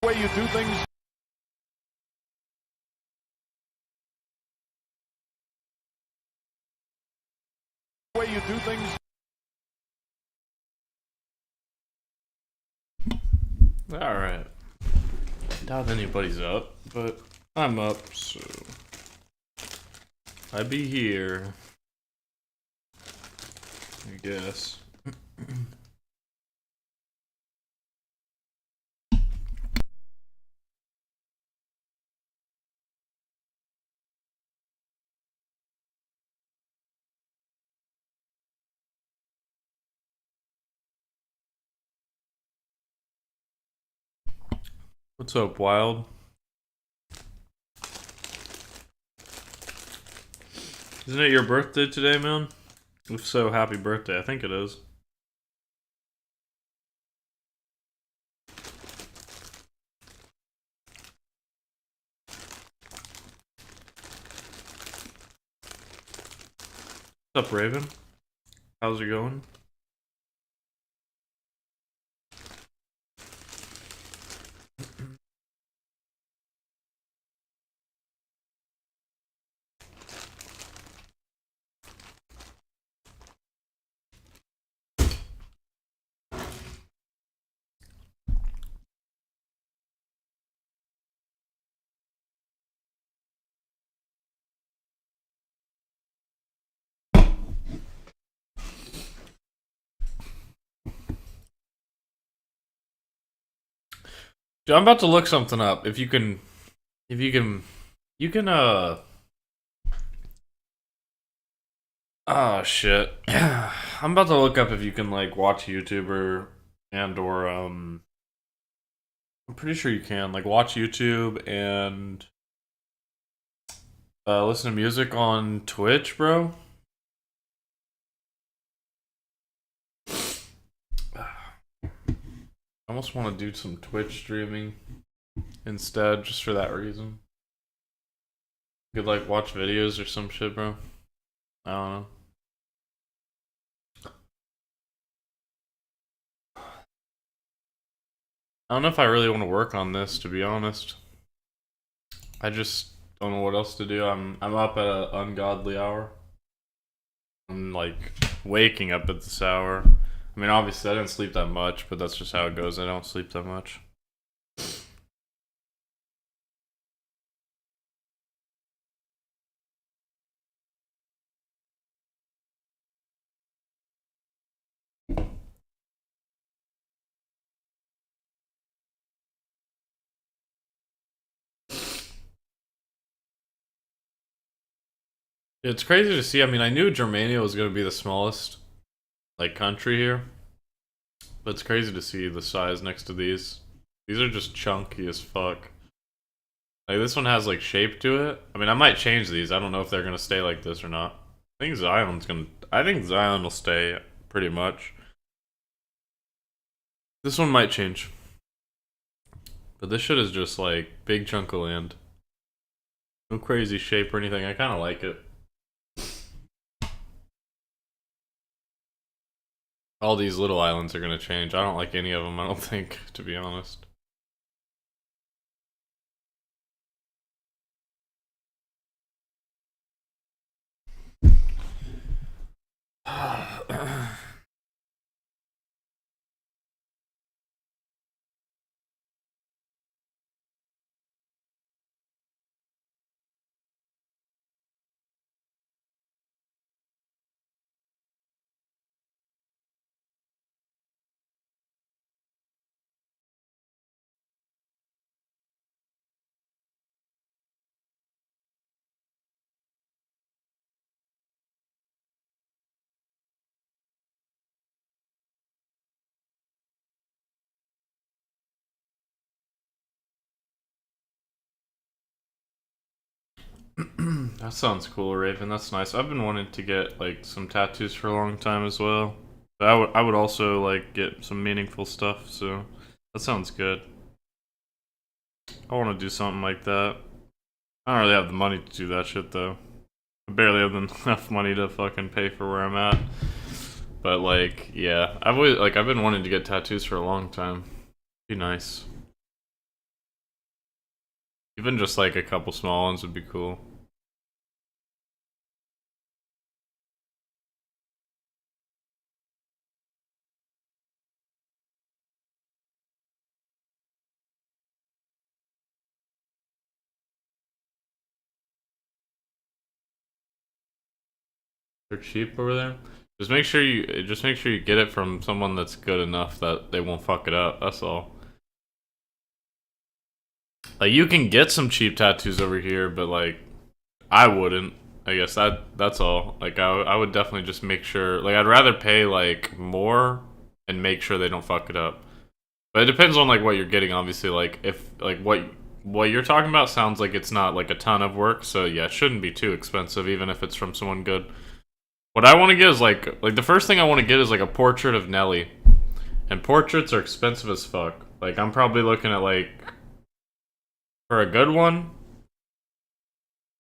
way you do things. Way you do things. Alright. Doubt anybody's up, but I'm up, so I be here. I guess. What's up, Wild? Isn't it your birthday today, man? If so, happy birthday. I think it is. What's up, Raven? How's it going? Dude, I'm about to look something up. If you can, you can, oh shit. I'm about to look up if you can, like, watch YouTube or I'm pretty sure you can, like, watch YouTube and, listen to music on Twitch, bro. I almost want to do some Twitch streaming instead, just for that reason. You could, like, watch videos or some shit, bro. I don't know. I don't know if I really want to work on this, to be honest. I just don't know what else to do. I'm up at an ungodly hour. I'm like waking up at this hour. I mean, obviously I didn't sleep that much, but that's just how it goes. I don't sleep that much. It's crazy to see. I mean, I knew Germania was going to be the smallest like country here, but it's crazy to see the size next to these. These are just chunky as fuck. Like, this one has like shape to it. I mean, I might change these. I don't know if they're gonna stay like this or not. I think Zion will stay pretty much. This one might change. But this shit is just like big chunk of land. No crazy shape or anything. I kind of like it. All these little islands are gonna change. I don't like any of them, I don't think, to be honest. That sounds cool, Raven. That's nice. I've been wanting to get like some tattoos for a long time as well. But I would also like get some meaningful stuff, so that sounds good. I want to do something like that. I don't really have the money to do that shit though. I barely have enough money to fucking pay for where I'm at. But like, yeah, I've been wanting to get tattoos for a long time. Be nice. Even just like a couple small ones would be cool. They're cheap over there. Just make sure you get it from someone that's good enough that they won't fuck it up. That's all. Like you can get some cheap tattoos over here, but like I wouldn't. I guess that's all. Like I would definitely just make sure. Like I'd rather pay like more and make sure they don't fuck it up. But it depends on like what you're getting. Obviously, like if like what you're talking about sounds like it's not like a ton of work. So yeah, it shouldn't be too expensive, even if it's from someone good. What I want to get is like the first thing I want to get is like a portrait of Nelly, and portraits are expensive as fuck. Like I'm probably looking at like for a good one.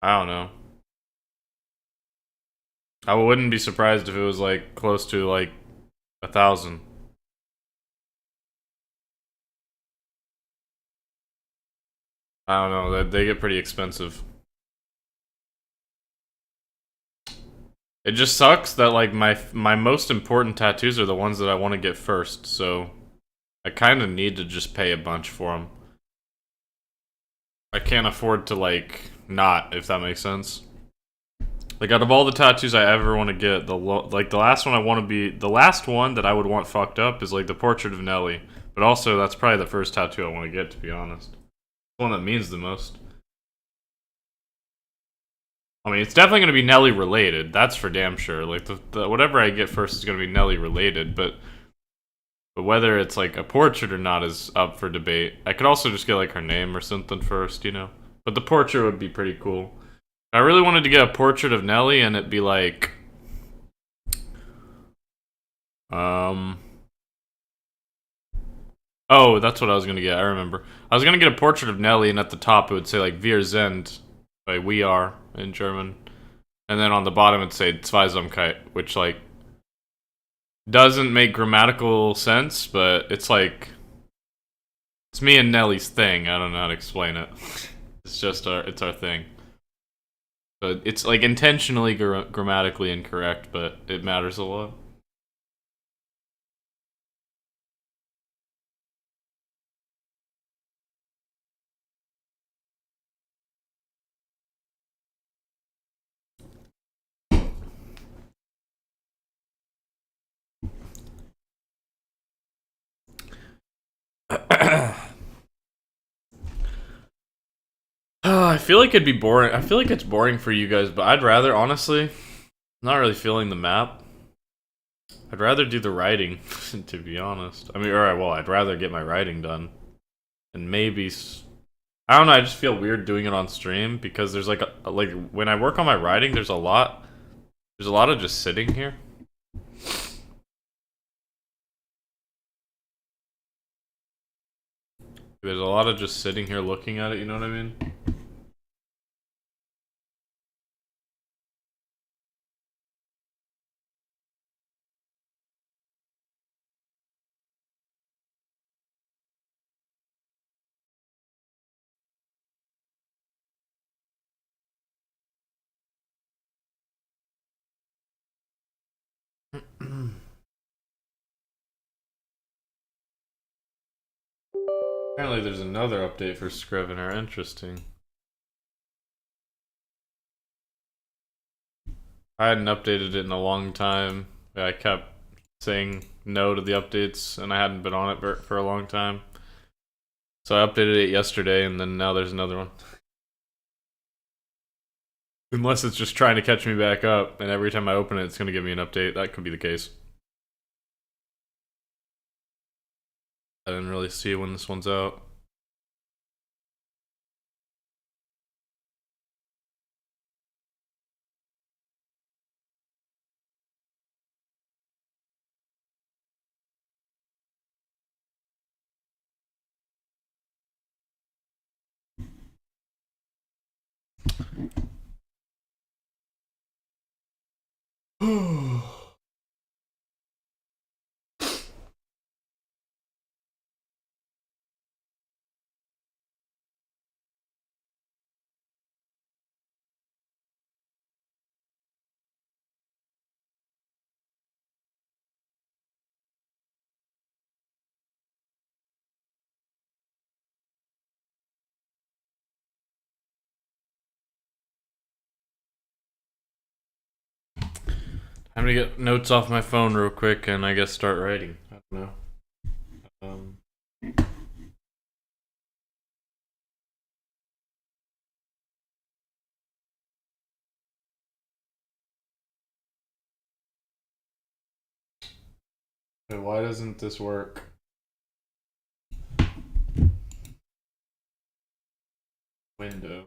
I don't know. I wouldn't be surprised if it was like close to like 1,000. I don't know. They get pretty expensive. It just sucks that like my most important tattoos are the ones that I want to get first. So I kind of need to just pay a bunch for them. I can't afford to like not, if that makes sense. Like out of all the tattoos I ever want to get, the last one I want to be the last one that I would want fucked up is like the portrait of Nelly. But also that's probably the first tattoo I want to get, to be honest. The one that means the most. I mean, it's definitely going to be Nelly related. That's for damn sure. Like the whatever I get first is going to be Nelly related, but whether it's like a portrait or not is up for debate. I could also just get like her name or something first, you know. But the portrait would be pretty cool. I really wanted to get a portrait of Nelly and it'd be like um oh, that's what I was going to get. I remember. I was going to get a portrait of Nelly and at the top it would say like Wir sind by We Are in German. And then on the bottom it'd say Zweisamkeit, which like doesn't make grammatical sense, but it's like it's me and Nelly's thing. I don't know how to explain it. It's just our thing. But it's like intentionally grammatically incorrect, but it matters a lot. I feel like it'd be boring. I feel like it's boring for you guys, but I'd rather, honestly, I'm not really feeling the map. I'd rather do the writing, to be honest. I mean, alright, well, I'd rather get my writing done. And maybe. I don't know, I just feel weird doing it on stream because there's like, like, when I work on my writing, there's a lot. There's a lot of just sitting here. There's a lot of just sitting here looking at it, you know what I mean? Apparently there's another update for Scrivener. Interesting. I hadn't updated it in a long time. I kept saying no to the updates, and I hadn't been on it for a long time. So I updated it yesterday, and then now there's another one. Unless it's just trying to catch me back up, and every time I open it, it's going to give me an update. That could be the case. I didn't really see when this one's out. I'm gonna get notes off my phone real quick and I guess start writing. I don't know. Wait, why doesn't this work? Window.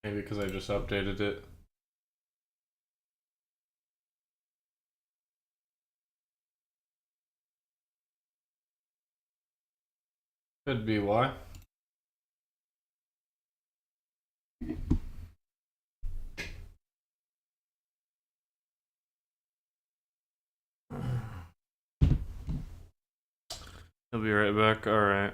Maybe because I just updated it. Could be why. He'll be right back. Alright.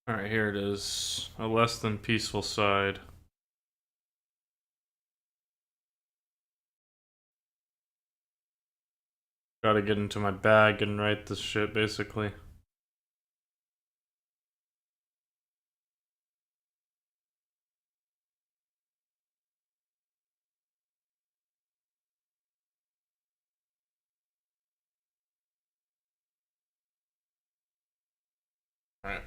Alright, here it is. A less than peaceful side. Gotta get into my bag and write this shit, basically. Alright.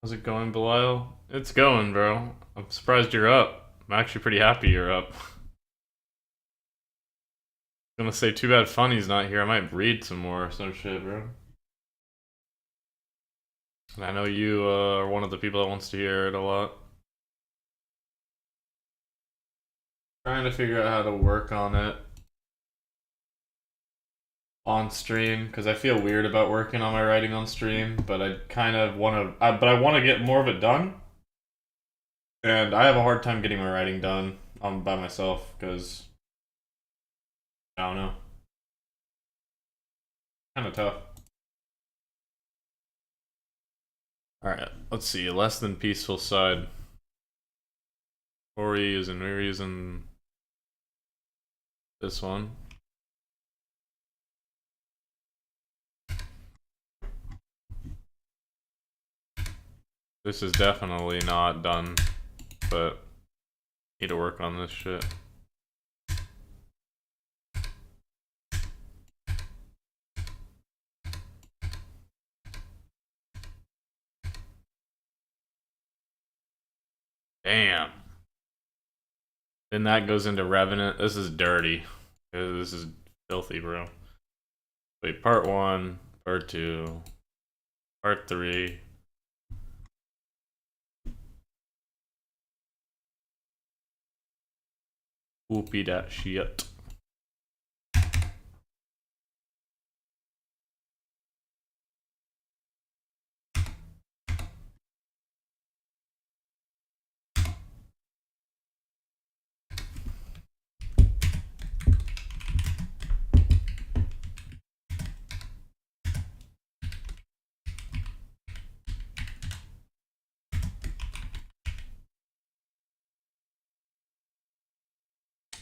How's it going, Belial? It's going, bro. I'm surprised you're up. I'm actually pretty happy you're up. I'm gonna say too bad Funny's not here. I might read some more or some shit, bro. And I know you are one of the people that wants to hear it a lot. Trying to figure out how to work on it on stream, because I feel weird about working on my writing on stream, but I kind of want to, but I want to get more of it done. And I have a hard time getting my writing done by myself, because I don't know. Kind of tough. Alright, let's see. Less than peaceful side. What are we using? We're using this one. This is definitely not done, but need to work on this shit. Damn. Then that goes into Revenant. This is dirty. This is filthy, bro. Wait, part 1, part 2, part 3. Whoopie that shit.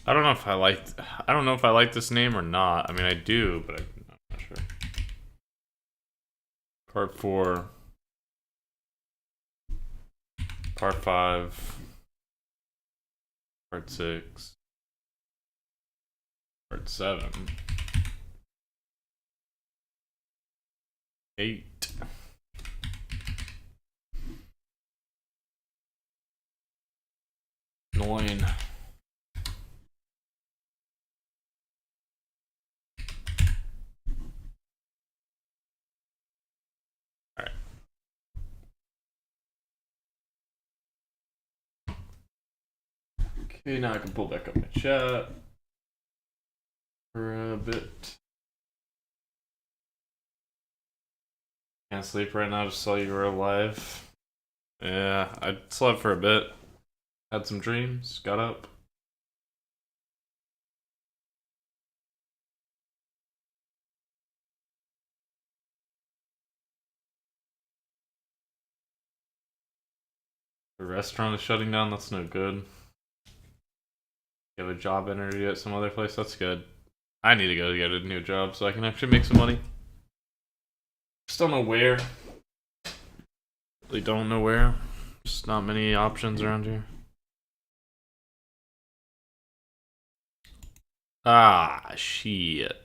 I don't know if I like this name or not. I mean, I do, but I'm not sure. Part 4. Part 5. Part 6. Part 7. 8. Nine. Alright. Okay, now I can pull back up my chat for a bit. Can't sleep right now, just saw you were alive. Yeah, I slept for a bit. Had some dreams, got up. The restaurant is shutting down, that's no good. You have a job interview at some other place, that's good. I need to go get a new job so I can actually make some money. Just don't know where. Really don't know where. Just not many options around here. Ah, shit.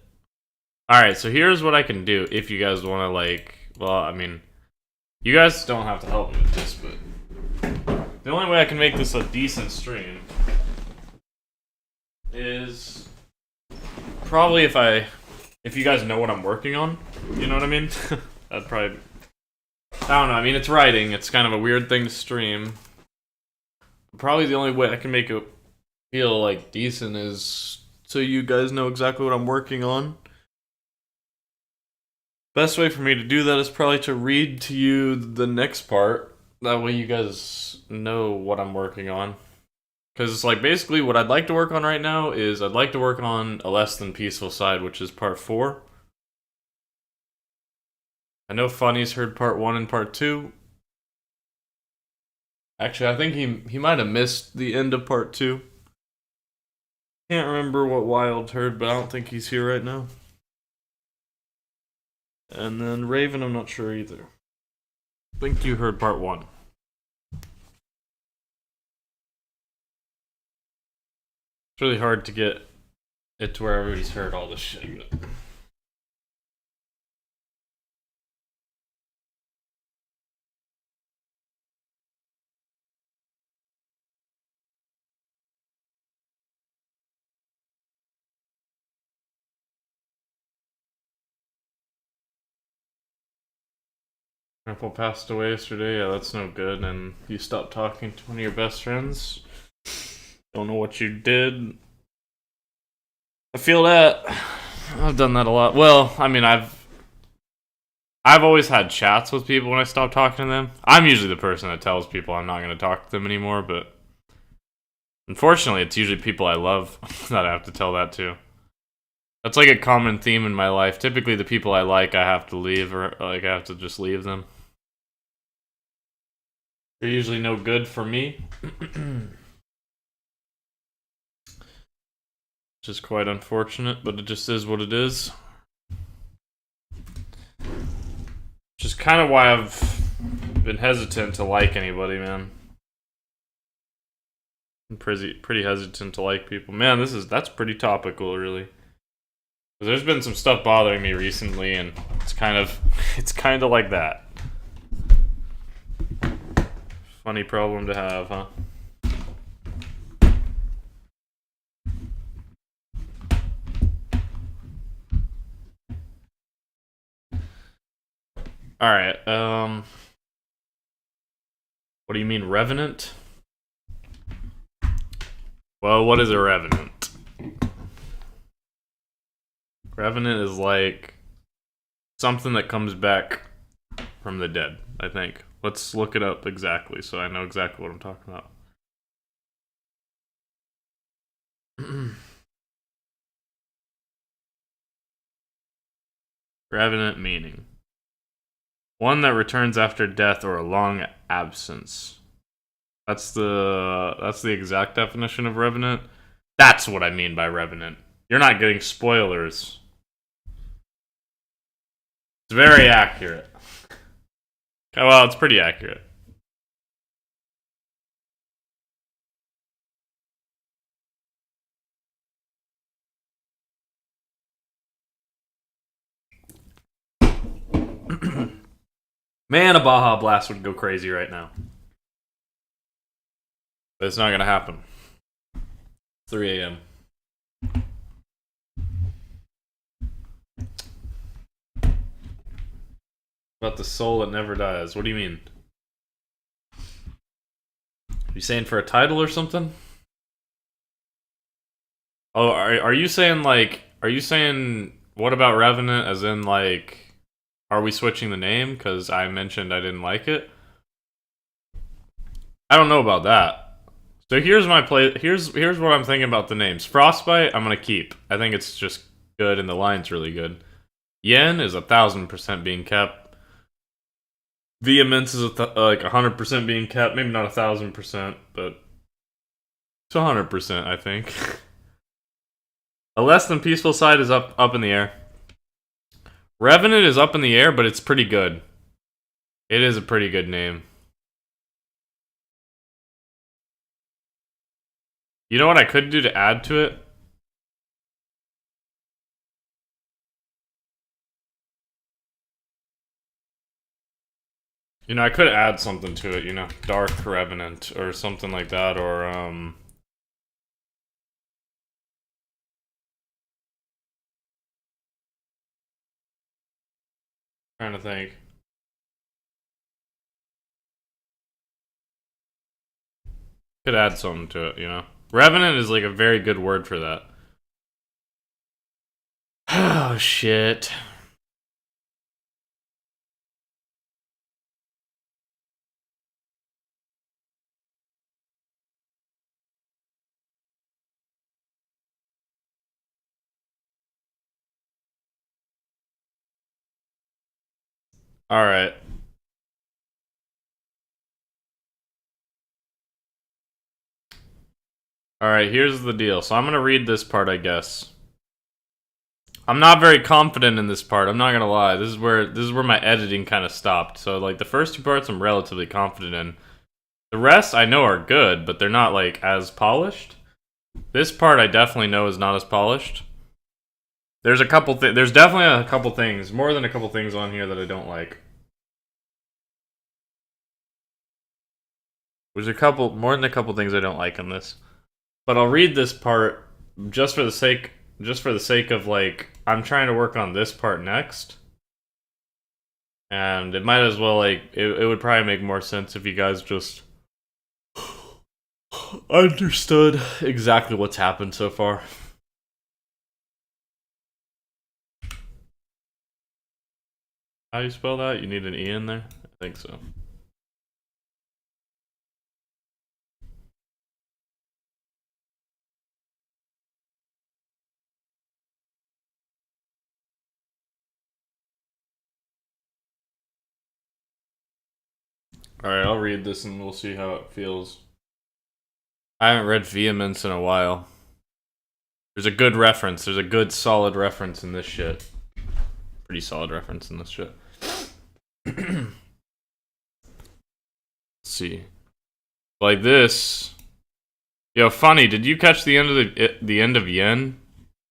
Alright, so here's what I can do if you guys want to, like... Well, I mean... You guys don't have to help me with this, but... The only way I can make this a decent stream... is... probably if you guys know what I'm working on. You know what I mean? That'd probably... I don't know, I mean, it's writing. It's kind of a weird thing to stream. Probably the only way I can make it feel, like, decent is... so you guys know exactly what I'm working on. Best way for me to do that is probably to read to you the next part. That way you guys know what I'm working on. Because it's like, basically what I'd like to work on right now is I'd like to work on A Less Than Peaceful Side, which is part 4. I know Funny's heard part 1 and part 2. Actually, I think he might have missed the end of part 2. Can't remember what Wild heard, but I don't think he's here right now. And then Raven, I'm not sure either. I think you heard part 1. It's really hard to get it to where everybody's heard all this shit. But... Grandpa passed away yesterday, yeah, that's no good, and you stopped talking to one of your best friends. Don't know what you did. I feel that. I've done that a lot. Well, I mean, I've always had chats with people when I stop talking to them. I'm usually the person that tells people I'm not going to talk to them anymore, but unfortunately, it's usually people I love that I have to tell that to. That's like a common theme in my life. Typically, the people I like, I have to leave, or like I have to just leave them. They're usually no good for me. Which is quite unfortunate, but it just is what it is. Which is kind of why I've been hesitant to like anybody, man. I'm pretty hesitant to like people. Man, that's pretty topical, really. There's been some stuff bothering me recently, and it's kind of like that. Funny problem to have, huh? Alright, what do you mean, Revenant? Well, what is a Revenant? Revenant is like something that comes back from the dead, I think. Let's look it up exactly so I know exactly what I'm talking about. Revenant meaning. One that returns after death or a long absence. That's the exact definition of Revenant. That's what I mean by Revenant. You're not getting spoilers. It's very accurate. Well, it's pretty accurate. Man, a Baja Blast would go crazy right now. But it's not gonna happen. 3 a.m. About the soul that never dies. What do you mean? You saying for a title or something? Oh, are you saying like? Are you saying what about Revenant? As in like, are we switching the name? Because I mentioned I didn't like it. I don't know about that. So here's my play. Here's what I'm thinking about the names. Frostbite, I'm gonna keep. I think it's just good, and the line's really good. Yen is 1,000% being kept. Vehemence is like 100% being kept. Maybe not 1,000%, but it's 100%. I think. A less than peaceful side is up in the air. Revenant is up in the air, but it's pretty good. It is a pretty good name. You know what I could do to add to it? You know, I could add something to it, you know, Dark Revenant or something like that, or trying to think. Could add something to it, you know. Revenant is like a very good word for that. Oh shit. All right. All right, here's the deal. So I'm going to read this part, I guess. I'm not very confident in this part. I'm not going to lie. This is where my editing kind of stopped. So like the first two parts I'm relatively confident in. The rest I know are good, but they're not like as polished. This part I definitely know is not as polished. There's a couple there's definitely a couple things, more than a couple things on here that I don't like. There's a couple more than a couple things I don't like in this. But I'll read this part just for the sake of like I'm trying to work on this part next. And it might as well like it would probably make more sense if you guys just understood exactly what's happened so far. How do you spell that? You need an E in there? I think so. Alright, I'll read this and we'll see how it feels. I haven't read Vehemence in a while. There's a good reference. There's a good solid reference in this shit. Pretty solid reference in this shit. Let's see. Like this. Yo, funny, did you catch the end of the end of Yen?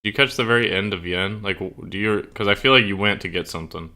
Did you catch the very end of Yen? Like, do you? Because I feel like you went to get something.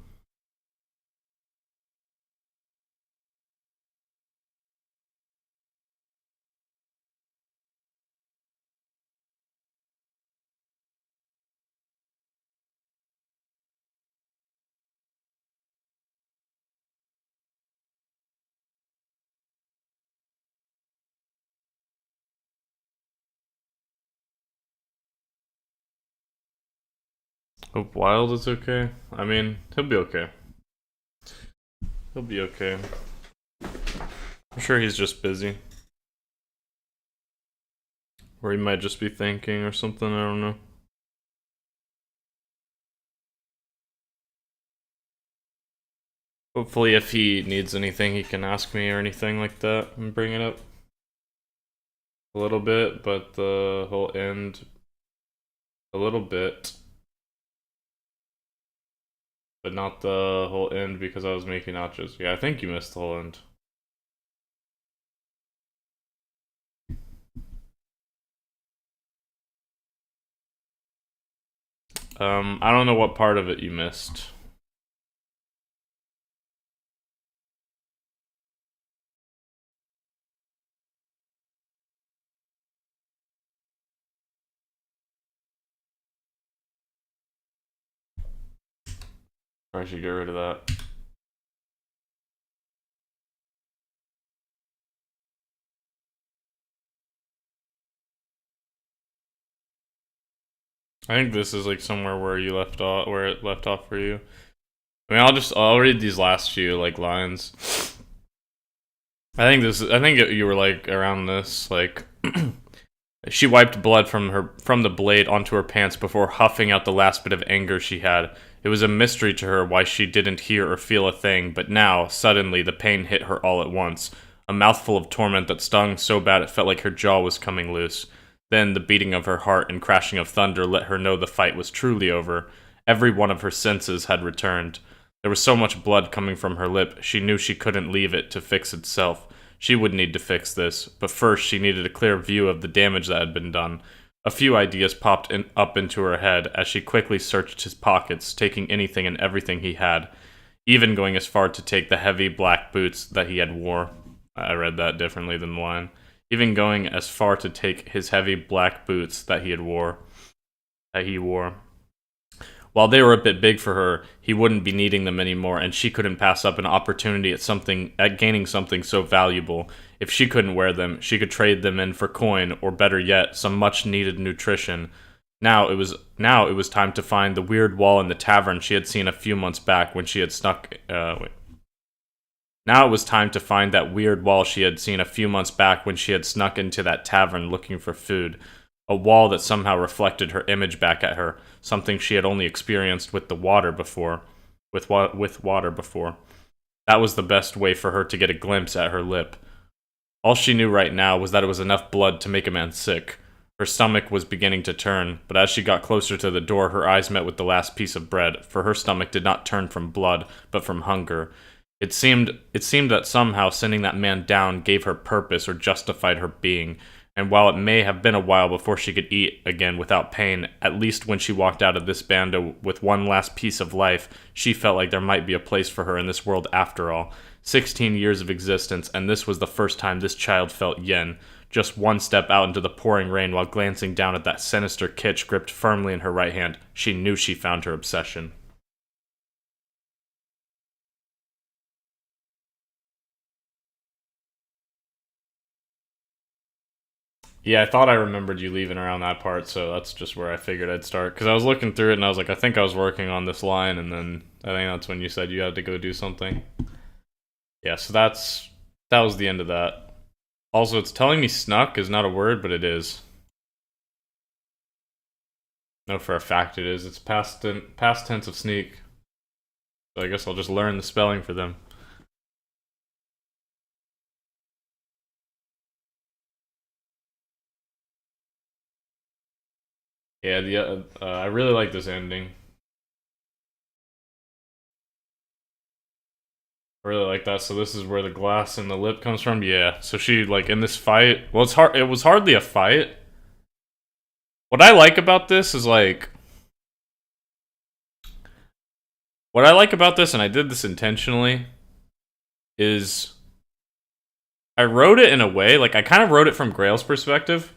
Hope Wild is okay. I mean, he'll be okay. He'll be okay. I'm sure he's just busy. Or he might just be thinking or something, I don't know. Hopefully if he needs anything he can ask me or anything like that and bring it up. A little bit, but the whole end a little bit. But not the whole end because I was making nachos. Yeah, I think you missed the whole end. I don't know what part of it you missed. I should get rid of that. I think this is like somewhere where you left off, where it left off for you. I mean, I'll read these last few like lines. I think you were like around this like. She wiped blood from the blade onto her pants before huffing out the last bit of anger she had. It was a mystery to her why she didn't hear or feel a thing, but now, suddenly, the pain hit her all at once. A mouthful of torment that stung so bad it felt like her jaw was coming loose. Then the beating of her heart and crashing of thunder let her know the fight was truly over. Every one of her senses had returned. There was so much blood coming from her lip, she knew she couldn't leave it to fix itself. She would need to fix this, but first she needed a clear view of the damage that had been done. A few ideas popped up into her head as she quickly searched his pockets, taking anything and everything he had, even going as far to take the heavy black boots that he had wore. I read that differently than the line. Even going as far to take his heavy black boots that he wore. While they were a bit big for her, he wouldn't be needing them anymore, and she couldn't pass up an opportunity at gaining something so valuable. If she couldn't wear them, she could trade them in for coin, or better yet, some much-needed nutrition. Now it was time to find the weird wall in the tavern she had seen a few months back when she had snuck. Now it was time to find that weird wall she had seen a few months back when she had snuck into that tavern looking for food. A wall that somehow reflected her image back at her, something she had only experienced with water before. That was the best way for her to get a glimpse at her lip. All she knew right now was that it was enough blood to make a man sick. Her stomach was beginning to turn, but as she got closer to the door, her eyes met with the last piece of bread, for her stomach did not turn from blood, but from hunger. It seemed that somehow sending that man down gave her purpose or justified her being. And while it may have been a while before she could eat again without pain, at least when she walked out of this bando with one last piece of life, she felt like there might be a place for her in this world after all. 16 years of existence, and this was the first time this child felt yen. Just one step out into the pouring rain while glancing down at that sinister kitch gripped firmly in her right hand, she knew she found her obsession. Yeah, I thought I remembered you leaving around that part, so that's just where I figured I'd start. Because I was looking through it and I was like, I think I was working on this line, and then I think that's when you said you had to go do something. Yeah, so that was the end of that. Also, it's telling me snuck is not a word, but it is. No, for a fact it is. It's past tense of sneak. So I guess I'll just learn the spelling for them. Yeah, I really like this ending. I really like that. So this is where the glass in the lip comes from. Yeah. So she like in this fight. Well, it was hardly a fight. What I like about this is like. What I like about this, and I did this intentionally, is I wrote it in a way like I kind of wrote it from Grail's perspective.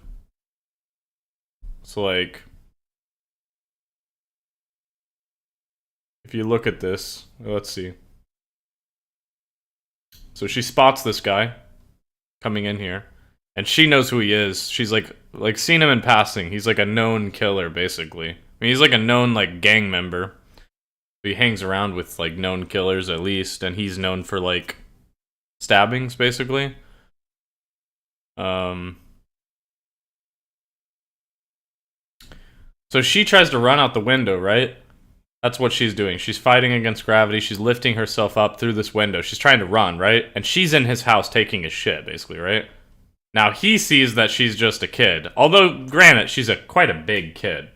So like. If you look at this, let's see. So she spots this guy coming in here, and she knows who he is. She's like seen him in passing. He's like a known killer, basically. I mean, he's like a known like gang member. He hangs around with like known killers at least, and he's known for like stabbings, basically. So she tries to run out the window, right? That's what she's doing. She's fighting against gravity. She's lifting herself up through this window. She's trying to run, right? And she's in his house taking his shit, basically, right? Now, he sees that she's just a kid. Although, granted, she's quite a big kid.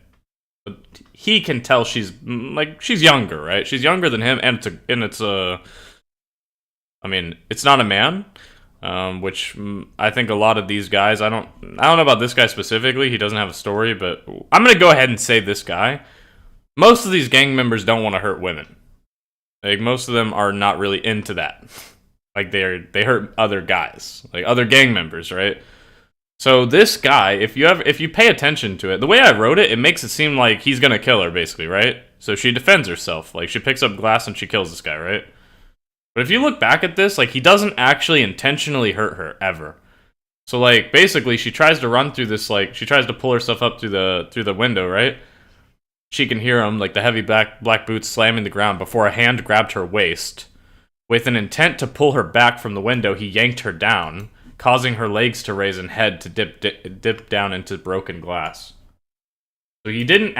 But he can tell she's younger, right? She's younger than him, and it's not a man. Which I think a lot of these guys, I don't know about this guy specifically. He doesn't have a story, but I'm gonna go ahead and say this guy. Most of these gang members don't want to hurt women. Like, most of them are not really into that. Like, they hurt other guys, like other gang members, right? So this guy, if you pay attention to it, the way I wrote it, it makes it seem like he's gonna kill her, basically, right? So she defends herself. Like, she picks up glass and she kills this guy, right? But if you look back at this, like, he doesn't actually intentionally hurt her, ever. So, like, basically, she tries to run through this, like, she tries to pull herself up through the window, right? She can hear him, like, the heavy black boots slamming the ground before a hand grabbed her waist. With an intent to pull her back from the window, he yanked her down, causing her legs to raise and head to dip down into broken glass. So he didn't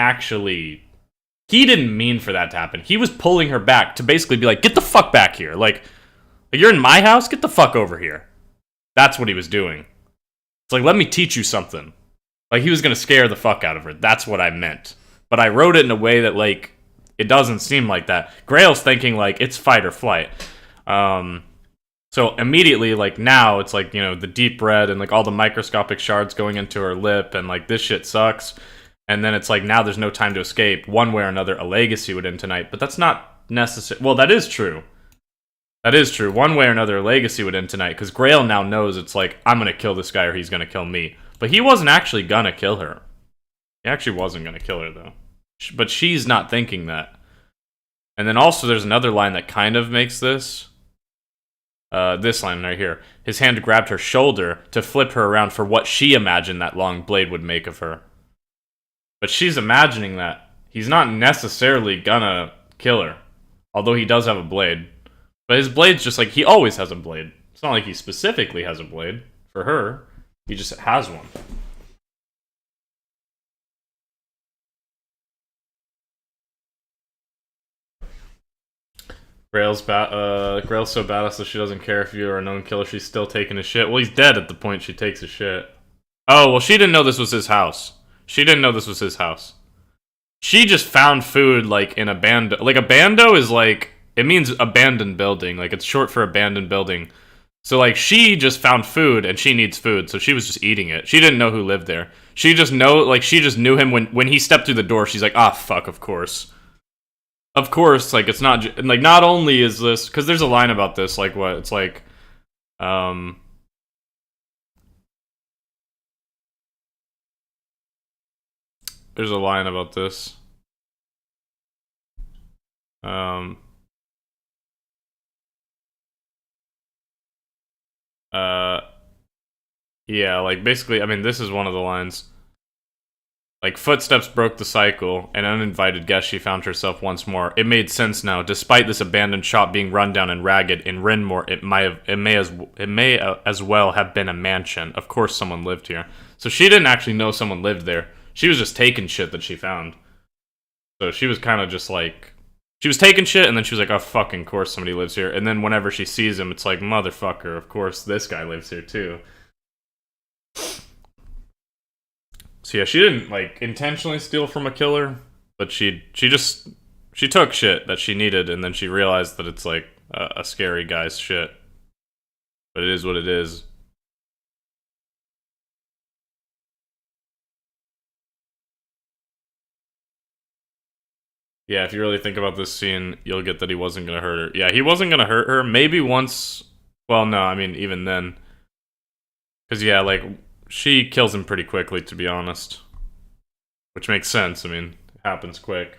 mean for that to happen. He was pulling her back to basically be like, get the fuck back here. Like, you're in my house? Get the fuck over here. That's what he was doing. It's like, let me teach you something. Like, he was gonna scare the fuck out of her. That's what I meant. But I wrote it in a way that, like, it doesn't seem like that. Grail's thinking, like, it's fight or flight. So immediately, like, now, it's like, you know, the deep red and, like, all the microscopic shards going into her lip, and, like, this shit sucks. And then it's like, now there's no time to escape. One way or another, a legacy would end tonight. But that's not necessary. Well, that is true. That is true. One way or another, a legacy would end tonight. Because Grail now knows it's like, I'm going to kill this guy or he's going to kill me. But he wasn't actually going to kill her. He actually wasn't going to kill her, though. But she's not thinking that. And then also, there's another line that kind of makes this. This line right here. His hand grabbed her shoulder to flip her around for what she imagined that long blade would make of her. But she's imagining that he's not necessarily gonna kill her. Although he does have a blade. But his blade's just like, he always has a blade. It's not like he specifically has a blade for her. He just has one. Grail's so badass that she doesn't care if you are a known killer. She's still taking his shit. Well, he's dead at the point she takes his shit. Oh, well, she didn't know this was his house. She didn't know this was his house. She just found food, like, in a bando. Like, a bando is, like, it means abandoned building. Like, it's short for abandoned building. So, like, she just found food, and she needs food, so she was just eating it. She didn't know who lived there. She just knew him when he stepped through the door. She's like, ah, fuck, of course. Of course, like, it's not, like, not only is this, because there's a line about this, like, what, it's like, there's a line about this, yeah, like, basically, I mean, this is one of the lines. Like, footsteps broke the cycle, an uninvited guest she found herself once more. It made sense now. Despite this abandoned shop being run down and ragged in Rinmore, it may as well have been a mansion. Of course someone lived here. So she didn't actually know someone lived there. She was just taking shit that she found. So she was kind of just like, she was taking shit, and then she was like, oh, fucking course somebody lives here. And then whenever she sees him, it's like, motherfucker, of course this guy lives here too. So yeah, she didn't, like, intentionally steal from a killer, but she took shit that she needed, and then she realized that it's, like, a scary guy's shit. But it is what it is. Yeah, if you really think about this scene, you'll get that he wasn't gonna hurt her. Yeah, he wasn't gonna hurt her. Maybe once... Well, no, I mean, even then. Because, yeah, like... She kills him pretty quickly, to be honest. Which makes sense, I mean, it happens quick.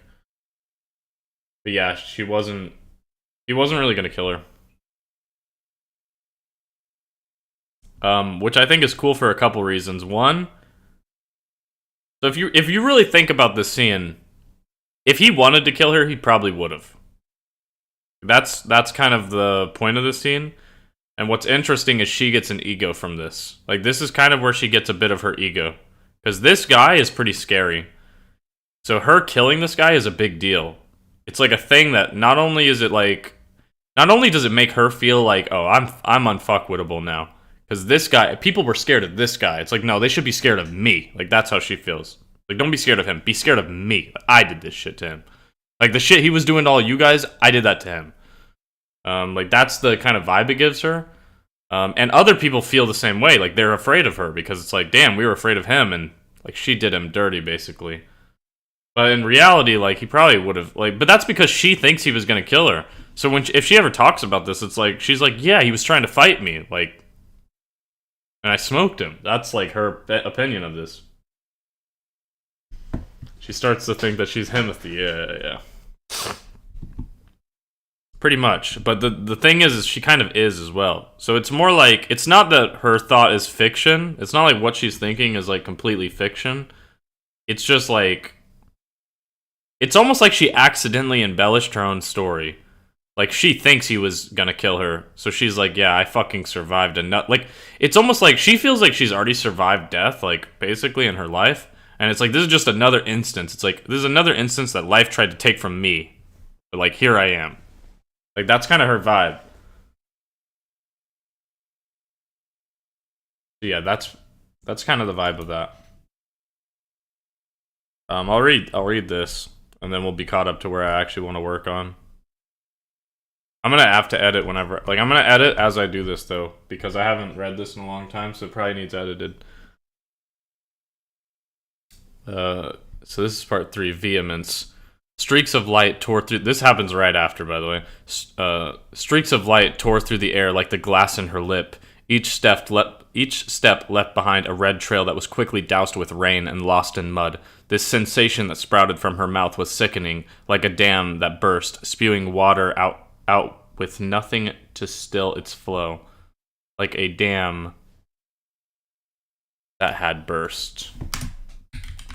But yeah, he wasn't really gonna kill her. Which I think is cool for a couple reasons. One, so if you really think about this scene, if he wanted to kill her, he probably would have. That's kind of the point of this scene. And what's interesting is she gets an ego from this. Like, this is kind of where she gets a bit of her ego. Because this guy is pretty scary. So her killing this guy is a big deal. It's like a thing that not only is it like... Not only does it make her feel like, oh, I'm unfuckwittable now. Because this guy... People were scared of this guy. It's like, no, they should be scared of me. Like, that's how she feels. Like, don't be scared of him. Be scared of me. I did this shit to him. Like, the shit he was doing to all you guys, I did that to him. Like, that's the kind of vibe it gives her. And other people feel the same way. Like, they're afraid of her because it's like, damn, we were afraid of him, and, like, she did him dirty, basically. But in reality, like, he probably would have, like, but that's because she thinks he was gonna kill her. So if she ever talks about this, it's like, she's like, yeah, he was trying to fight me, like, and I smoked him. That's, like, her opinion of this. She starts to think that she's Himothy, yeah. Pretty much. But the thing is she kind of is as well. So it's more like, it's not that her thought is fiction. It's not like what she's thinking is like completely fiction. It's just like, it's almost like she accidentally embellished her own story. Like, she thinks he was gonna kill her, so she's like, yeah, I fucking survived a nut. Like, it's almost like she feels like she's already survived death, like, basically in her life. And it's like, this is just another instance. It's like, this is another instance that life tried to take from me. But, like, here I am. Like, that's kind of her vibe. So yeah, that's kind of the vibe of that. I'll read this, and then we'll be caught up to where I actually want to work on. I'm gonna have to edit whenever, like, I'm gonna edit as I do this though, because I haven't read this in a long time, so it probably needs edited. So this is part 3, vehemence. Streaks of light tore through. This happens right after, by the way. Streaks of light tore through the air like the glass in her lip. Each step left behind a red trail that was quickly doused with rain and lost in mud. This sensation that sprouted from her mouth was sickening, like a dam that burst, spewing water out with nothing to still its flow. Like a dam that had burst.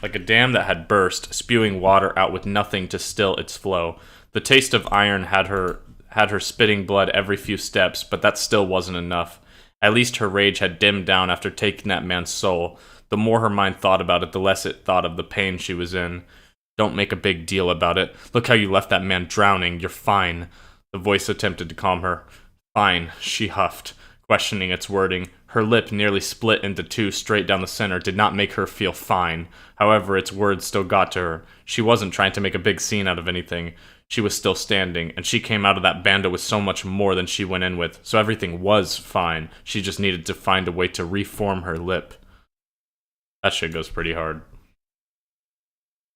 Like a dam that had burst, spewing water out with nothing to still its flow. The taste of iron had her spitting blood every few steps, but that still wasn't enough. At least her rage had dimmed down after taking that man's soul. The more her mind thought about it, the less it thought of the pain she was in. Don't make a big deal about it. Look how you left that man drowning. You're fine. The voice attempted to calm her. Fine, she huffed, questioning its wording. Her lip, nearly split into two straight down the center, did not make her feel fine. However, its words still got to her. She wasn't trying to make a big scene out of anything. She was still standing, and she came out of that bando with so much more than she went in with, so everything was fine. She just needed to find a way to reform her lip. That shit goes pretty hard.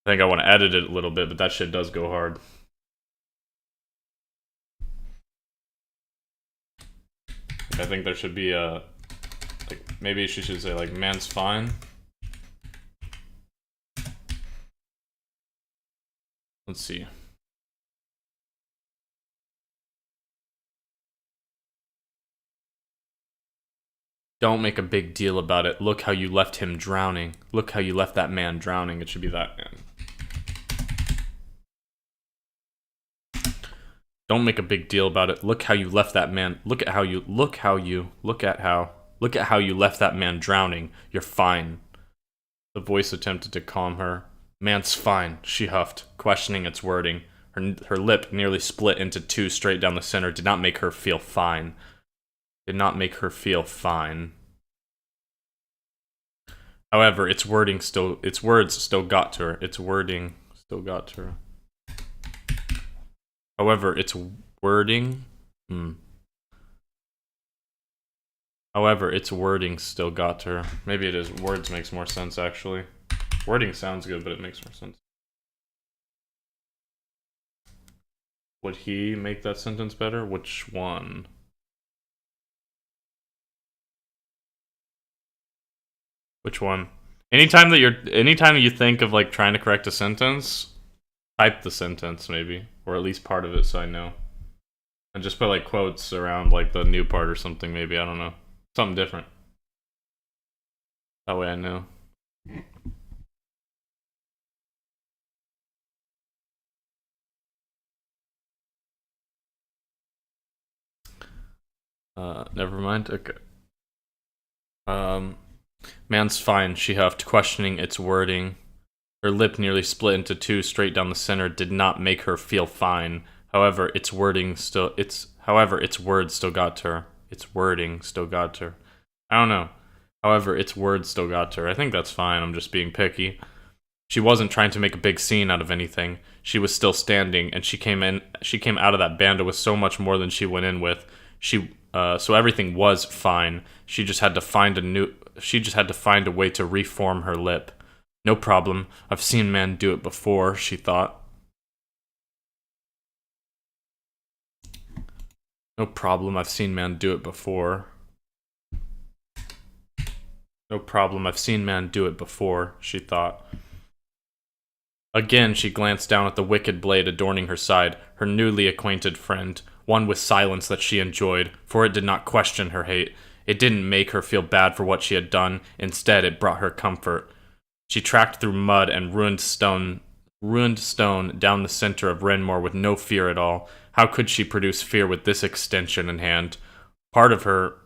I think I want to edit it a little bit, but that shit does go hard. I think there should be a, like, maybe she should say, like, man's fine. Let's see. Don't make a big deal about it. Look how you left him drowning. Look how you left that man drowning. It should be that man. Don't make a big deal about it. Look how you left that man. Look at how you left that man drowning. You're fine. The voice attempted to calm her. Man's fine, she huffed, questioning its wording. Her lip, nearly split into two straight down the center, did not make her feel fine. Did not make her feel fine. However, its words still got to her. Its wording still got to her. However, its wording... However, its wording still got to her. Maybe it is. Words makes more sense, actually. Wording sounds good, but it makes more sense. Would he make that sentence better? Which one? Which one? Anytime you think of, like, trying to correct a sentence, type the sentence, maybe. Or at least part of it, so I know. And just put, like, quotes around, like, the new part or something, maybe. I don't know. Something different. That way I know. Never mind. Okay. Man's fine, she huffed, questioning its wording. Her lip, nearly split into two straight down the center, did not make her feel fine. However, its words still got to her. Its wording still got to her. I don't know. However, its words still got to her. I think that's fine. I'm just being picky. She wasn't trying to make a big scene out of anything. She was still standing, and she came out of that bando with so much more than she went in with. So everything was fine. She just had to find a way to reform her lip. No problem. I've seen man do it before, she thought. No problem. I've seen man do it before. No problem. I've seen man do it before, she thought. Again, she glanced down at the wicked blade adorning her side, her newly acquainted friend, one with silence that she enjoyed, for it did not question her hate. It didn't make her feel bad for what she had done. Instead, it brought her comfort. She tracked through mud and ruined stone down the center of Renmore with no fear at all. How could she produce fear with this extension in hand? Part of her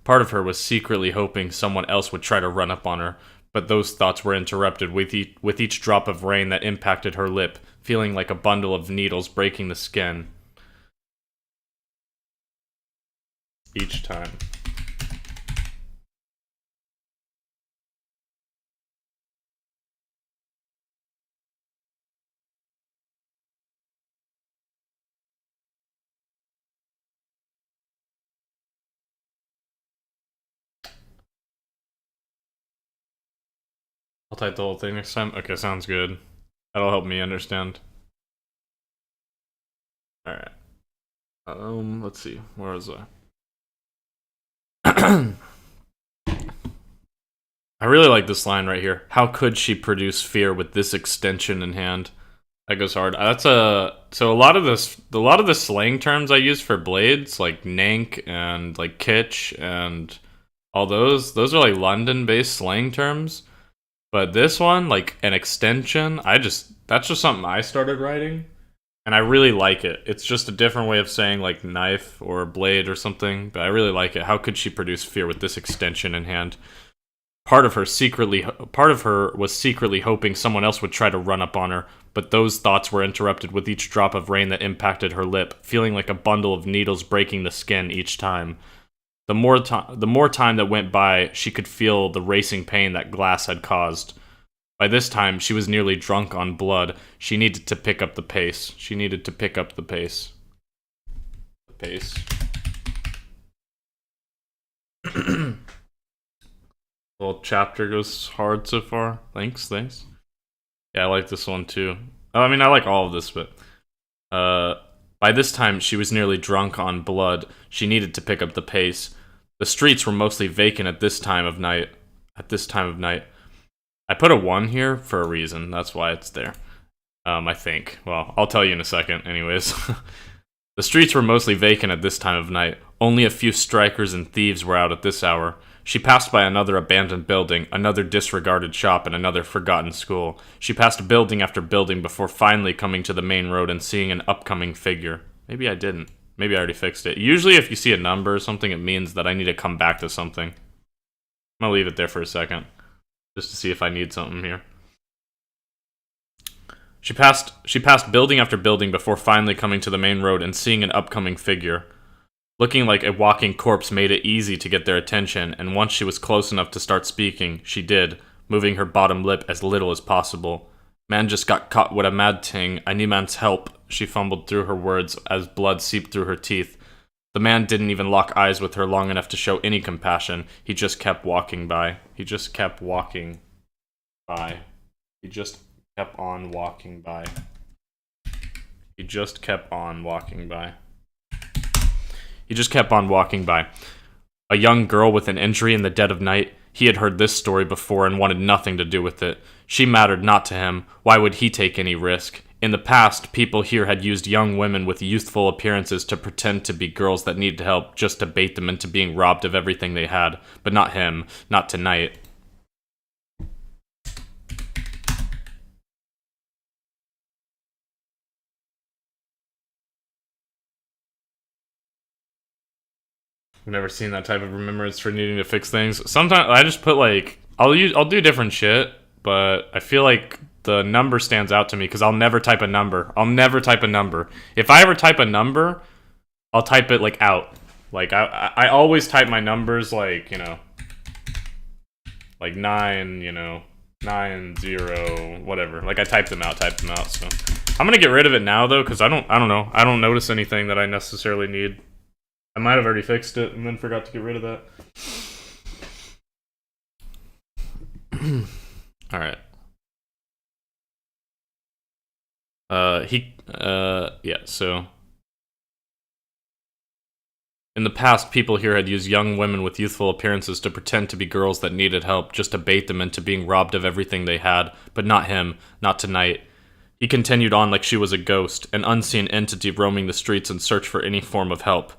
Part of her was secretly hoping someone else would try to run up on her, but those thoughts were interrupted with each drop of rain that impacted her lip, feeling like a bundle of needles breaking the skin. Each time. I'll type the whole thing next time. Okay, sounds good. That'll help me understand. Alright. Let's see. Where was I? I really like this line right here. How could she produce fear with this extension in hand? That goes hard. So a lot of the slang terms I use for blades, like nank and like kitsch and all those are like London-based slang terms. But this one, like an extension, that's just something I started writing, and I really like it. It's just a different way of saying like knife or blade or something, but I really like it. How could she produce fear with this extension in hand? Part of her was secretly hoping someone else would try to run up on her, but those thoughts were interrupted with each drop of rain that impacted her lip, feeling like a bundle of needles breaking the skin each time. The more time that went by, she could feel the racing pain that glass had caused. By this time, she was nearly drunk on blood. She needed to pick up the pace. The pace. Little chapter goes hard so far. Thanks. Yeah, I like this one too. I mean, I like all of this, but by this time, she was nearly drunk on blood. She needed to pick up the pace. The streets were mostly vacant at this time of night. I put a 1 here for a reason. That's why it's there. I think. Well, I'll tell you in a second, anyways. The streets were mostly vacant at this time of night. Only a few strikers and thieves were out at this hour. She passed by another abandoned building, another disregarded shop, and another forgotten school. She passed building after building before finally coming to the main road and seeing an upcoming figure. Maybe I didn't. Maybe I already fixed it. Usually if you see a number or something, it means that I need to come back to something. I'm gonna leave it there for a second, just to see if I need something here. She passed building after building before finally coming to the main road and seeing an upcoming figure. Looking like a walking corpse made it easy to get their attention, and once she was close enough to start speaking, she did, moving her bottom lip as little as possible. Man just got caught with a mad ting. I need man's help. She fumbled through her words as blood seeped through her teeth. The man didn't even lock eyes with her long enough to show any compassion. He just kept walking by. He just kept on walking by. He just kept on walking by. A young girl with an injury in the dead of night. He had heard this story before and wanted nothing to do with it. She mattered not to him. Why would he take any risk? In the past, people here had used young women with youthful appearances to pretend to be girls that needed help just to bait them into being robbed of everything they had. But not him. Not tonight. I've never seen that type of remembrance for needing to fix things. Sometimes I just put like I'll do different shit, but I feel like the number stands out to me because I'll never type a number. If I ever type a number, I'll type it like out. Like I always type my numbers like, you know, like 9, you know, 9, 0, whatever. Like I type them out. So I'm gonna get rid of it now though, because I don't know. I don't notice anything that I necessarily need. I might have already fixed it and then forgot to get rid of that. Alright. Yeah, so In the past, people here had used young women with youthful appearances to pretend to be girls that needed help, just to bait them into being robbed of everything they had, but not him, not tonight. He continued on like she was a ghost, an unseen entity roaming the streets in search for any form of help.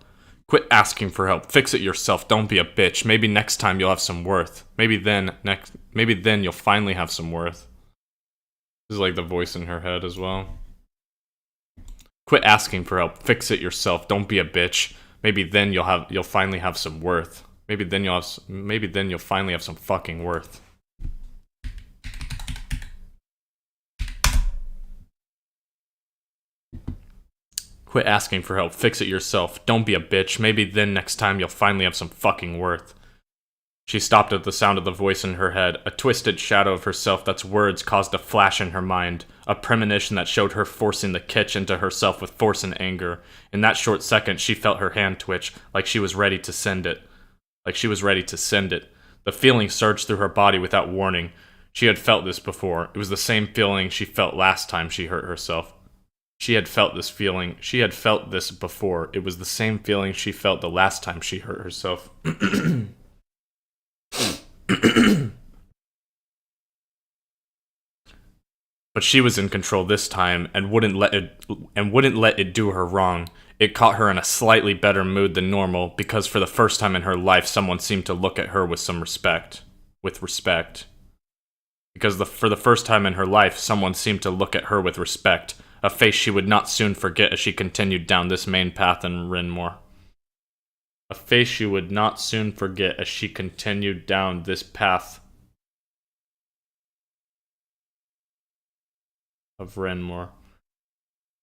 Quit asking for help. Fix it yourself. Don't be a bitch. Maybe next time you'll have some worth. Maybe then you'll finally have some worth. This is like the voice in her head as well. Quit asking for help. Fix it yourself. Don't be a bitch. Maybe then you'll finally have some worth. Maybe then you'll finally have some fucking worth. Quit asking for help. Fix it yourself. Don't be a bitch. Maybe then next time you'll finally have some fucking worth. She stopped at the sound of the voice in her head. A twisted shadow of herself that's words caused a flash in her mind. A premonition that showed her forcing the catch into herself with force and anger. In that short second, she felt her hand twitch, like she was ready to send it. The feeling surged through her body without warning. She had felt this before. It was the same feeling she felt last time she hurt herself. She had felt this before. It was the same feeling she felt the last time she hurt herself. But she was in control this time and wouldn't let it do her wrong. It caught her in a slightly better mood than normal because for the first time in her life someone seemed to look at her with some respect. For the first time in her life someone seemed to look at her with respect, a face she would not soon forget as she continued down this main path in Renmore. A face she would not soon forget as she continued down this path of Renmore.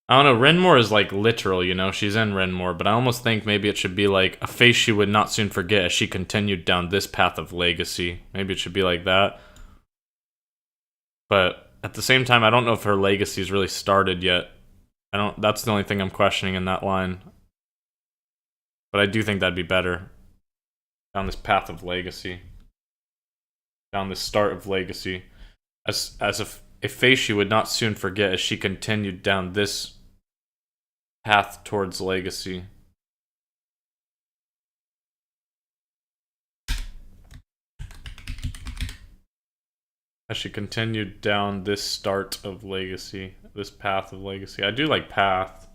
I don't know, Renmore is like literal, you know, she's in Renmore, but I almost think maybe it should be like a face she would not soon forget as she continued down this path of legacy. Maybe it should be like that. But at the same time, I don't know if her legacy's really started yet. That's the only thing I'm questioning in that line. But I do think that'd be better. Down this path of legacy. Down this start of legacy. As a face she would not soon forget as she continued down this path towards legacy. As she continued down this start of legacy. This path of legacy. I do like path.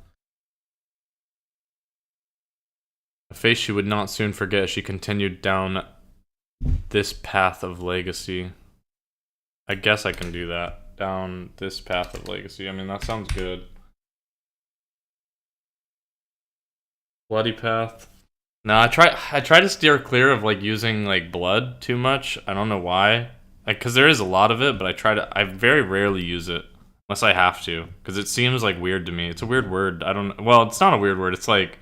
A face she would not soon forget as she continued down this path of legacy. I guess I can do that. Down this path of legacy. I mean, that sounds good. Bloody path. No, I try to steer clear of like using like blood too much. I don't know why. Like, cause there is a lot of it, but I very rarely use it. Unless I have to. Cause it seems like weird to me. It's a weird word. Well, it's not a weird word. It's like,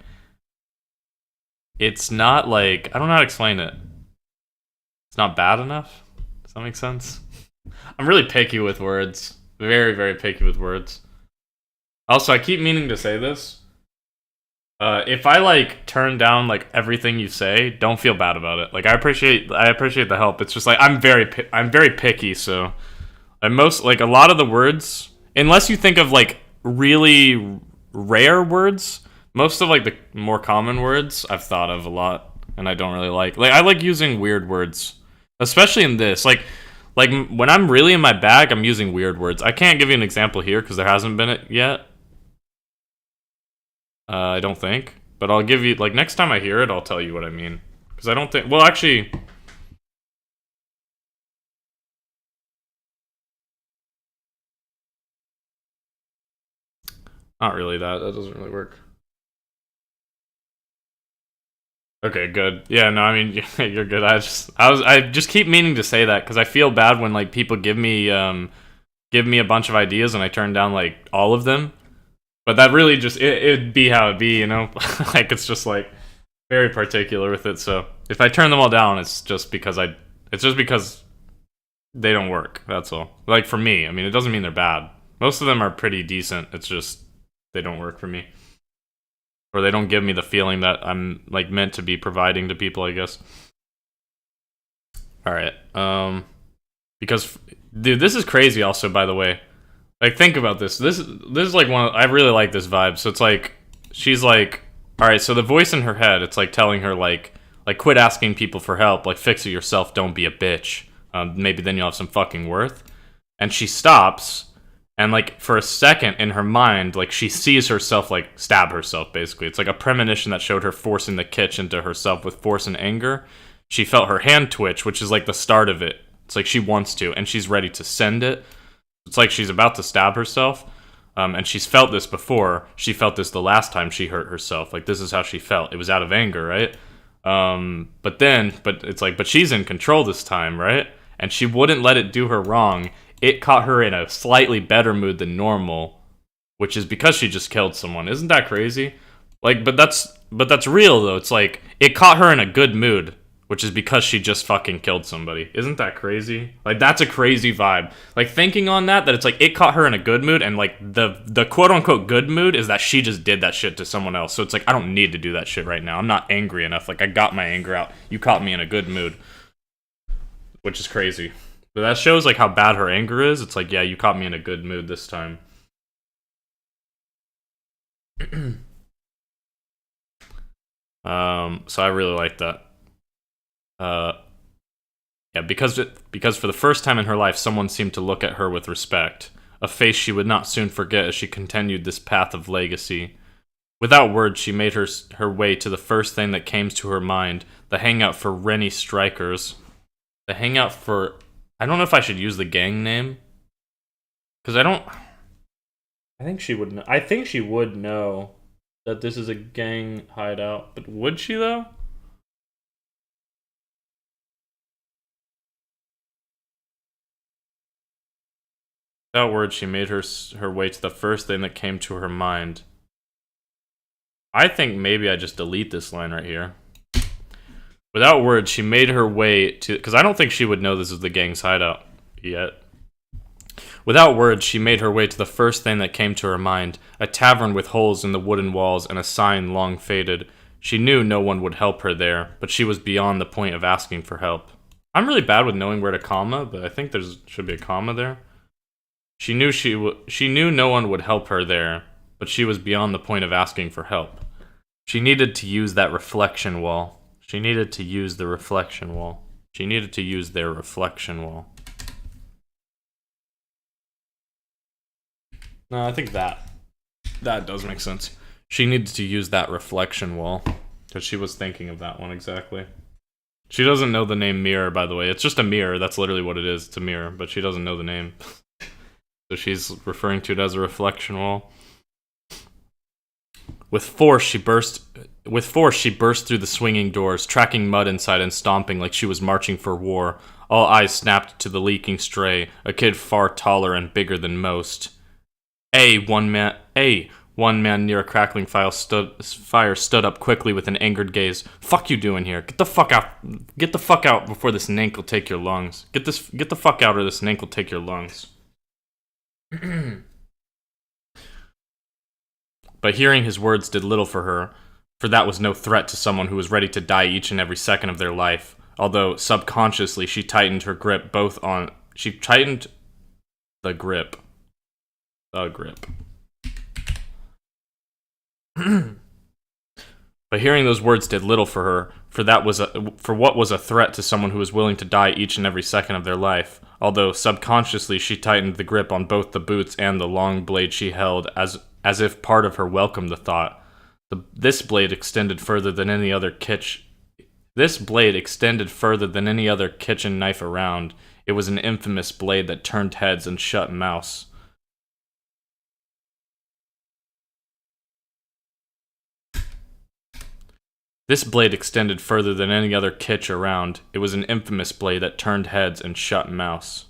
it's not like, I don't know how to explain it. It's not bad enough. Does that make sense? I'm really picky with words. Very, very picky with words. Also, I keep meaning to say this. If I like turn down like everything you say, don't feel bad about it. Like I appreciate the help. It's just like I'm very picky, so a lot of the words, unless you think of like really rare words, most of like the more common words I've thought of a lot and I don't really like. Like I like using weird words, especially in this. Like when I'm really in my bag, I'm using weird words. I can't give you an example here because there hasn't been it yet. I don't think. But I'll give you, like, next time I hear it, I'll tell you what I mean. Because I don't think, well, actually, not really that. That doesn't really work. Okay, good. Yeah, no, I mean, you're good. I just keep meaning to say that because I feel bad when, like, people give me a bunch of ideas and I turn down, like, all of them. But that really just, it'd be how it'd be, you know? Like, it's just, like, very particular with it, so if I turn them all down, it's just because they don't work, that's all. Like, for me, I mean, it doesn't mean they're bad. Most of them are pretty decent, it's just, they don't work for me. Or they don't give me the feeling that I'm, like, meant to be providing to people, I guess. Alright, because, dude, this is crazy also, by the way. Like, think about this. This is like I really like this vibe. So it's like, she's like, Alright, so the voice in her head, it's like telling her, like quit asking people for help, like, fix it yourself, don't be a bitch. Maybe then you'll have some fucking worth. And she stops, and, like, for a second in her mind, like, she sees herself, like, stab herself, basically. It's like a premonition that showed her forcing the kitch into herself with force and anger. She felt her hand twitch, which is, like, the start of it. It's like she wants to, and she's ready to send it. It's like she's about to stab herself. And she's felt this before. She felt this the last time she hurt herself. Like, this is how she felt. It was out of anger, right? But it's like, but she's in control this time, right? And she wouldn't let it do her wrong. It caught her in a slightly better mood than normal, which is because she just killed someone. Isn't that crazy? Like, but that's real, though. It's like, it caught her in a good mood, which is because she just fucking killed somebody. Isn't that crazy? Like, that's a crazy vibe. Like, thinking on that it's like, it caught her in a good mood, and, like, the quote-unquote good mood is that she just did that shit to someone else. So it's like, I don't need to do that shit right now. I'm not angry enough. Like, I got my anger out. You caught me in a good mood. Which is crazy. But that shows, like, how bad her anger is. It's like, yeah, you caught me in a good mood this time. So I really like that. Yeah, because for the first time in her life, someone seemed to look at her with respect, a face she would not soon forget as she continued this path of legacy. Without words, she made her way to the first thing that came to her mind, the hangout for Rennie Strikers. The hangout for... I don't know if I should use the gang name, because I think she would know. I think she would know that this is a gang hideout, but would she, though? Without words, she made her way to the first thing that came to her mind. I think maybe I just delete this line right here. Without words, she made her way to... Because I don't think she would know this is the gang's hideout yet. Without words, she made her way to the first thing that came to her mind, a tavern with holes in the wooden walls and a sign long faded. She knew no one would help her there, but she was beyond the point of asking for help. I'm really bad with knowing where to comma, but I think there should be a comma there. She knew no one would help her there, but she was beyond the point of asking for help. She needed to use that reflection wall. She needed to use the reflection wall. She needed to use their reflection wall. No, I think that does make sense. She needed to use that reflection wall, because she was thinking of that one exactly. She doesn't know the name mirror, by the way. It's just a mirror. That's literally what it is. It's a mirror, but she doesn't know the name. So she's referring to it as a reflection wall. With force, she burst through the swinging doors, tracking mud inside and stomping like she was marching for war. All eyes snapped to the leaking stray, a kid far taller and bigger than most. One man near a crackling fire stood up quickly with an angered gaze. Fuck you doing here? Get the fuck out. Get the fuck out before this nank will take your lungs. Get the fuck out or this nank will take your lungs. But hearing his words did little for her, for that was no threat to someone who was ready to die each and every second of their life. Although subconsciously she tightened her grip she tightened the grip. But hearing those words did little for her, for what was a threat to someone who was willing to die each and every second of their life. Although subconsciously she tightened the grip on both the boots and the long blade she held, as if part of her welcomed the thought. This blade extended further than any other kitchen knife around. It was an infamous blade that turned heads and shut mouths. This blade extended further than any other kitch around. It was an infamous blade that turned heads and shut mouths.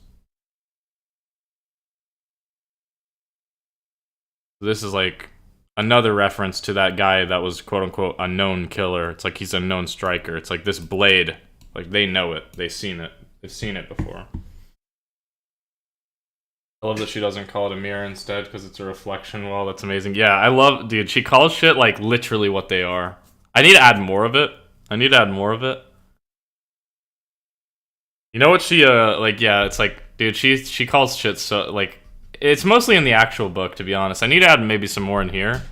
This is like another reference to that guy that was quote-unquote a known killer. It's like he's a known striker. It's like this blade, like they know it. They've seen it. They've seen it before. I love that she doesn't call it a mirror instead because it's a reflection wall. That's amazing. Yeah, I love... Dude, she calls shit like literally what they are. I need to add more of it. You know what she, yeah, it's like, dude, she calls shit so, like, it's mostly in the actual book, to be honest. I need to add maybe some more in here.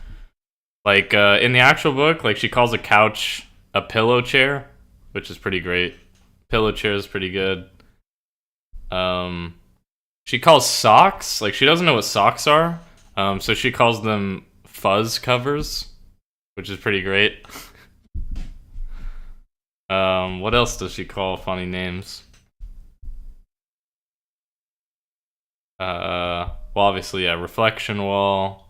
Like in the actual book, like she calls a couch a pillow chair, which is pretty great. Pillow chair is pretty good. She calls socks, like she doesn't know what socks are, so she calls them fuzz covers, which is pretty great. What else does she call funny names? Well, obviously, yeah, reflection wall.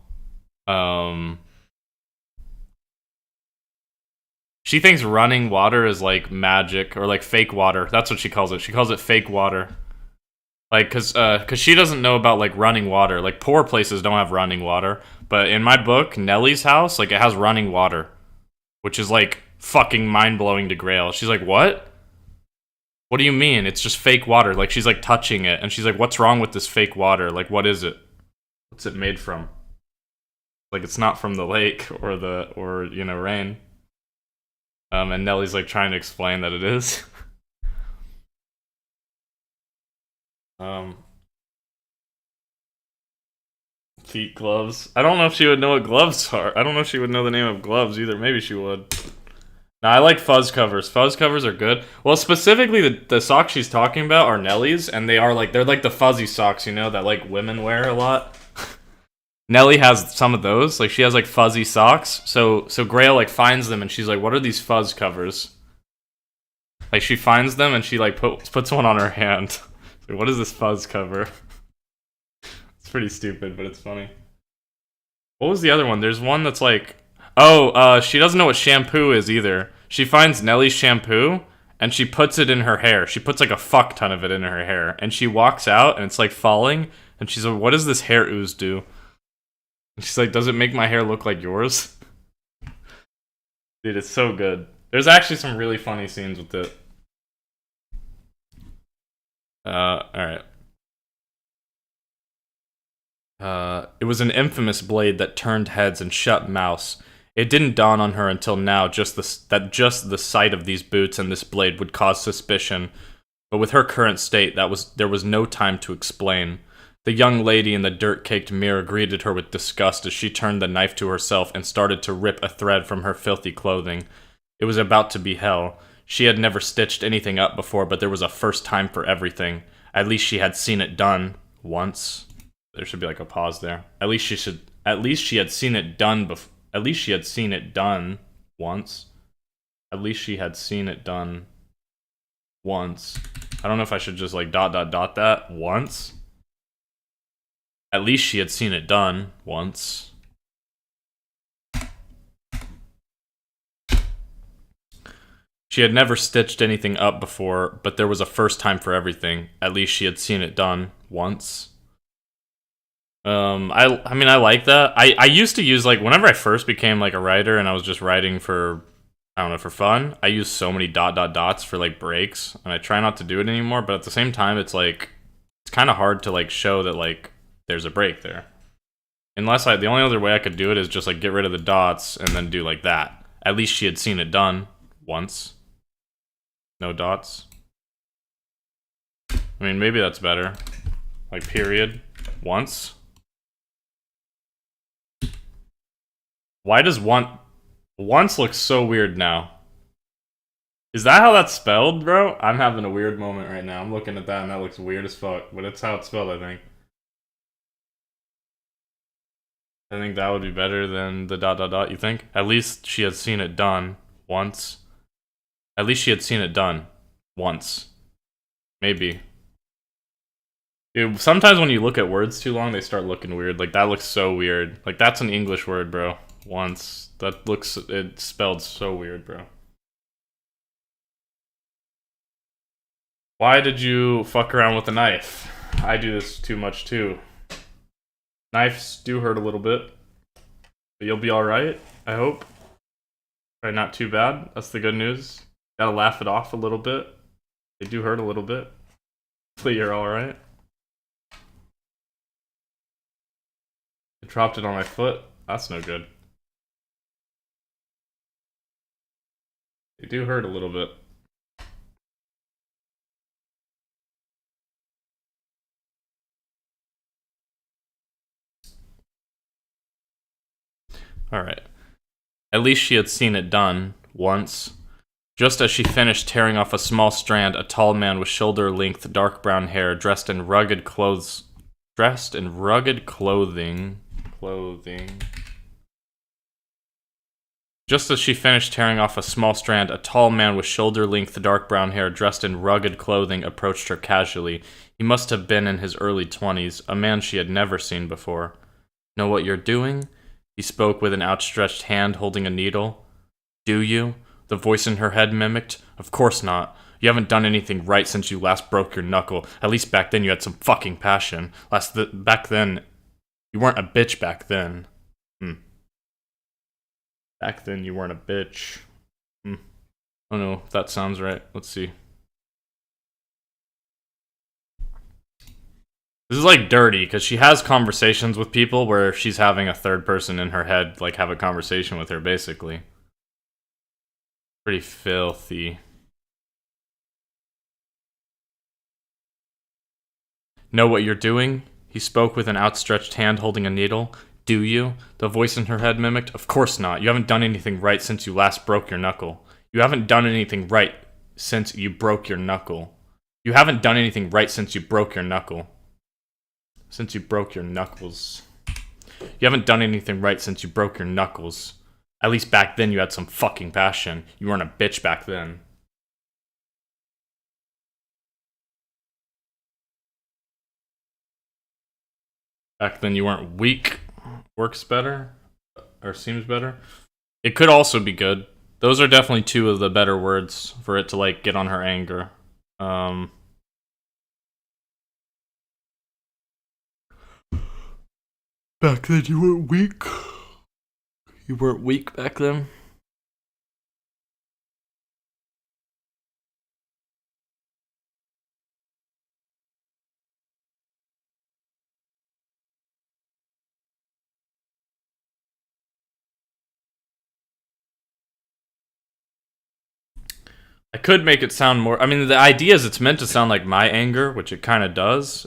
She thinks running water is like magic or like fake water. That's what she calls it. She calls it fake water. Like, cause she doesn't know about like running water. Like poor places don't have running water, but in my book, Nellie's house, like it has running water, which is like fucking mind blowing to Grail. She's like, what? What do you mean? It's just fake water. Like she's like touching it, and she's like, what's wrong with this fake water? Like, what is it? What's it made from? Like, it's not from the lake or rain. And Nellie's like trying to explain that it is. Feet gloves. I don't know if she would know what gloves are. I don't know if she would know the name of gloves either. Maybe she would. No, I like fuzz covers. Fuzz covers are good. Well, specifically the socks she's talking about are Nellie's, and they're like the fuzzy socks, that like women wear a lot. Nellie has some of those. Like she has like fuzzy socks. So Grail like finds them and she's like, "What are these fuzz covers?" Like she finds them and she like puts one on her hand. Like, what is this fuzz cover? It's pretty stupid, but it's funny. What was the other one? There's one that's like, she doesn't know what shampoo is either. She finds Nellie's shampoo and she puts it in her hair. She puts like a fuck ton of it in her hair, and she walks out and it's like falling. And she's like, "What does this hair ooze do?" And she's like, "Does it make my hair look like yours?" Dude, it's so good. There's actually some really funny scenes with it. Alright. It was an infamous blade that turned heads and shut mouths. It didn't dawn on her until now that just the sight of these boots and this blade would cause suspicion. But with her current state, there was no time to explain. The young lady in the dirt-caked mirror greeted her with disgust as she turned the knife to herself and started to rip a thread from her filthy clothing. It was about to be hell. She had never stitched anything up before, but there was a first time for everything. At least she had seen it done once. There should be like a pause there. At least she had seen it done at least she had seen it done once. At least she had seen it done once. I don't know if I should just like ... that once. At least she had seen it done once. She had never stitched anything up before, but there was a first time for everything. At least she had seen it done once. I mean, I like that. I used to use, like, whenever I first became, like, a writer and I was just writing for, I don't know, for fun, I used so many ... dots for, like, breaks, and I try not to do it anymore, but at the same time, it's, like, it's kind of hard to, like, show that, like, there's a break there. The only other way I could do it is just, like, get rid of the dots and then do, like, that. At least she had seen it done once. No dots. I mean, maybe that's better. Like, period. Once. Why does once look so weird now? Is that how that's spelled, bro? I'm having a weird moment right now. I'm looking at that and that looks weird as fuck, but it's how it's spelled, I think. I think that would be better than the ... you think? At least she had seen it done once. At least she had seen it done once. Maybe. Dude, sometimes when you look at words too long, they start looking weird. Like, that looks so weird. Like, that's an English word, bro. Once. It's spelled so weird, bro. Why did you fuck around with a knife? I do this too much, too. Knives do hurt a little bit. But you'll be alright, I hope. Right, not too bad. That's the good news. Gotta laugh it off a little bit. They do hurt a little bit. Hopefully you're alright. I dropped it on my foot. That's no good. They do hurt a little bit. Alright. At least she had seen it done, once. Just as she finished tearing off a small strand, a tall man with shoulder-length dark brown hair, dressed in rugged clothing. Just as she finished tearing off a small strand, a tall man with shoulder-length dark brown hair dressed in rugged clothing approached her casually. He must have been in his early 20s, a man she had never seen before. Know what you're doing? He spoke with an outstretched hand holding a needle. Do you? The voice in her head mimicked. Of course not. You haven't done anything right since you last broke your knuckle. At least back then you had some fucking passion. Back then, you weren't a bitch back then. Back then, you weren't a bitch. I don't know if that sounds right. Let's see. This is like dirty, because she has conversations with people where she's having a third person in her head, like, have a conversation with her, basically. Pretty filthy. Know what you're doing? He spoke with an outstretched hand holding a needle. Do you? The voice in her head mimicked. Of course not. You haven't done anything right since you last broke your knuckle. You haven't done anything right since you broke your knuckle. You haven't done anything right since you broke your knuckle. Since you broke your knuckles. You haven't done anything right since you broke your knuckles. At least back then you had some fucking passion. You weren't a bitch back then. Back then you weren't weak. Works better, or seems better. It could also be good. Those are definitely two of the better words for it to, like, get on her anger. Back then you weren't weak. You weren't weak back then. I could make it sound more. I mean, the idea is it's meant to sound like my anger, which it kind of does.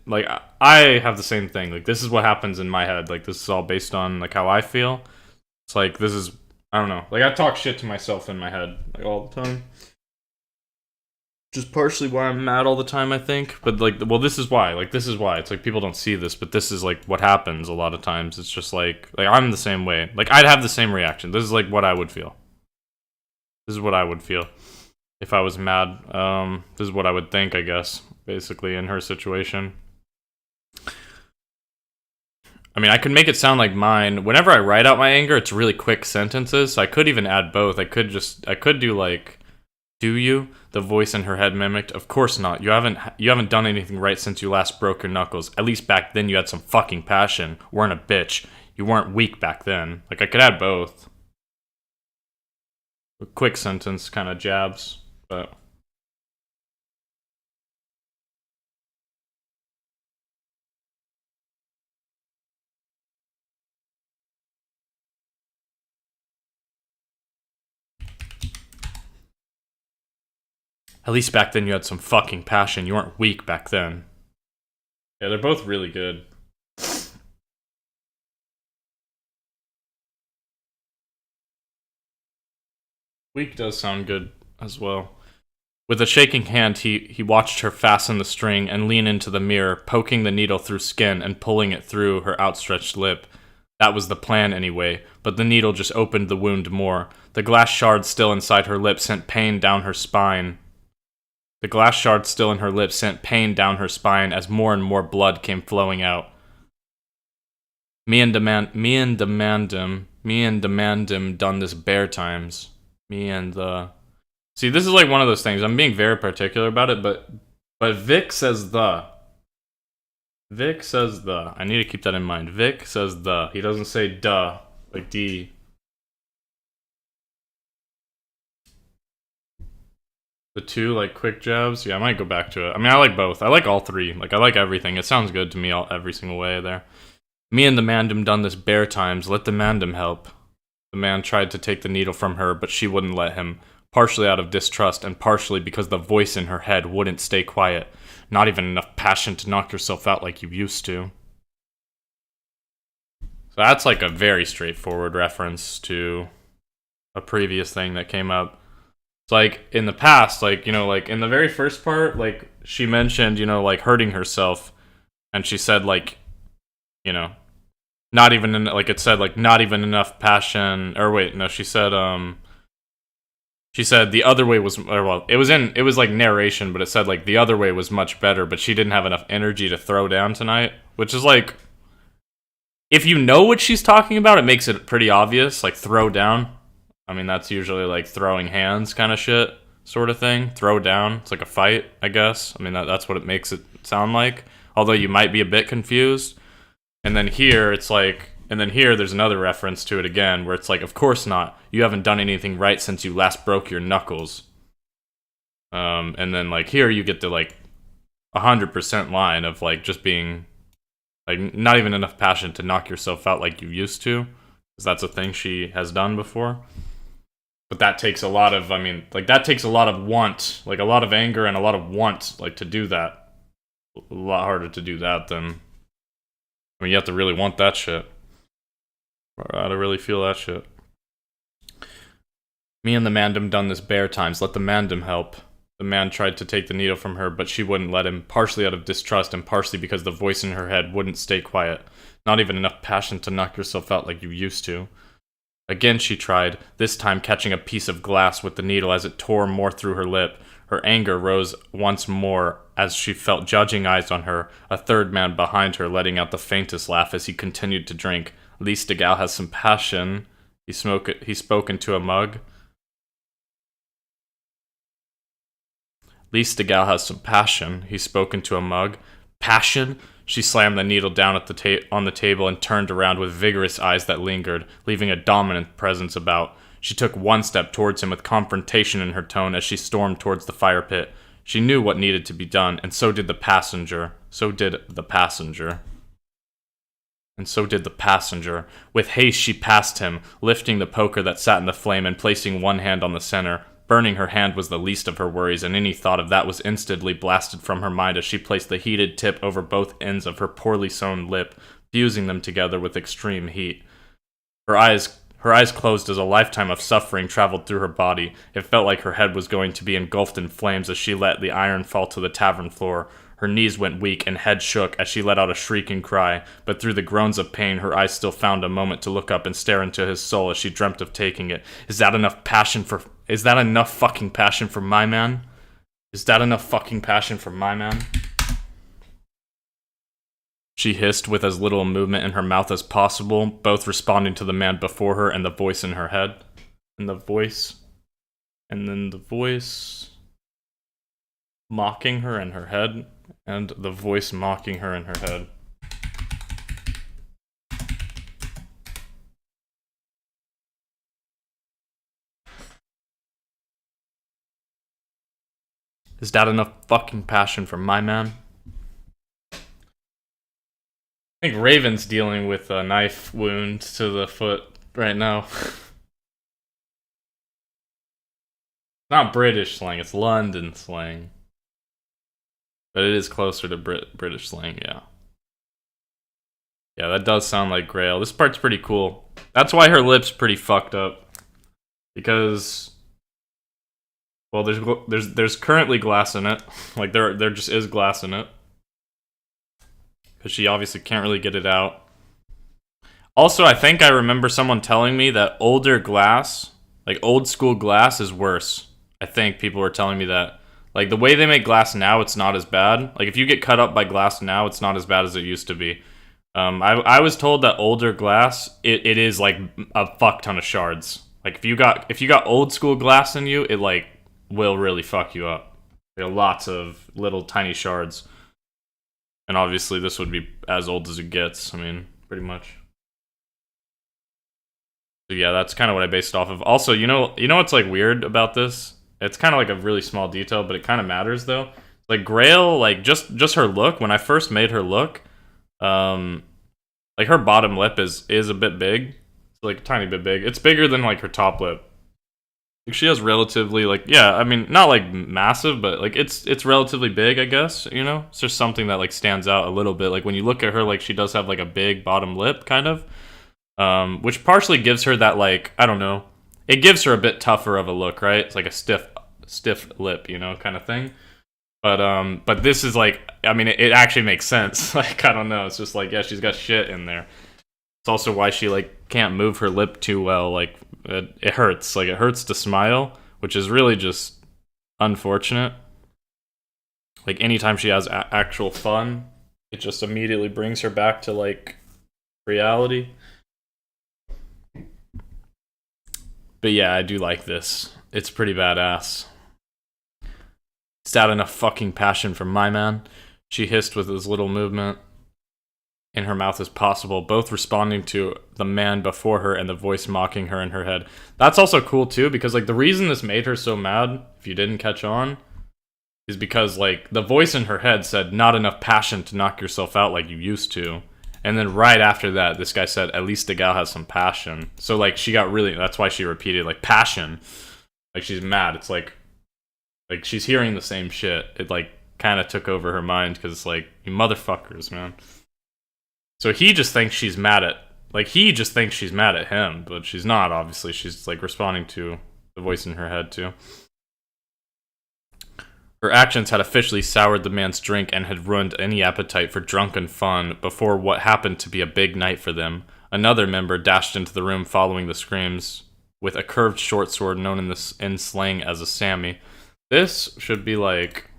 Like, I have the same thing. Like, this is what happens in my head. Like, this is all based on, like, how I feel. It's like, this is, I don't know. Like, I talk shit to myself in my head, like, all the time. Just partially why I'm mad all the time, I think. But, like, well, this is why. Like, this is why. It's like, people don't see this, but this is, like, what happens a lot of times. It's just like I'm the same way. Like, I'd have the same reaction. This is, like, what I would feel. This is what I would feel if I was mad. This is what I would think, I guess, basically, in her situation. I mean, I could make it sound like mine. Whenever I write out my anger, it's really quick sentences, so I could even add both. I could do, like, do you? The voice in her head mimicked. Of course not. You haven't done anything right since you last broke your knuckles. At least back then you had some fucking passion. Weren't a bitch. You weren't weak back then. Like, I could add both. A quick sentence kind of jabs, but... At least back then you had some fucking passion. You weren't weak back then. Yeah, they're both really good. Weak does sound good as well. With a shaking hand, he watched her fasten the string and lean into the mirror, poking the needle through skin and pulling it through her outstretched lip. That was the plan anyway, but the needle just opened the wound more. The glass shard still inside her lip sent pain down her spine. The glass shard still in her lip sent pain down her spine as more and more blood came flowing out. Me and Demandim done this bare times. Me and the... See, this is like one of those things. I'm being very particular about it, but Vic says the. Vic says the. I need to keep that in mind. Vic says the. He doesn't say duh, like D. The two, like, quick jabs? Yeah, I might go back to it. I mean, I like both. I like all three. Like, I like everything. It sounds good to me every single way there. Me and the Mandem done this bare times. Let the Mandem help. The man tried to take the needle from her, but she wouldn't let him. Partially out of distrust, and partially because the voice in her head wouldn't stay quiet. Not even enough passion to knock yourself out like you used to. So that's like a very straightforward reference to a previous thing that came up. It's like in the past, like, you know, like in the very first part, like she mentioned, you know, like hurting herself, and she said like, you know, not even in, like it said like not even enough passion, or wait, no, she said the other way was, or well, it was like narration, but it said like the other way was much better, but she didn't have enough energy to throw down tonight, which is like, if you know what she's talking about, it makes it pretty obvious, like throw down. I mean, that's usually like throwing hands kind of shit, sort of thing. Throw down, it's like a fight, I guess. I mean, that's what it makes it sound like, although you might be a bit confused. And then here, it's like, and then here, there's another reference to it again, where it's like, of course not. You haven't done anything right since you last broke your knuckles. And then, like, here you get the, like, 100% line of, like, just being, like, not even enough passion to knock yourself out like you used to. Because that's a thing she has done before. But that takes a lot of, I mean, like, that takes a lot of want. Like, a lot of anger and a lot of want, like, to do that. A lot harder to do that than, I mean, you have to really want that shit. Or how to really feel that shit. Me and the mandem done this bare times. Let the mandem help. The man tried to take the needle from her, but she wouldn't let him, partially out of distrust and partially because the voice in her head wouldn't stay quiet. Not even enough passion to knock yourself out like you used to. Again she tried, this time catching a piece of glass with the needle as it tore more through her lip. Her anger rose once more as she felt judging eyes on her, a third man behind her letting out the faintest laugh as he continued to drink. At least the gal has some passion. He spoke into a mug. At least the gal has some passion. He spoke into a mug. Passion? She slammed the needle down at on the table and turned around with vigorous eyes that lingered, leaving a dominant presence about. She took one step towards him with confrontation in her tone as she stormed towards the fire pit. She knew what needed to be done, and so did the passenger. So did the passenger. And so did the passenger. With haste she passed him, lifting the poker that sat in the flame and placing one hand on the center. Burning her hand was the least of her worries, and any thought of that was instantly blasted from her mind as she placed the heated tip over both ends of her poorly sewn lip, fusing them together with extreme heat. Her eyes closed as a lifetime of suffering traveled through her body. It felt like her head was going to be engulfed in flames as she let the iron fall to the tavern floor. Her knees went weak and head shook as she let out a shrieking cry, but through the groans of pain, her eyes still found a moment to look up and stare into his soul as she dreamt of taking it. Is that enough fucking passion for my man? Is that enough fucking passion for my man? She hissed with as little movement in her mouth as possible, both responding to the man before her and the voice in her head. And the voice mocking her in her head. And the voice mocking her in her head. Is that enough fucking passion for my man? I think Raven's dealing with a knife wound to the foot right now. Not British slang, it's London slang. But it is closer to British slang, yeah. Yeah, that does sound like Grail. This part's pretty cool. That's why her lip's pretty fucked up. Because, well, there's currently glass in it. Like, there just is glass in it. Because she obviously can't really get it out. Also, I think I remember someone telling me that older glass, like old school glass, is worse. I think people were telling me that. Like, the way they make glass now, it's not as bad. Like, if you get cut up by glass now, it's not as bad as it used to be. I was told that older glass, it is, like, a fuck ton of shards. Like, if you got old school glass in you, it, like, will really fuck you up. There are lots of little tiny shards. And obviously, this would be as old as it gets. I mean, pretty much. So, yeah, that's kind of what I based it off of. Also, you know what's, like, weird about this? It's kind of like a really small detail, but it kind of matters though. Like Grail, like just her look. When I first made her look, like her bottom lip is a bit big. It's like a tiny bit big. It's bigger than like her top lip. Like she has relatively like, yeah, I mean not like massive, but like it's relatively big, I guess. You know, it's just something that like stands out a little bit. Like when you look at her, like she does have like a big bottom lip, kind of, which partially gives her that like I don't know. it gives her a bit tougher of a look, right? It's like a stiff lip, you know, kind of thing. But this is like, I mean, it actually makes sense. Like, I don't know. It's just like, yeah, she's got shit in there. It's also why she like can't move her lip too well. Like, it hurts. Like, it hurts to smile, which is really just unfortunate. Like, anytime she has actual fun, it just immediately brings her back to like reality. But yeah, I do like this. It's pretty badass. Is that enough fucking passion for my man? She hissed with as little movement in her mouth as possible, both responding to the man before her and the voice mocking her in her head. That's also cool too, because like the reason this made her so mad, if you didn't catch on, is because like the voice in her head said, not enough passion to knock yourself out like you used to. And then right after that, this guy said, at least the gal has some passion. So like she got really, that's why she repeated like passion. Like she's mad. It's like she's hearing the same shit. It like kind of took over her mind because it's like, you motherfuckers, man. So he just thinks she's mad at, like he just thinks she's mad at him, but she's not, obviously. She's like responding to the voice in her head too. Her actions had officially soured the man's drink and had ruined any appetite for drunken fun before what happened to be a big night for them. Another member dashed into the room following the screams with a curved short sword known in slang as a Sammy. This should be like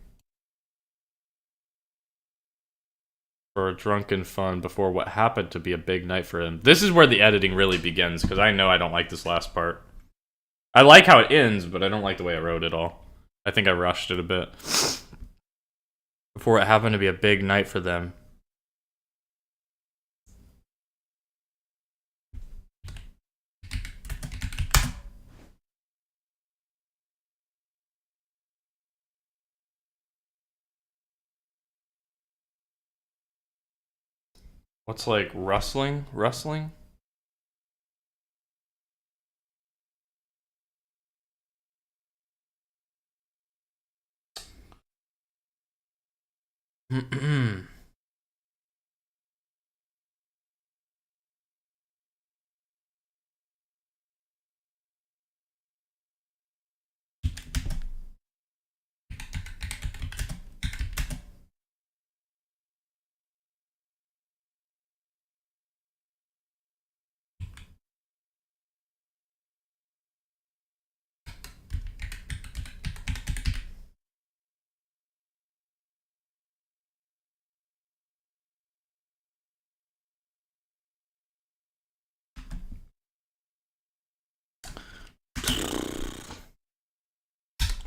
for drunken fun before what happened to be a big night for him. This is where the editing really begins, because I know I don't like this last part. I like how it ends, but I don't like the way I wrote it all. I think I rushed it a bit. Before it happened to be a big night for them. What's like rustling? Rustling?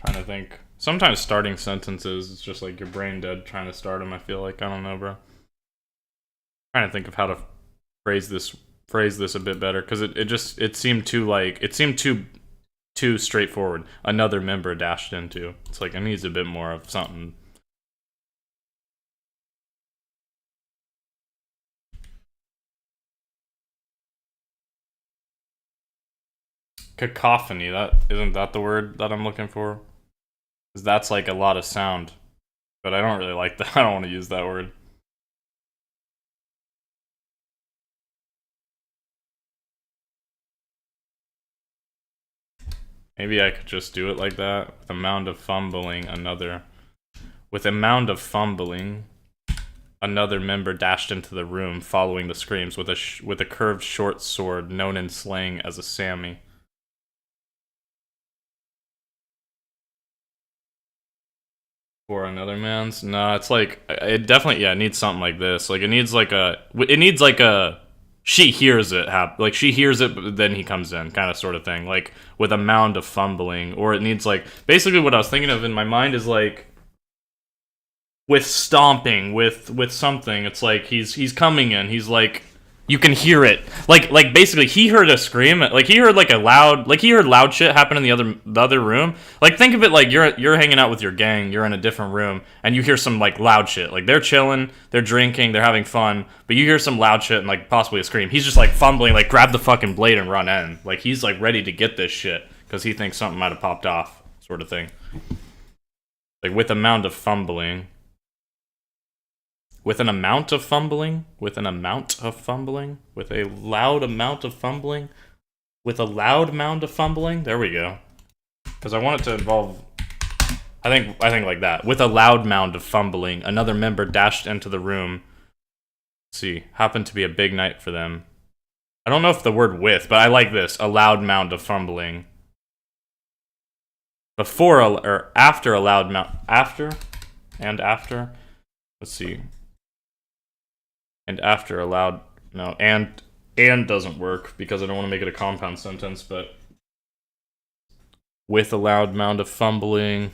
Trying to think. Sometimes starting sentences, it's just like your brain dead trying to start them, I feel like. I don't know, bro. Trying to think of how to phrase this a bit better, because it seemed too straightforward. Another member dashed into. It's like it needs a bit more of something. Cacophony, that isn't that the word that I'm looking for? Because that's like a lot of sound. But I don't really like that. I don't want to use that word. Maybe I could just do it like that. With a mound of fumbling, another member dashed into the room, following the screams with a curved short sword known in slang as a Sammy. For another man's? No, it's like it definitely it needs something like this. Like it needs like a she hears it like she hears it, but then he comes in, kind of sort of thing. Like with a mound of fumbling, or it needs like basically what I was thinking of in my mind is like with stomping, with something. It's like he's coming in. He's like you can hear it. Like basically he heard a scream. Like he heard like he heard loud shit happen in the other room. Like think of it like you're hanging out with your gang. You're in a different room and you hear some like loud shit. Like they're chilling, they're drinking, they're having fun, but you hear some loud shit and like possibly a scream. He's just like fumbling, like grab the fucking blade and run in. Like he's like ready to get this shit because he thinks something might have popped off, sort of thing. Like with a mound of fumbling. With an amount of fumbling? With a loud amount of fumbling? with a loud mound of fumbling. There we go. Because I want it to involve. I think like that. With a loud mound of fumbling, another member dashed into the room. Let's see, happened to be a big night for them. I don't know if the word with, but I like this. A loud mound of fumbling. Before or after a loud mound. After? And after? Let's see. And after a loud. No, and doesn't work because I don't want to make it a compound sentence, but. With a loud mound of fumbling.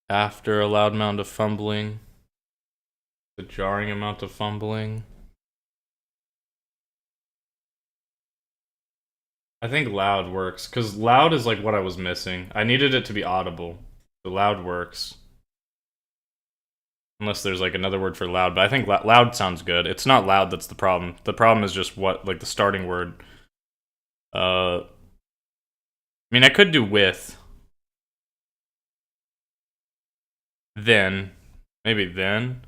After a loud amount of fumbling. The jarring amount of fumbling. I think loud works, because loud is like what I was missing. I needed it to be audible. The loud works. Unless there's like another word for loud, but I think loud sounds good. It's not loud that's the problem. The problem is just what, like the starting word. I mean, I could do with. Then. Maybe then.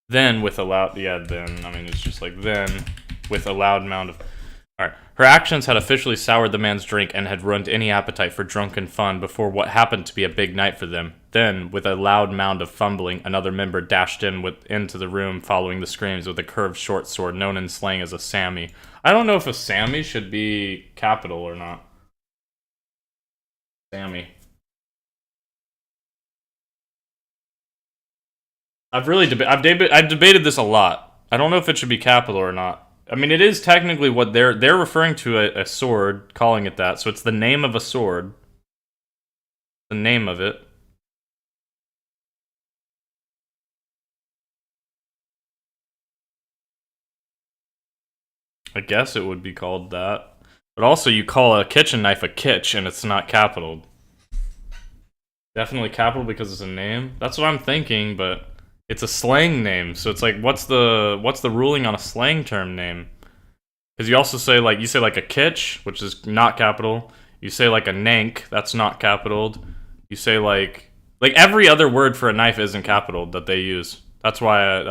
Then with a loud. Yeah, then. I mean, it's just like then with a loud amount of. Alright. Her actions had officially soured the man's drink and had ruined any appetite for drunken fun before what happened to be a big night for them. Then, with a loud mound of fumbling, another member dashed into the room following the screams with a curved short sword known in slang as a Sammy. I don't know if a Sammy should be capital or not. Sammy. I've debated this a lot. I don't know if it should be capital or not. I mean, it is technically what they're referring to a sword, calling it that. So it's the name of a sword. The name of it. I guess it would be called that. But also, you call a kitchen knife a kitch, and it's not capital. Definitely capital because it's a name. That's what I'm thinking, but it's a slang name. So it's like, what's the ruling on a slang term name? Because you also say like a kitch, which is not capital. You say like a nank, that's not capitaled. You say like every other word for a knife isn't capitaled that they use. That's why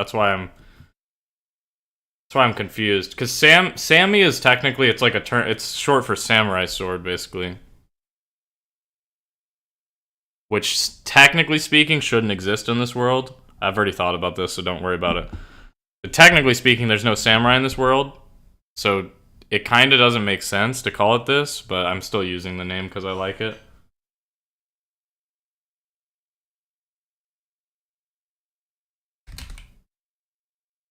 I'm confused. Because Sammy is technically, it's like a term. It's short for samurai sword, basically. Which, technically speaking, shouldn't exist in this world. I've already thought about this, so don't worry about it. But technically speaking, there's no samurai in this world. So it kind of doesn't make sense to call it this, but I'm still using the name because I like it.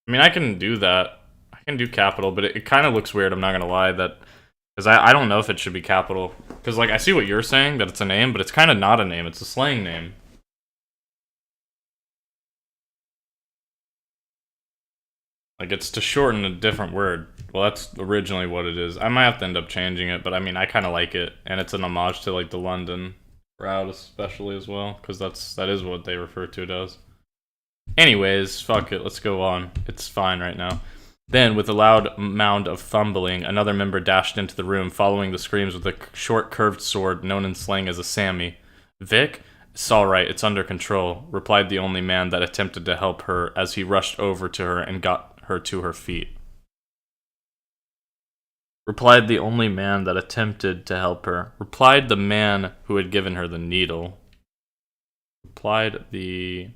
I mean, I can do that. I can do capital, but it kind of looks weird, I'm not going to lie, that because I don't know if it should be capital. Because, like, I see what you're saying, that it's a name, but it's kind of not a name. It's a slang name. Like, it's to shorten a different word. Well, that's originally what it is. I might have to end up changing it, but I mean, I kind of like it. And it's an homage to, like, the London crowd especially as well. Because that is what they refer to it as. Anyways, fuck it. Let's go on. It's fine right now. Then, with a loud mound of fumbling, another member dashed into the room, following the screams with a short, curved sword known in slang as a Sammy. Vic? It's alright, it's under control, replied the only man that attempted to help her as he rushed over to her and got her to her feet. Replied the only man that attempted to help her. Replied the man who had given her the needle. Replied the...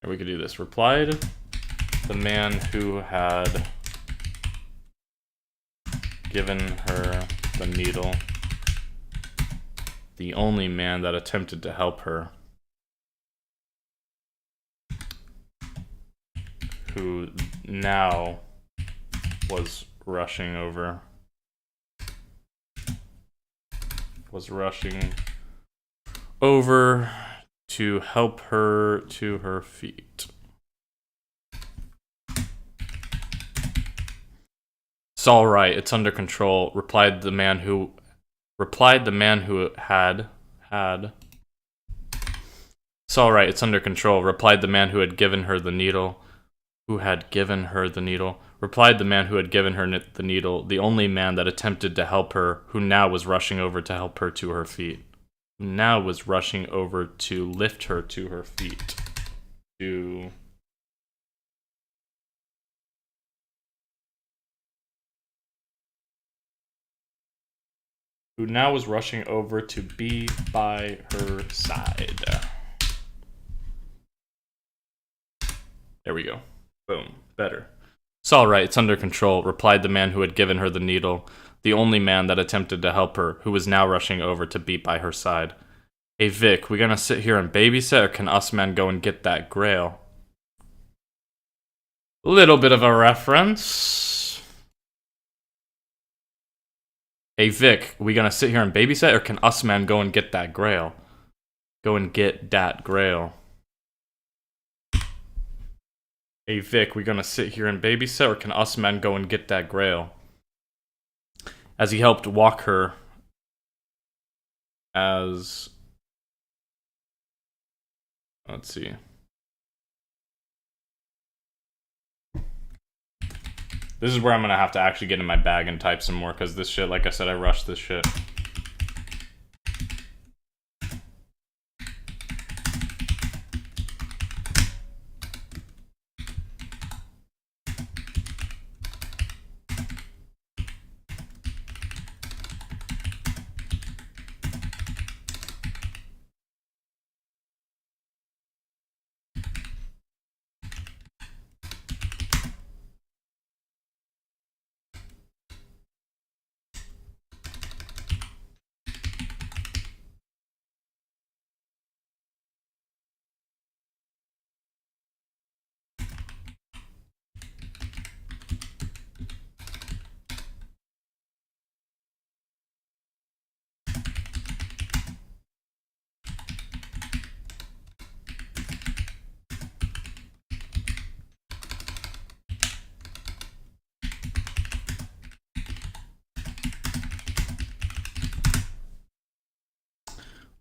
Or we could do this. Replied the man who had given her the needle. The only man that attempted to help her. Who now was rushing over. Was rushing over to help her to her feet. It's all right. It's under control. Replied the man who had. It's all right. It's under control. Replied the man who had given her the needle. Who had given her the needle. Replied the man who had given her the needle. The only man that attempted to help her, who now was rushing over to help her to her feet. Now was rushing over to lift her to her feet. To who now was rushing over to be by her side. There we go. Boom. Better. "It's all right, it's under control," replied the man who had given her the needle, the only man that attempted to help her, who was now rushing over to be by her side. "Hey Vic, we gonna sit here and babysit, or can us men go and get that grail?" Little bit of a reference. "Hey Vic, we gonna sit here and babysit, or can us men go and get that grail?" Go and get that grail. "Hey Vic, we gonna sit here and babysit, or can us men go and get that grail?" As he helped walk her, let's see. This is where I'm gonna have to actually get in my bag and type some more, because this shit, like I said, I rushed this shit.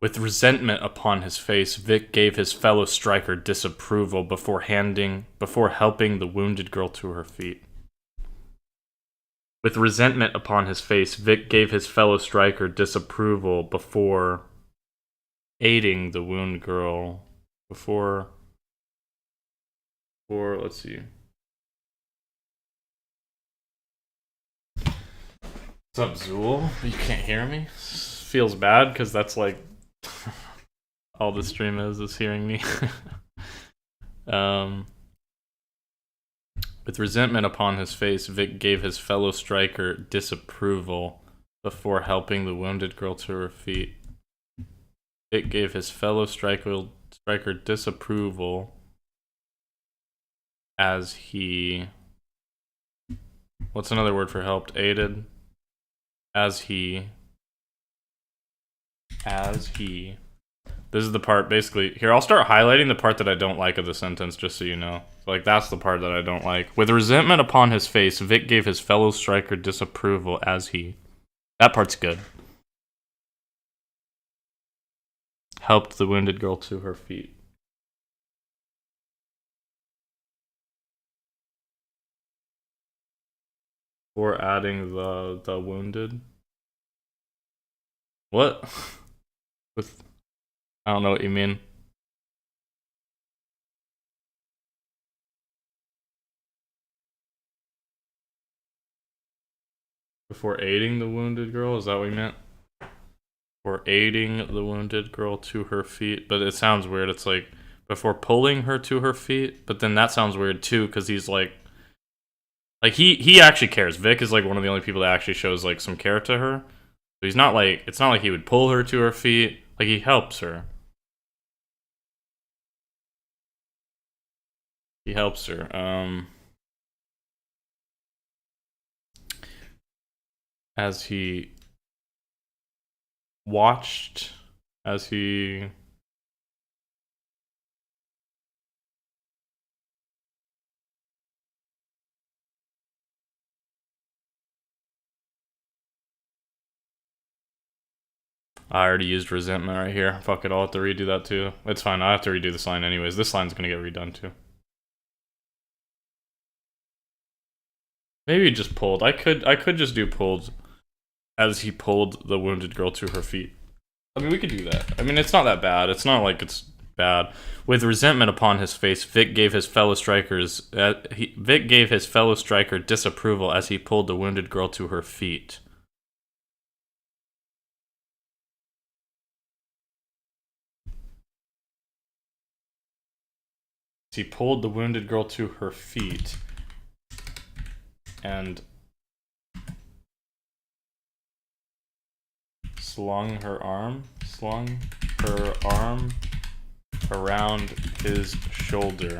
With resentment upon his face, Vic gave his fellow striker disapproval before helping the wounded girl to her feet. With resentment upon his face, Vic gave his fellow striker disapproval before aiding the wounded girl. Let's see. What's up, Zool? You can't hear me? Feels bad because that's like all the stream is hearing me. With resentment upon his face, Vic gave his fellow striker disapproval before helping the wounded girl to her feet. Vic gave his fellow striker disapproval as he... What's another word for helped? Aided? As he... This is the part, basically. Here, I'll start highlighting the part that I don't like of the sentence, just so you know. Like, that's the part that I don't like. With resentment upon his face, Vic gave his fellow striker disapproval as he... That part's good. Helped the wounded girl to her feet. Or adding the wounded. What? With... I don't know what you mean. Before aiding the wounded girl? Is that what you meant? Or aiding the wounded girl to her feet? But it sounds weird. It's like, before pulling her to her feet? But then that sounds weird too, because he's like... Like, he actually cares. Vic is like one of the only people that actually shows like some care to her. So he's not like... It's not like he would pull her to her feet. Like, he helps her. He helps her. As he watched, as he... I already used resentment right here. Fuck it, I'll have to redo that too. It's fine, I have to redo this line anyways. This line's gonna get redone too. Maybe just pulled. I could just do pulled as he pulled the wounded girl to her feet. I mean, we could do that. I mean, it's not that bad. It's not like it's bad. With resentment upon his face, Vic gave his fellow striker disapproval as he pulled the wounded girl to her feet. He pulled the wounded girl to her feet and slung her arm around his shoulder.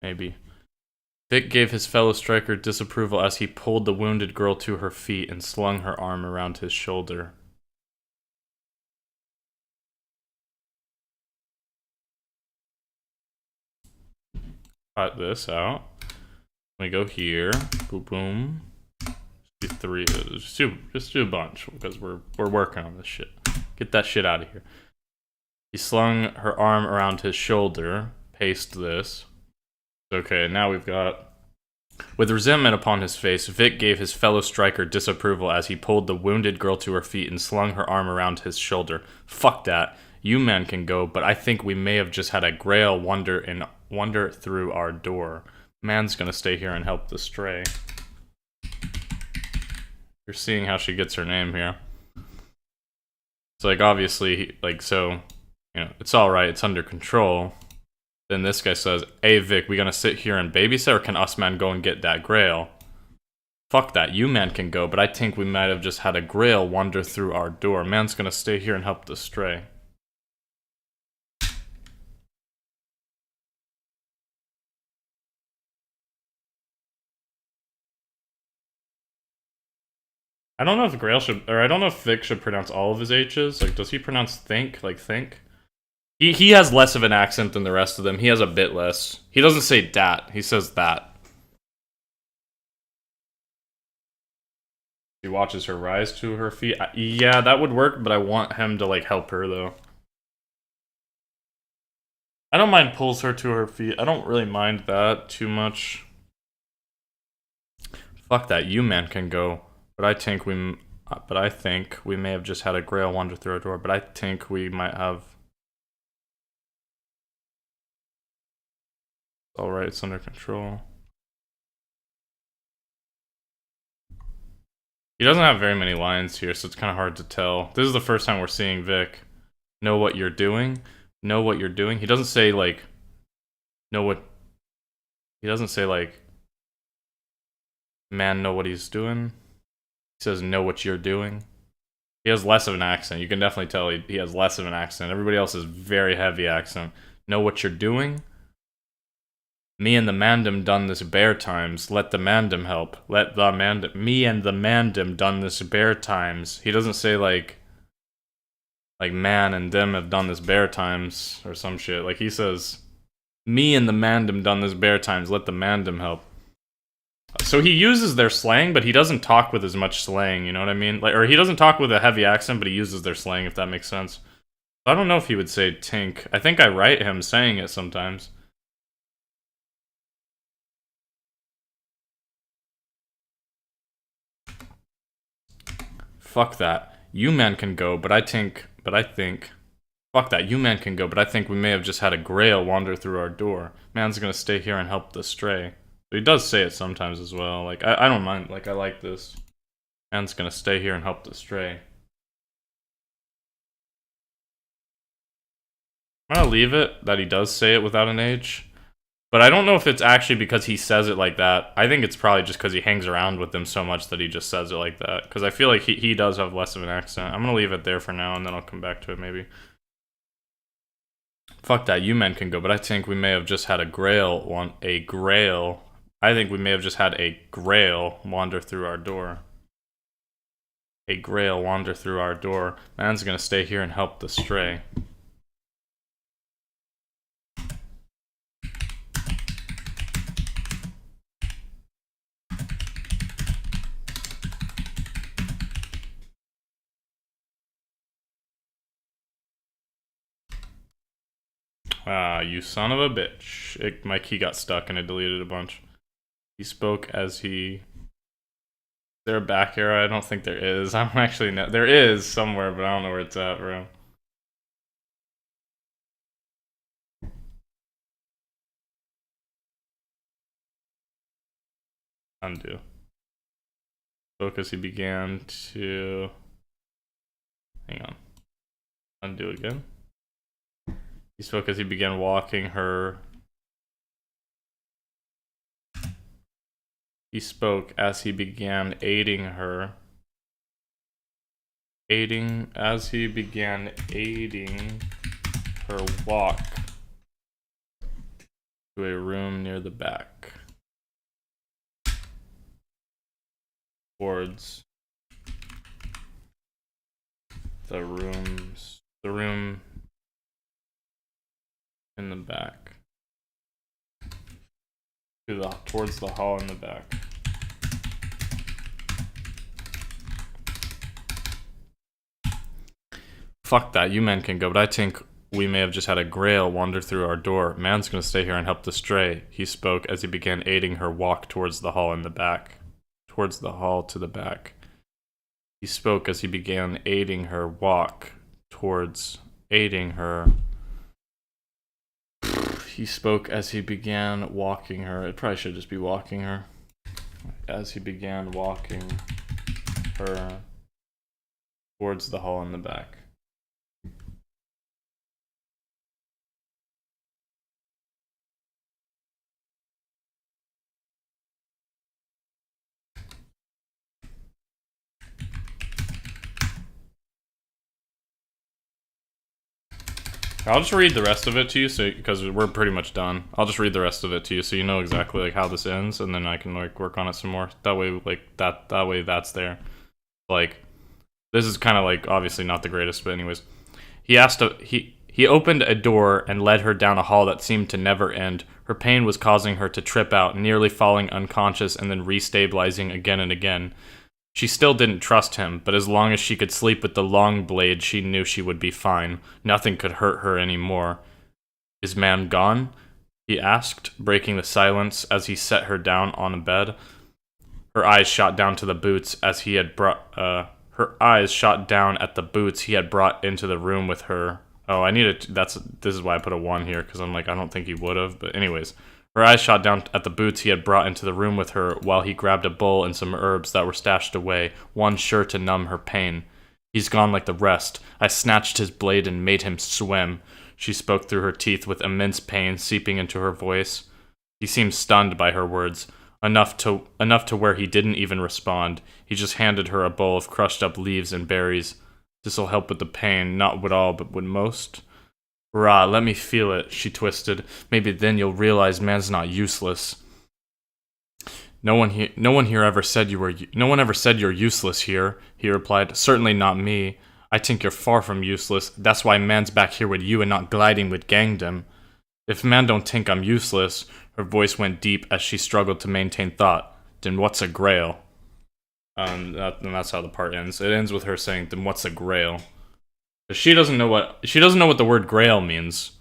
Maybe. Vic gave his fellow striker disapproval as he pulled the wounded girl to her feet and slung her arm around his shoulder. Cut this out. We go here. Boom, boom. Do three. Just do a bunch because we're working on this shit. Get that shit out of here. He slung her arm around his shoulder. Paste this. Okay, now we've got. With resentment upon his face, Vic gave his fellow striker disapproval as he pulled the wounded girl to her feet and slung her arm around his shoulder. Fuck that. You man can go, but I think we may have just had a grail wander through our door. Man's gonna stay here and help the stray. You're seeing how she gets her name here. It's like, obviously, like, so, you know, it's alright, it's under control. Then this guy says, hey Vic, we gonna sit here and babysit, or can us man go and get that grail? Fuck that, you man can go, but I think we might have just had a grail wander through our door. Man's gonna stay here and help the stray. I don't know if Grail should, or I don't know if Vic should pronounce all of his H's. Like, does he pronounce think, like think? He has less of an accent than the rest of them. He has a bit less. He doesn't say dat, he says that. He watches her rise to her feet. Yeah, that would work, but I want him to, like, help her, though. I don't mind pulls her to her feet. I don't really mind that too much. Fuck that, you man can go. But I think we may have just had a grail wander through our door. But I think we might have. Alright, it's under control. He doesn't have very many lines here, so it's kind of hard to tell. This is the first time we're seeing Vic. Know what you're doing. Know what you're doing. He doesn't say, like, know what. He doesn't say, like, man, know what he's doing. He says, know what you're doing. He has less of an accent. You can definitely tell he has less of an accent. Everybody else is very heavy accent. Know what you're doing. Me and the mandem done this bare times. Let the mandem help. Let the mandem. Me and the mandem done this bare times. He doesn't say like man and them have done this bare times or some shit. Like he says, me and the mandem done this bare times. Let the mandem help. So he uses their slang, but he doesn't talk with as much slang, you know what I mean? Like, or he doesn't talk with a heavy accent, but he uses their slang, if that makes sense. I don't know if he would say tink. I think I write him saying it sometimes. Fuck that. You man can go, but I think. Fuck that. You man can go, but I think we may have just had a grail wander through our door. Man's gonna stay here and help the stray. But he does say it sometimes as well. Like, I don't mind. Like, I like this. Man's gonna stay here and help the stray. I'm gonna leave it that he does say it without an H. But I don't know if it's actually because he says it like that. I think it's probably just because he hangs around with them so much that he just says it like that. Because I feel like he does have less of an accent. I'm gonna leave it there for now, and then I'll come back to it maybe. Fuck that, you men can go, but I think we may have just had a grail. I think we may have just had a grail wander through our door. A grail wander through our door. Man's gonna stay here and help the stray. Ah, you son of a bitch. My key got stuck and I deleted a bunch. He spoke as he... Is there a back arrow? I don't think there is. I don't actually know. There is somewhere, but I don't know where it's at, bro. Undo. Spoke as he began to... Hang on. Undo again. He spoke as he began walking her. He spoke as he began aiding her. As he began aiding her walk to a room near the back. Towards the room in the back. Towards the hall in the back. Fuck that, you men can go, but I think we may have just had a grail wander through our door. Man's gonna stay here and help the stray, he spoke as he began aiding her walk towards the hall in the back. Towards the hall to the back. He spoke as he began aiding her walk towards aiding her. He spoke as he began walking her. It probably should just be walking her. As he began walking her towards the hall in the back. I'll just read the rest of it to you, so because we're pretty much done. I'll just read the rest of it to you, so you know exactly like how this ends, and then I can like work on it some more. That way, like that way that's there. Like, this is kind of like obviously not the greatest, but anyways, he opened a door and led her down a hall that seemed to never end. Her pain was causing her to trip out, nearly falling unconscious and then restabilizing again and again. She still didn't trust him, but as long as she could sleep with the long blade, she knew she would be fine. Nothing could hurt her anymore. Is man gone? He asked, breaking the silence as he set her down on a bed. Her eyes shot down to the boots as he had brought. Her eyes shot down at the boots he had brought into the room with her. Oh, I need it. This is why I put a 1 here, because I'm like, I don't think he would have. But anyways. Her eyes shot down at the boots he had brought into the room with her while he grabbed a bowl and some herbs that were stashed away, one sure to numb her pain. He's gone like the rest. I snatched his blade and made him swim. She spoke through her teeth with immense pain seeping into her voice. He seemed stunned by her words, enough to where he didn't even respond. He just handed her a bowl of crushed up leaves and berries. This'll help with the pain, not with all, but with most. Rah, let me feel it, she twisted. Maybe then you'll realize man's not useless. No one ever said you're useless here, he replied. Certainly not me. I think you're far from useless. That's why man's back here with you and not gliding with gangdom. If man don't think I'm useless, her voice went deep as she struggled to maintain thought. Then what's a grail? And that's how the part ends. It ends with her saying, then what's a grail? She doesn't know what the word grail means,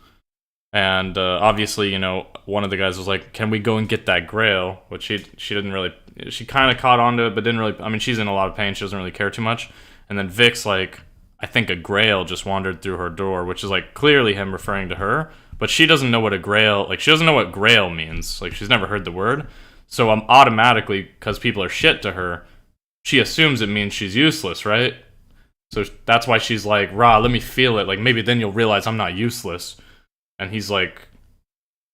and obviously, you know, one of the guys was like, "Can we go and get that grail?" Which she didn't really. She kind of caught on to it, but didn't really. I mean, she's in a lot of pain. She doesn't really care too much. And then Vic's like, "I think a grail just wandered through her door," which is like clearly him referring to her, but she doesn't know what a grail. Like, she doesn't know what grail means. Like, she's never heard the word. So I'm automatically, because people are shit to her, she assumes it means she's useless, right? So that's why she's like, rah, let me feel it. Like, maybe then you'll realize I'm not useless. And he's like,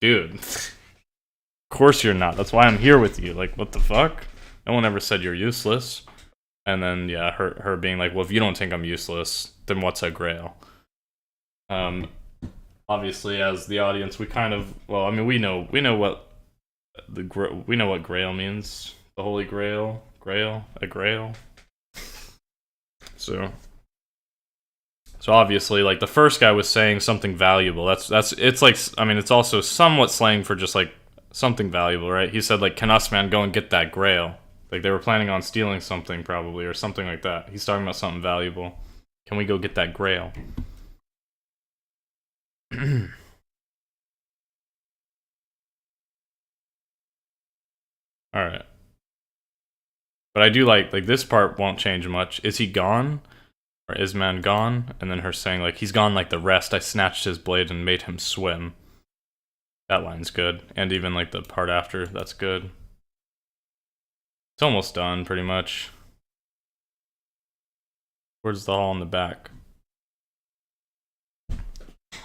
dude, of course you're not. That's why I'm here with you. Like, what the fuck? No one ever said you're useless. And then, yeah, her being like, well, if you don't think I'm useless, then what's a grail? Obviously, as the audience, we kind of, well, I mean, we know what grail means. The Holy Grail, a grail. So obviously, like, the first guy was saying something valuable. It's like, I mean, it's also somewhat slang for just like something valuable, right? He said like, "Can us man go and get that grail?" Like, they were planning on stealing something probably, or something like that. He's talking about something valuable. Can we go get that grail? All right. But I do like this part won't change much. Is he gone? Or is man gone? And then her saying, like, he's gone like the rest. I snatched his blade and made him swim. That line's good. And even, like, the part after, that's good. It's almost done, pretty much. Where's the hall in the back?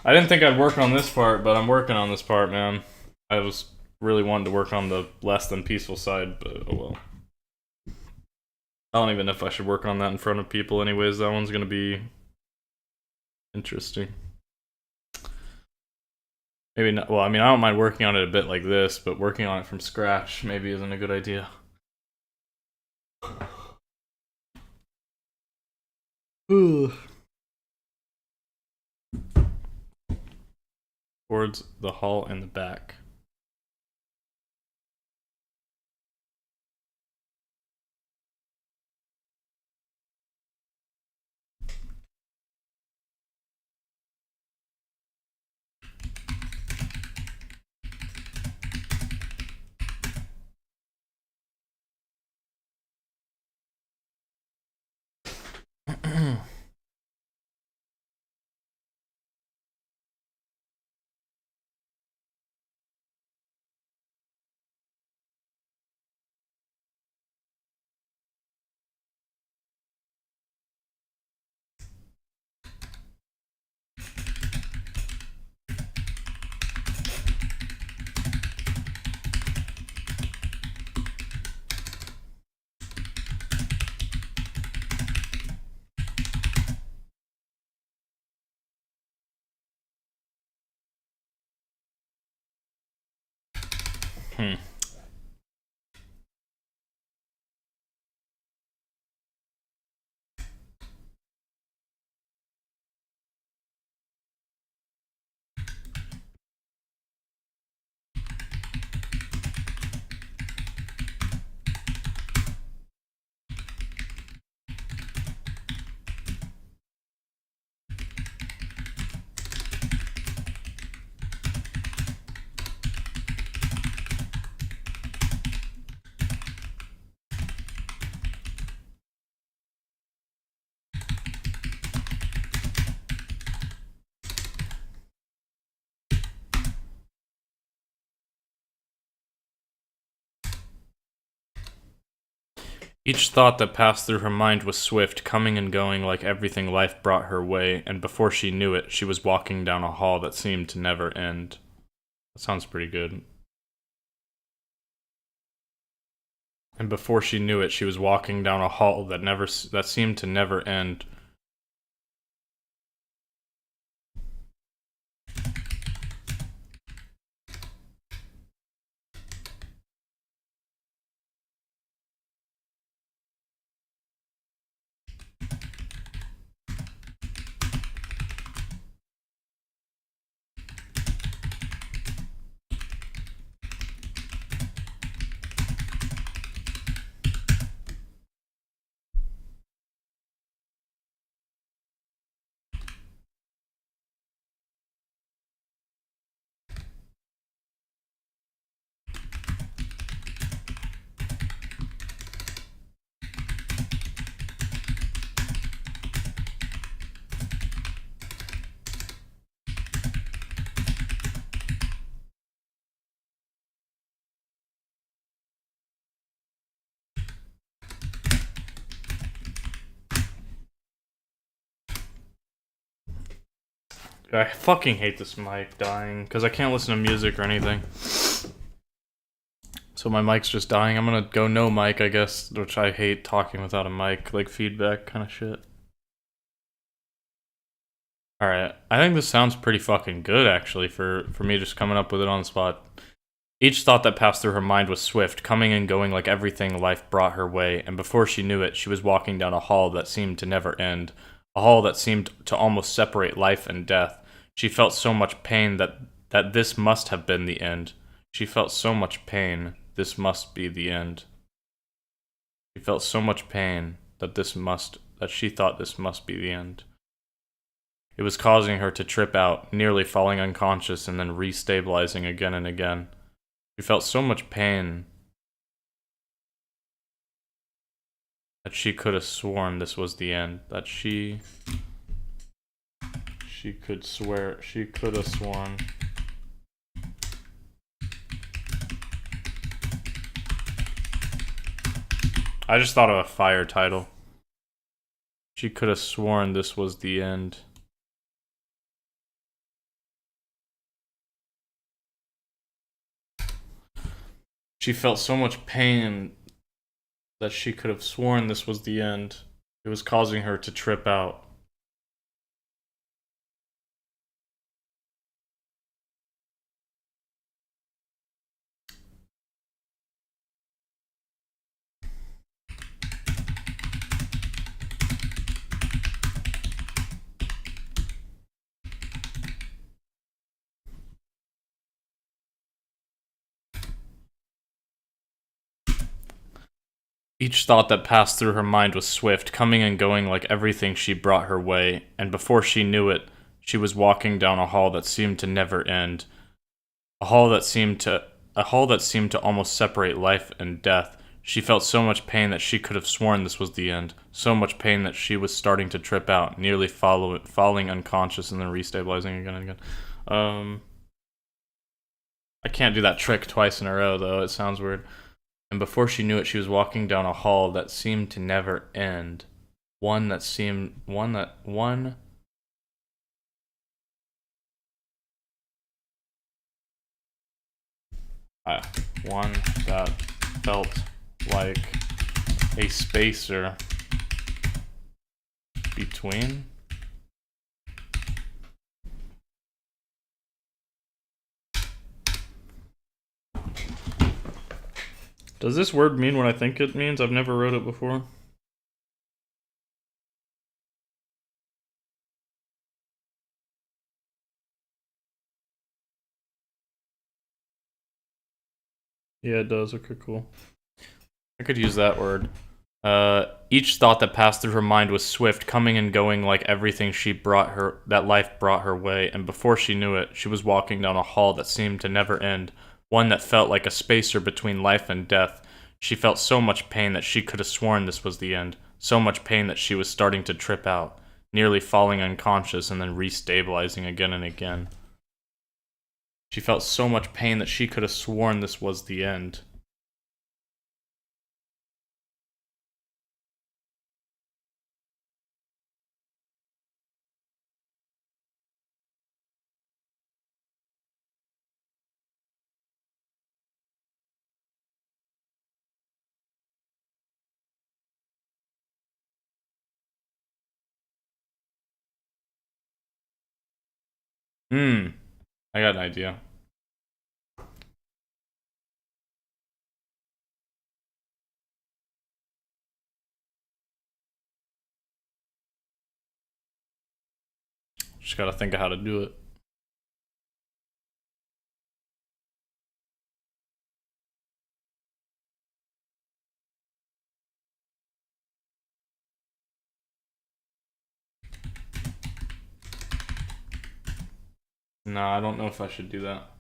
I didn't think I'd work on this part, but I'm working on this part, man. I was really wanting to work on the less than peaceful side, but oh well. I don't even know if I should work on that in front of people anyways. That one's gonna be interesting. Maybe not. Well, I mean, I don't mind working on it a bit like this, but working on it from scratch maybe isn't a good idea. Towards the hall in the back. Each thought that passed through her mind was swift, coming and going like everything life brought her way, and before she knew it, she was walking down a hall that seemed to never end. That sounds pretty good. And before she knew it, she was walking down a hall that seemed to never end. I fucking hate this mic dying, because I can't listen to music or anything. So my mic's just dying. I'm gonna go no mic, I guess, which I hate talking without a mic, like feedback kind of shit. Alright, I think this sounds pretty fucking good, actually, for me just coming up with it on the spot. Each thought that passed through her mind was swift, coming and going like everything life brought her way, and before she knew it, she was walking down a hall that seemed to never end. A hall that seemed to almost separate life and death. She felt so much pain that this must have been the end. She felt so much pain, this must be the end. She felt so much pain that she thought this must be the end. It was causing her to trip out, nearly falling unconscious and then restabilizing again and again. She felt so much pain that she could have sworn this was the end. That she could have sworn. I just thought of a fire title. She could have sworn this was the end. She felt so much pain that she could have sworn this was the end. It was causing her to trip out. Each thought that passed through her mind was swift, coming and going like everything she brought her way, and before she knew it, she was walking down a hall that seemed to never end. A hall that seemed to almost separate life and death. She felt so much pain that she could have sworn this was the end. So much pain that she was starting to trip out, nearly falling unconscious and then restabilizing again and again. I can't do that trick twice in a row though. It sounds weird. And before she knew it, she was walking down a hall that seemed to never end. One that felt like a spacer between. Does this word mean what I think it means? I've never wrote it before. Yeah, it does. Okay, cool. I could use that word. Each thought that passed through her mind was swift, coming and going like everything that life brought her way, and before she knew it, she was walking down a hall that seemed to never end, one that felt like a spacer between life and death. She felt so much pain that she could have sworn this was the end, so much pain that she was starting to trip out, nearly falling unconscious and then restabilizing again and again. She felt so much pain that she could have sworn this was the end. I got an idea. Just gotta think of how to do it. No, I don't know if I should do that.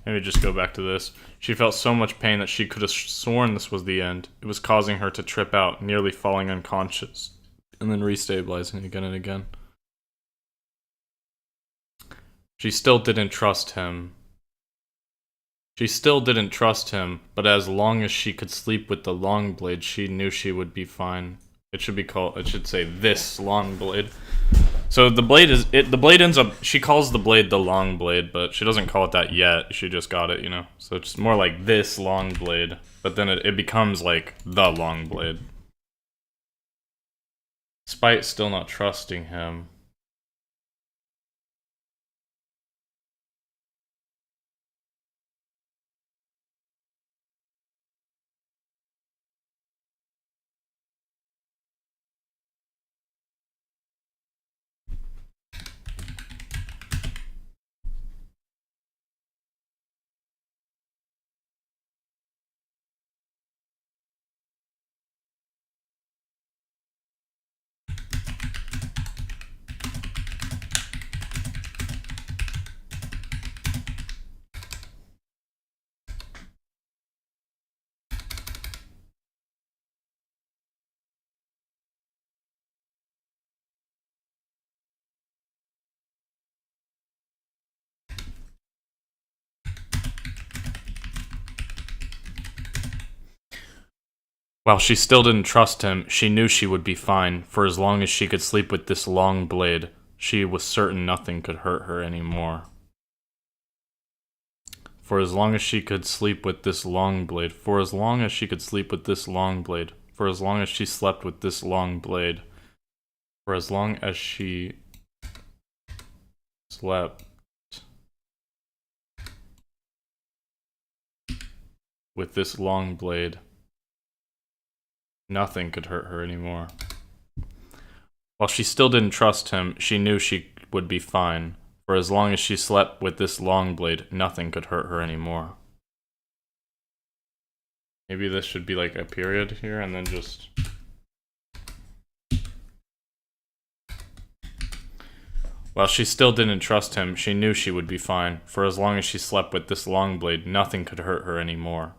Maybe just go back to this. She felt so much pain that she could have sworn this was the end. It was causing her to trip out, nearly falling unconscious, and then restabilizing again and again. She still didn't trust him. But as long as she could sleep with the long blade, she knew she would be fine. It should say this long blade. So the blade ends up, she calls the blade the long blade, but she doesn't call it that yet. She just got it, you know. So it's more like this long blade, but then it becomes like the long blade. Despite still not trusting him. While she still didn't trust him, she knew she would be fine, for as long as she could sleep with this long blade, she was certain nothing could hurt her anymore. For as long as she could sleep with this long blade, for as long as she could sleep with this long blade, for as long as she slept with this long blade, for as long as she slept with this long blade, nothing could hurt her anymore. While she still didn't trust him, she knew she would be fine. For as long as she slept with this long blade, nothing could hurt her anymore. Maybe this should be like a period here and then just... While she still didn't trust him, she knew she would be fine. For as long as she slept with this long blade, nothing could hurt her anymore.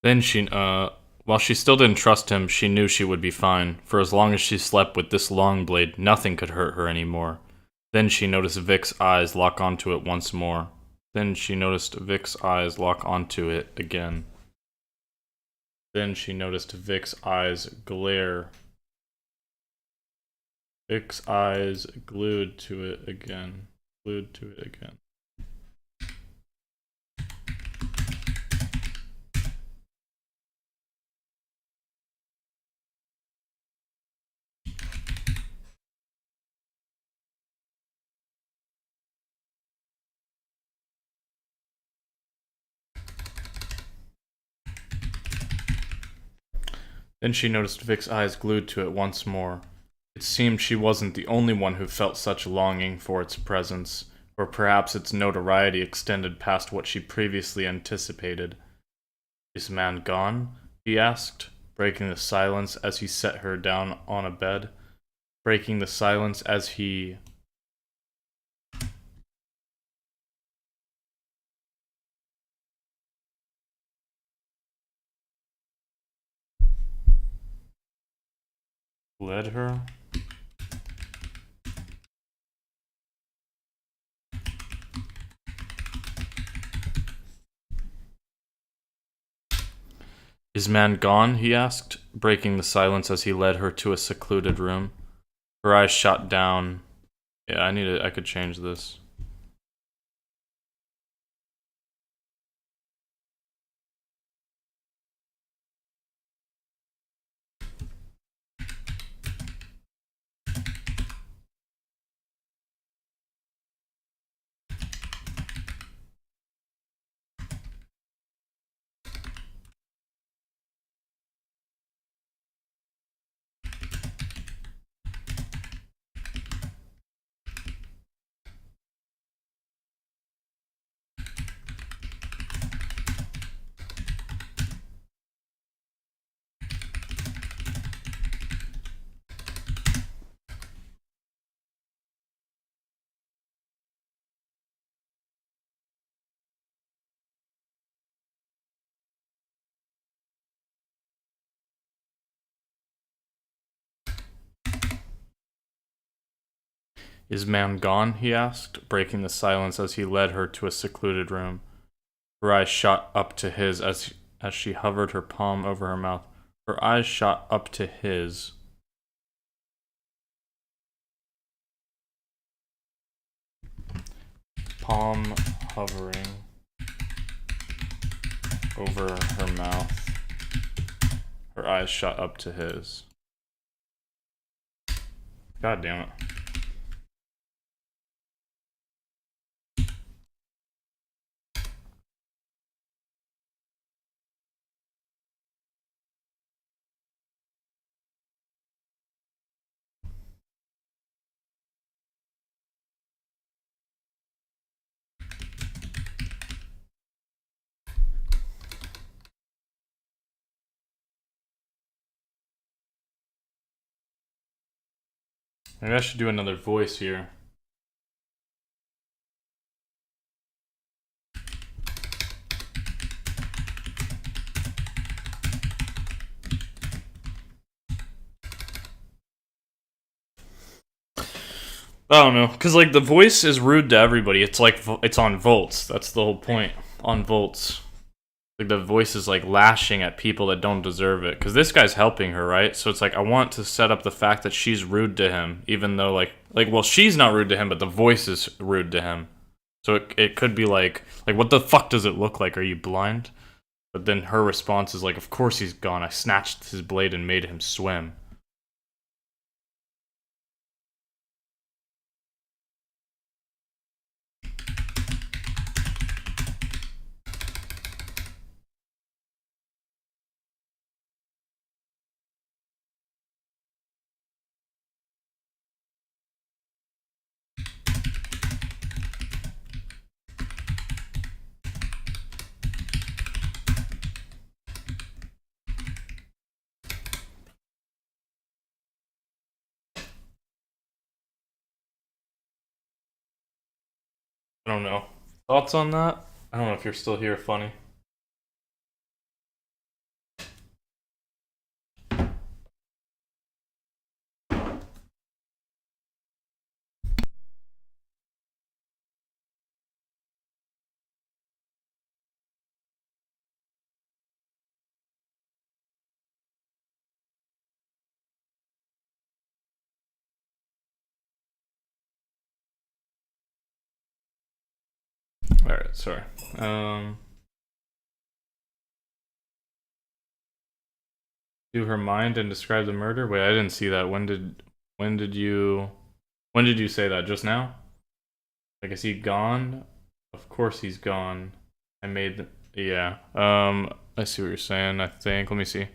Then while she still didn't trust him, she knew she would be fine. For as long as she slept with this long blade, nothing could hurt her anymore. Then she noticed Vic's eyes lock onto it once more. Then she noticed Vic's eyes lock onto it again. Then she noticed Vic's eyes glare. Vic's eyes glued to it again. Glued to it again. Then she noticed Vic's eyes glued to it once more. It seemed she wasn't the only one who felt such longing for its presence, or perhaps its notoriety extended past what she previously anticipated. "Is man gone?" he asked, breaking the silence as he set her down on a bed. Breaking the silence as he... led her. "Is man gone?" he asked, breaking the silence as he led her to a secluded room. Her eyes shot down. Yeah, I could change this. "Is man gone?" he asked, breaking the silence as he led her to a secluded room. Her eyes shot up to his as she hovered her palm over her mouth. Her eyes shot up to his palm hovering over her mouth. Her eyes shot up to his. God damn it. Maybe I should do another voice here. I don't know, cause like the voice is rude to everybody. It's like it's on volts. That's the whole point. On volts, like the voice is like lashing at people that don't deserve it. Cause this guy's helping her, right? So it's like I want to set up the fact that she's rude to him, even though like well she's not rude to him, but the voice is rude to him. So it could be like what the fuck does it look like? Are you blind? But then her response is like, of course he's gone. I snatched his blade and made him swim. I don't know. Thoughts on that? I don't know if you're still here, funny. Alright, sorry. Do her mind and describe the murder? Wait, I didn't see that. When did you say that? Just now? Like, is he gone? Of course he's gone. I made the, yeah. I see what you're saying, I think. Let me see.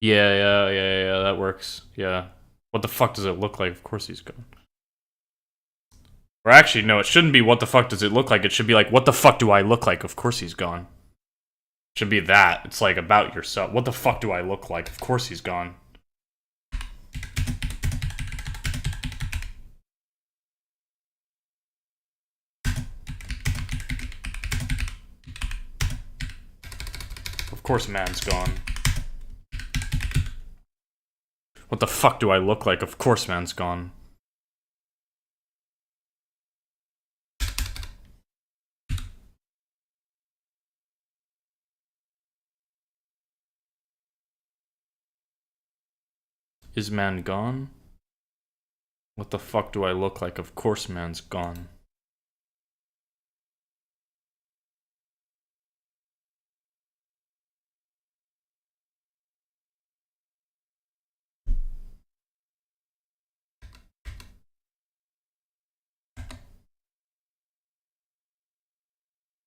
Yeah, that works. Yeah. What the fuck does it look like? Of course he's gone. Or actually, no, it shouldn't be what the fuck does it look like. It should be like, what the fuck do I look like? Of course he's gone. It should be that. It's like about yourself. What the fuck do I look like? Of course he's gone. Of course man's gone. What the fuck do I look like? Of course man's gone. Is man gone? What the fuck do I look like? Of course man's gone.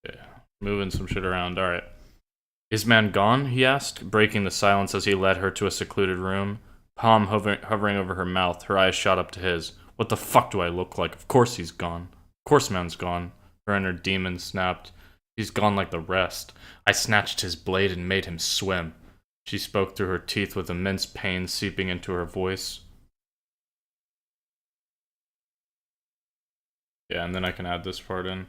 Yeah, moving some shit around. Alright. Is man gone? He asked, breaking the silence as he led her to a secluded room. Palm hovering over her mouth, her eyes shot up to his. What the fuck do I look like? Of course he's gone. Of course man's gone. Her inner demon snapped. He's gone like the rest. I snatched his blade and made him swim. She spoke through her teeth with immense pain seeping into her voice. Yeah, and then I can add this part in.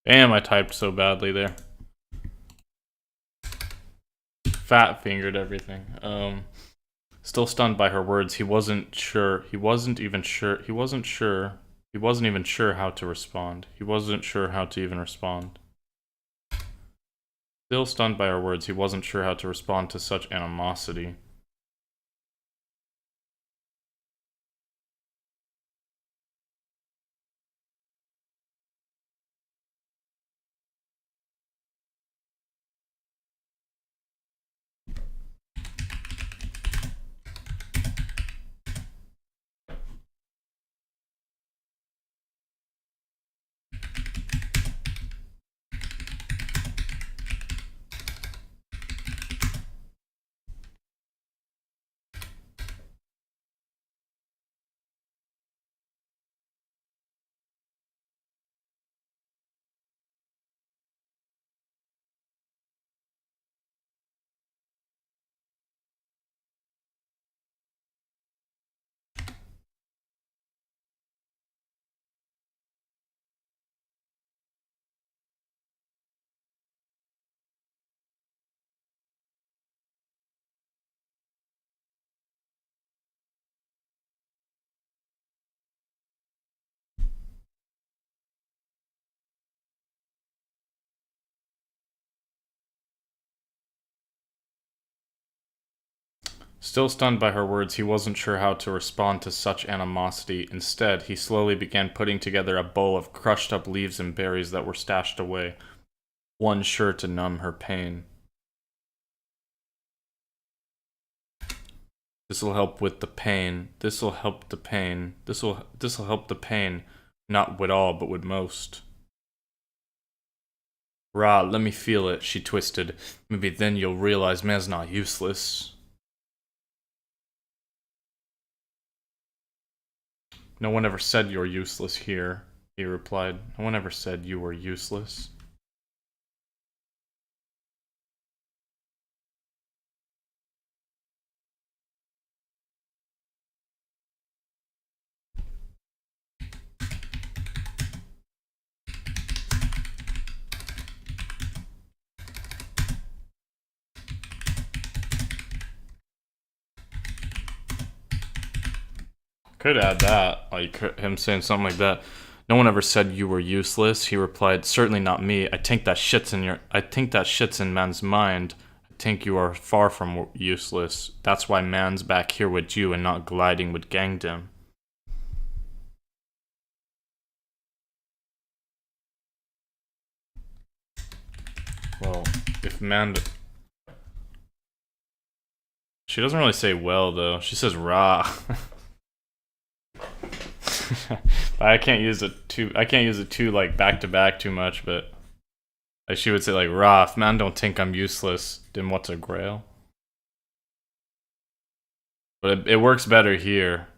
Damn, I typed so badly there. Fat fingered everything. Still stunned by her words, he wasn't sure. He wasn't even sure how to respond. He wasn't sure how to even respond. Still stunned by her words, he wasn't sure how to respond to such animosity. Still stunned by her words, he wasn't sure how to respond to such animosity. Instead, he slowly began putting together a bowl of crushed up leaves and berries that were stashed away, one sure to numb her pain. This'll help with the pain. This'll help the pain. This'll help the pain. Not with all, but with most. Rah, let me feel it, she twisted. Maybe then you'll realize man's not useless. No one ever said you're useless here, he replied. No one ever said you were useless. Could add that, like him saying something like that. No one ever said you were useless, he replied. Certainly not me. I think that shit's in man's mind. I think you are far from useless. That's why man's back here with you and not gliding with Gangdom. Well, if man... She doesn't really say well, though. She says rah. I can't use it too like back to back too much, but like she would say like rah, if man don't think I'm useless, then what's a grail? But it works better here.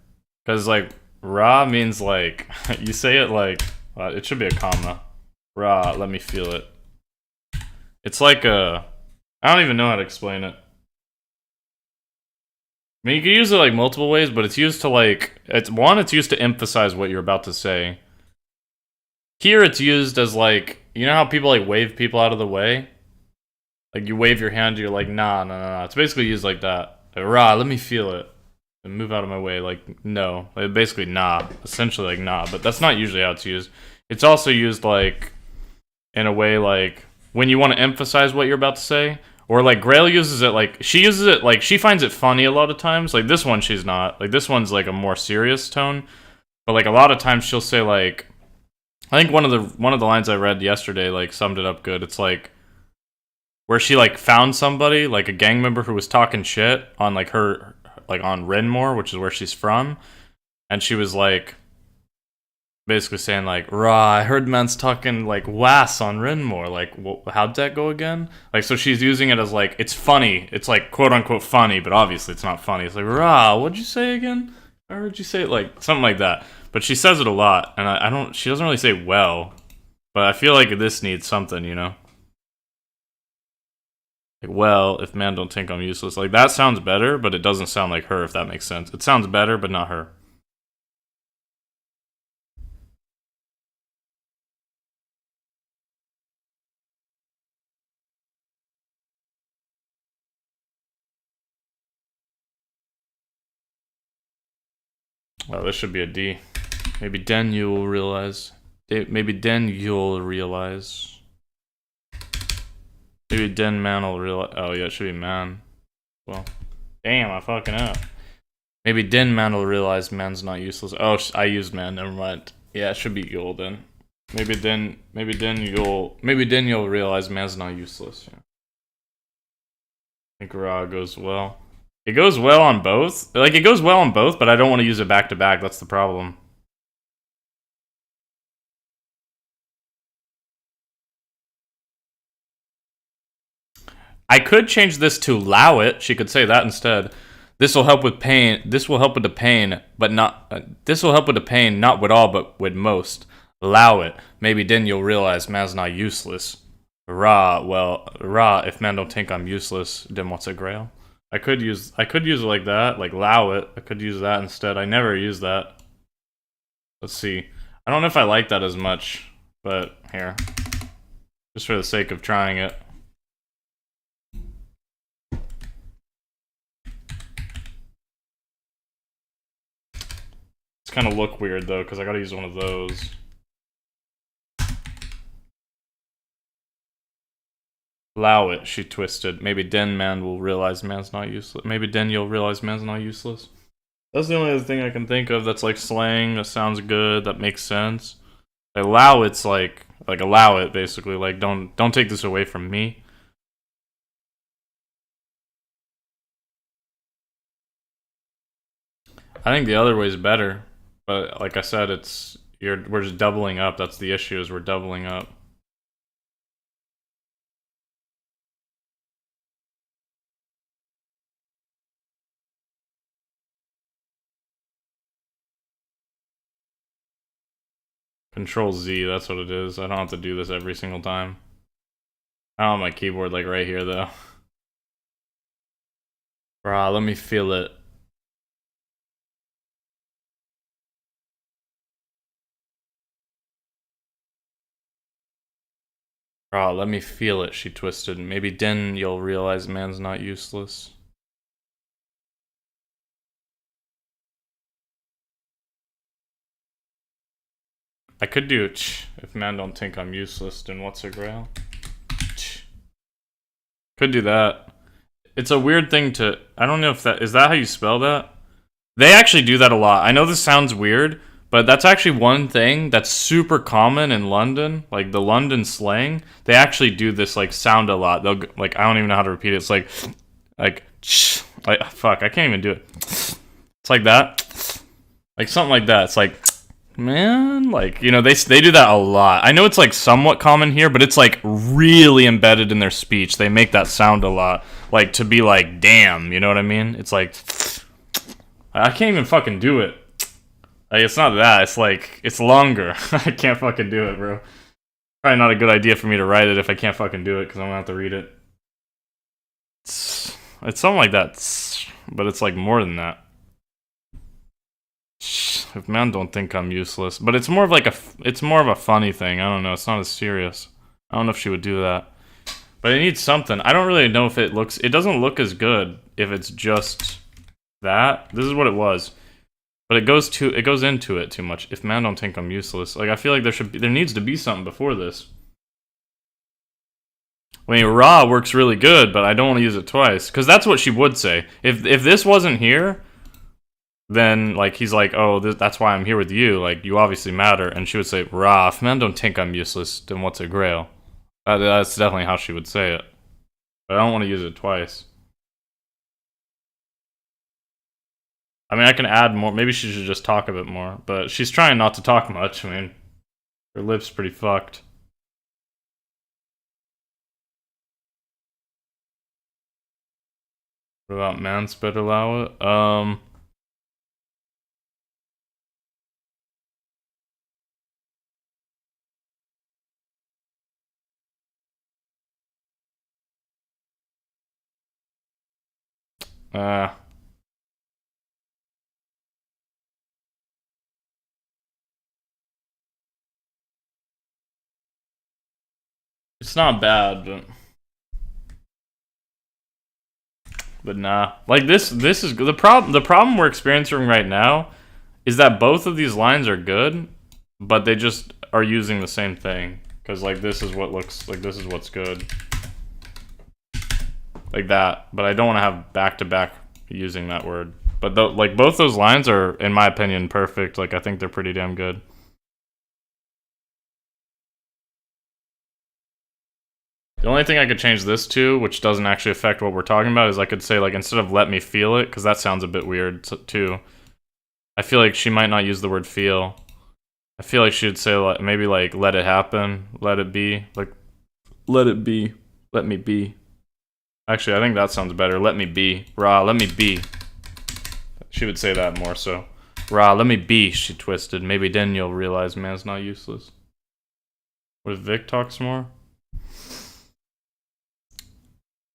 Cause like rah means like you say it like it should be a comma. Rah, let me feel it. It's like I don't even know how to explain it. I mean, you can use it like multiple ways, but it's used to like it's used to emphasize what you're about to say. Here it's used as like, you know how people like wave people out of the way? Like you wave your hand, you're like nah. It's basically used like that. Like, rah, let me feel it. And move out of my way, like no. Like basically nah. Essentially like nah, but that's not usually how it's used. It's also used like in a way like when you want to emphasize what you're about to say. Or like Grail uses it like she finds it funny a lot of times. Like this one she's not. Like this one's like a more serious tone. But like a lot of times she'll say like I think one of the lines I read yesterday like summed it up good. It's like where she like found somebody, like a gang member who was talking shit on like her like on Renmore, which is where she's from, and she was like basically saying like, "Rah, I heard man's talking like wass on Renmore. Like, how'd that go again?" Like, so she's using it as like it's funny. It's like quote unquote funny, but obviously it's not funny. It's like, "Rah, what'd you say again? I heard you say it like something like that." But she says it a lot, and I don't. She doesn't really say well, but I feel like this needs something, you know. Like, well, if man don't think I'm useless, like that sounds better, but it doesn't sound like her. If that makes sense, it sounds better, but not her. Oh, this should be a D. Maybe then you'll realize. Maybe then you'll realize. Maybe then man will realize. Oh yeah, it should be man. Well, damn, I fucking up. Maybe then man will realize man's not useless. Oh, I used man. Never mind. Yeah, it should be you'll then. Maybe then you'll realize man's not useless. Yeah. I think raw goes well. It goes well on both. Like, it goes well on both, but I don't want to use it back to back. That's the problem. I could change this to allow it. She could say that instead. This will help with pain. This will help with the pain, but not. This will help with the pain, not with all, but with most. Allow it. Maybe then you'll realize man's not useless. Rah. Well, rah. If man don't think I'm useless, then what's a grail? I could use it like that, like allow it. I could use that instead. I never use that. Let's see. I don't know if I like that as much, but here, just for the sake of trying it. It's kind of look weird though, because I gotta use one of those. Allow it, she twisted. Maybe then man will realize man's not useless. Maybe then you'll realize man's not useless. That's the only other thing I can think of that's like slang, that sounds good, that makes sense. Allow it's like allow it basically, like don't take this away from me. I think the other way is better. But like I said, we're just doubling up. That's the issue, is we're doubling up. Control Z, that's what it is. I don't have to do this every single time. I don't have my keyboard like right here though. Bruh, let me feel it. Bruh, let me feel it, she twisted. Maybe then you'll realize man's not useless. I could do if man don't think I'm useless, then what's a grail? Could do that. It's a weird thing to... I don't know if that... Is that how you spell that? They actually do that a lot. I know this sounds weird, but that's actually one thing that's super common in London. Like, the London slang. They actually do this, like, sound a lot. They'll... Like, I don't even know how to repeat it. It's like... fuck, I can't even do it. It's like that. Like, something like that. It's like... Man, like, you know, they do that a lot. I know it's like somewhat common here, but it's like really embedded in their speech. They make that sound a lot, like to be like, damn, you know what I mean? It's like, I can't even fucking do it. Like, it's not that. It's like, it's longer. I can't fucking do it, bro. Probably not a good idea for me to write it if I can't fucking do it, because I'm gonna have to read it. It's something like that, but it's like more than that. If man don't think I'm useless, but it's more of like it's more of a funny thing. I don't know. It's not as serious. I don't know if she would do that, but it needs something. I don't really know if it looks. It doesn't look as good if it's just that. This is what it was, but it goes into it too much. If man don't think I'm useless, like I feel like there needs to be something before this. I mean, raw works really good, but I don't want to use it twice because that's what she would say. If this wasn't here, then, like, he's like, oh, that's why I'm here with you. Like, you obviously matter. And she would say, rah, if men don't think I'm useless, then what's a grail? That's definitely how she would say it. But I don't want to use it twice. I mean, I can add more. Maybe she should just talk a bit more. But she's trying not to talk much. I mean, her lip's pretty fucked. What about man's better allow it? It's not bad, but nah. Like this is the problem. The problem we're experiencing right now is that both of these lines are good, but they just are using the same thing. Because, like, this is what looks like, this is what's good. Like that. But I don't want to have back-to-back using that word. But, like, both those lines are, in my opinion, perfect. Like, I think they're pretty damn good. The only thing I could change this to, which doesn't actually affect what we're talking about, is I could say, like, instead of let me feel it, because that sounds a bit weird, too. I feel like she might not use the word feel. I feel like she would say, like, maybe, like, let it happen, let it be. Like, let it be, let me be. Actually, I think that sounds better. Let me be. Rah, let me be. She would say that more so. Rah, let me be, she twisted. Maybe then you'll realize man's not useless. What if Vic talks more?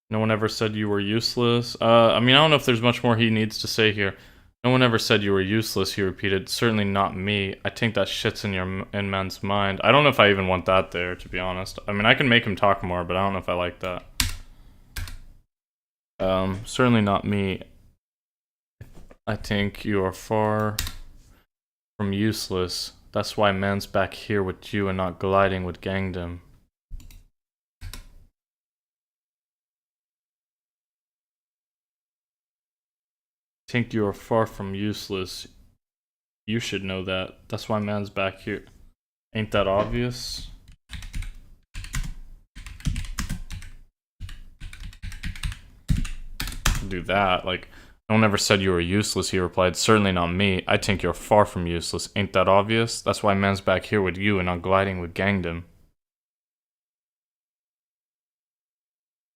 No one ever said you were useless. I mean, I don't know if there's much more he needs to say here. No one ever said you were useless, he repeated. Certainly not me. I think that shit's in man's mind. I don't know if I even want that there, to be honest. I mean, I can make him talk more, but I don't know if I like that. Certainly not me. I think you are far from useless. That's why man's back here with you and not gliding with gangdom. Think you are far from useless. You should know that. That's why man's back here. Ain't that obvious? Do that. Like, no one ever said you were useless, he replied. Certainly not me. I think you're far from useless. Ain't that obvious? That's why man's back here with you and not gliding with gangdom.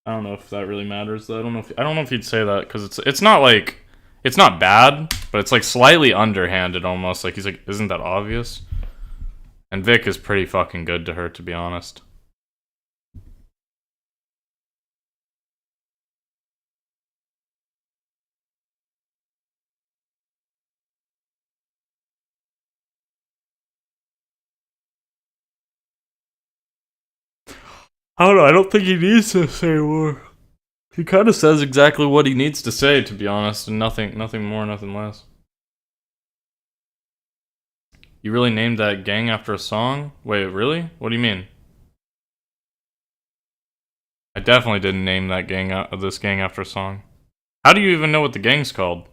I don't know if that really matters though. I don't know if he'd say that, because it's not like, it's not bad, but it's like slightly underhanded almost. Like, he's like, isn't that obvious? And Vic is pretty fucking good to her, to be honest. I don't know, I don't think he needs to say more. He kind of says exactly what he needs to say, to be honest, and nothing more, nothing less. You really named that gang after a song? Wait, really? What do you mean? I definitely didn't name that this gang after a song. How do you even know what the gang's called?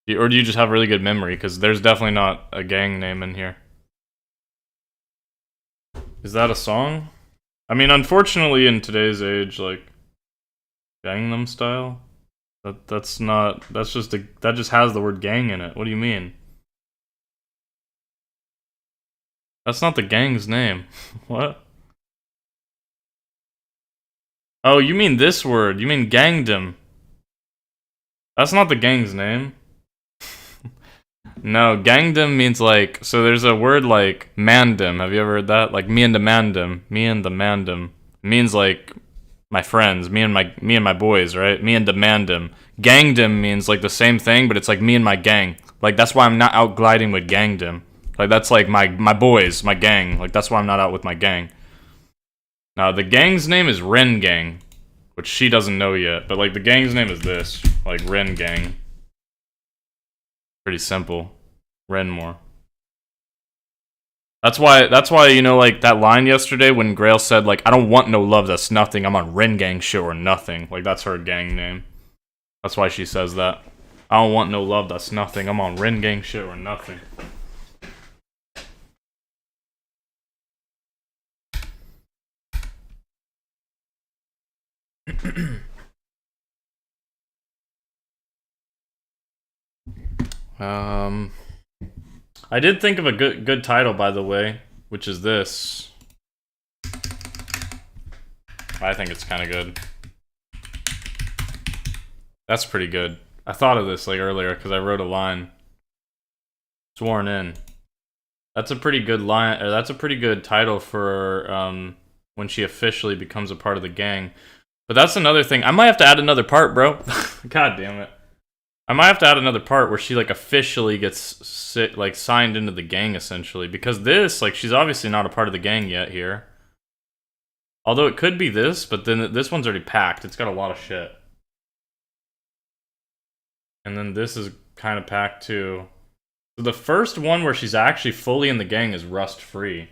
Or do you just have really good memory? Because there's definitely not a gang name in here. Is that a song? I mean, unfortunately, in today's age, like, Gangnam Style? That just has the word gang in it. What do you mean? That's not the gang's name. What? Oh, you mean this word. You mean gangdom. That's not the gang's name. No, gangdom means like, so there's a word like mandem. Have you ever heard that? Like me and the mandem. Me and the mandem. It means like my friends, me and my boys, right? Me and the mandem. Gangdom means like the same thing, but it's like me and my gang. Like that's why I'm not out gliding with gangdom. Like that's like my boys, my gang. Like that's why I'm not out with my gang. Now the gang's name is Ren Gang, which she doesn't know yet, but like the gang's name is this, like Ren Gang. Pretty simple. Renmore. That's why, you know, like that line yesterday when Grail said like, I don't want no love that's nothing, I'm on Ren Gang shit or nothing. Like that's her gang name. That's why she says that. I don't want no love that's nothing, I'm on Ren Gang shit or nothing. I did think of a good title, by the way, which is this. I think it's kind of good. That's pretty good. I thought of this like earlier because I wrote a line. Sworn in. That's a pretty good line, or that's a pretty good title for when she officially becomes a part of the gang. But that's another thing. I might have to add another part, bro. God damn it. I might have to add another part where she like officially gets signed into the gang essentially, because this, like, she's obviously not a part of the gang yet here. Although it could be this, but then this one's already packed. It's got a lot of shit. And then this is kind of packed too. So the first one where she's actually fully in the gang is Rust Free.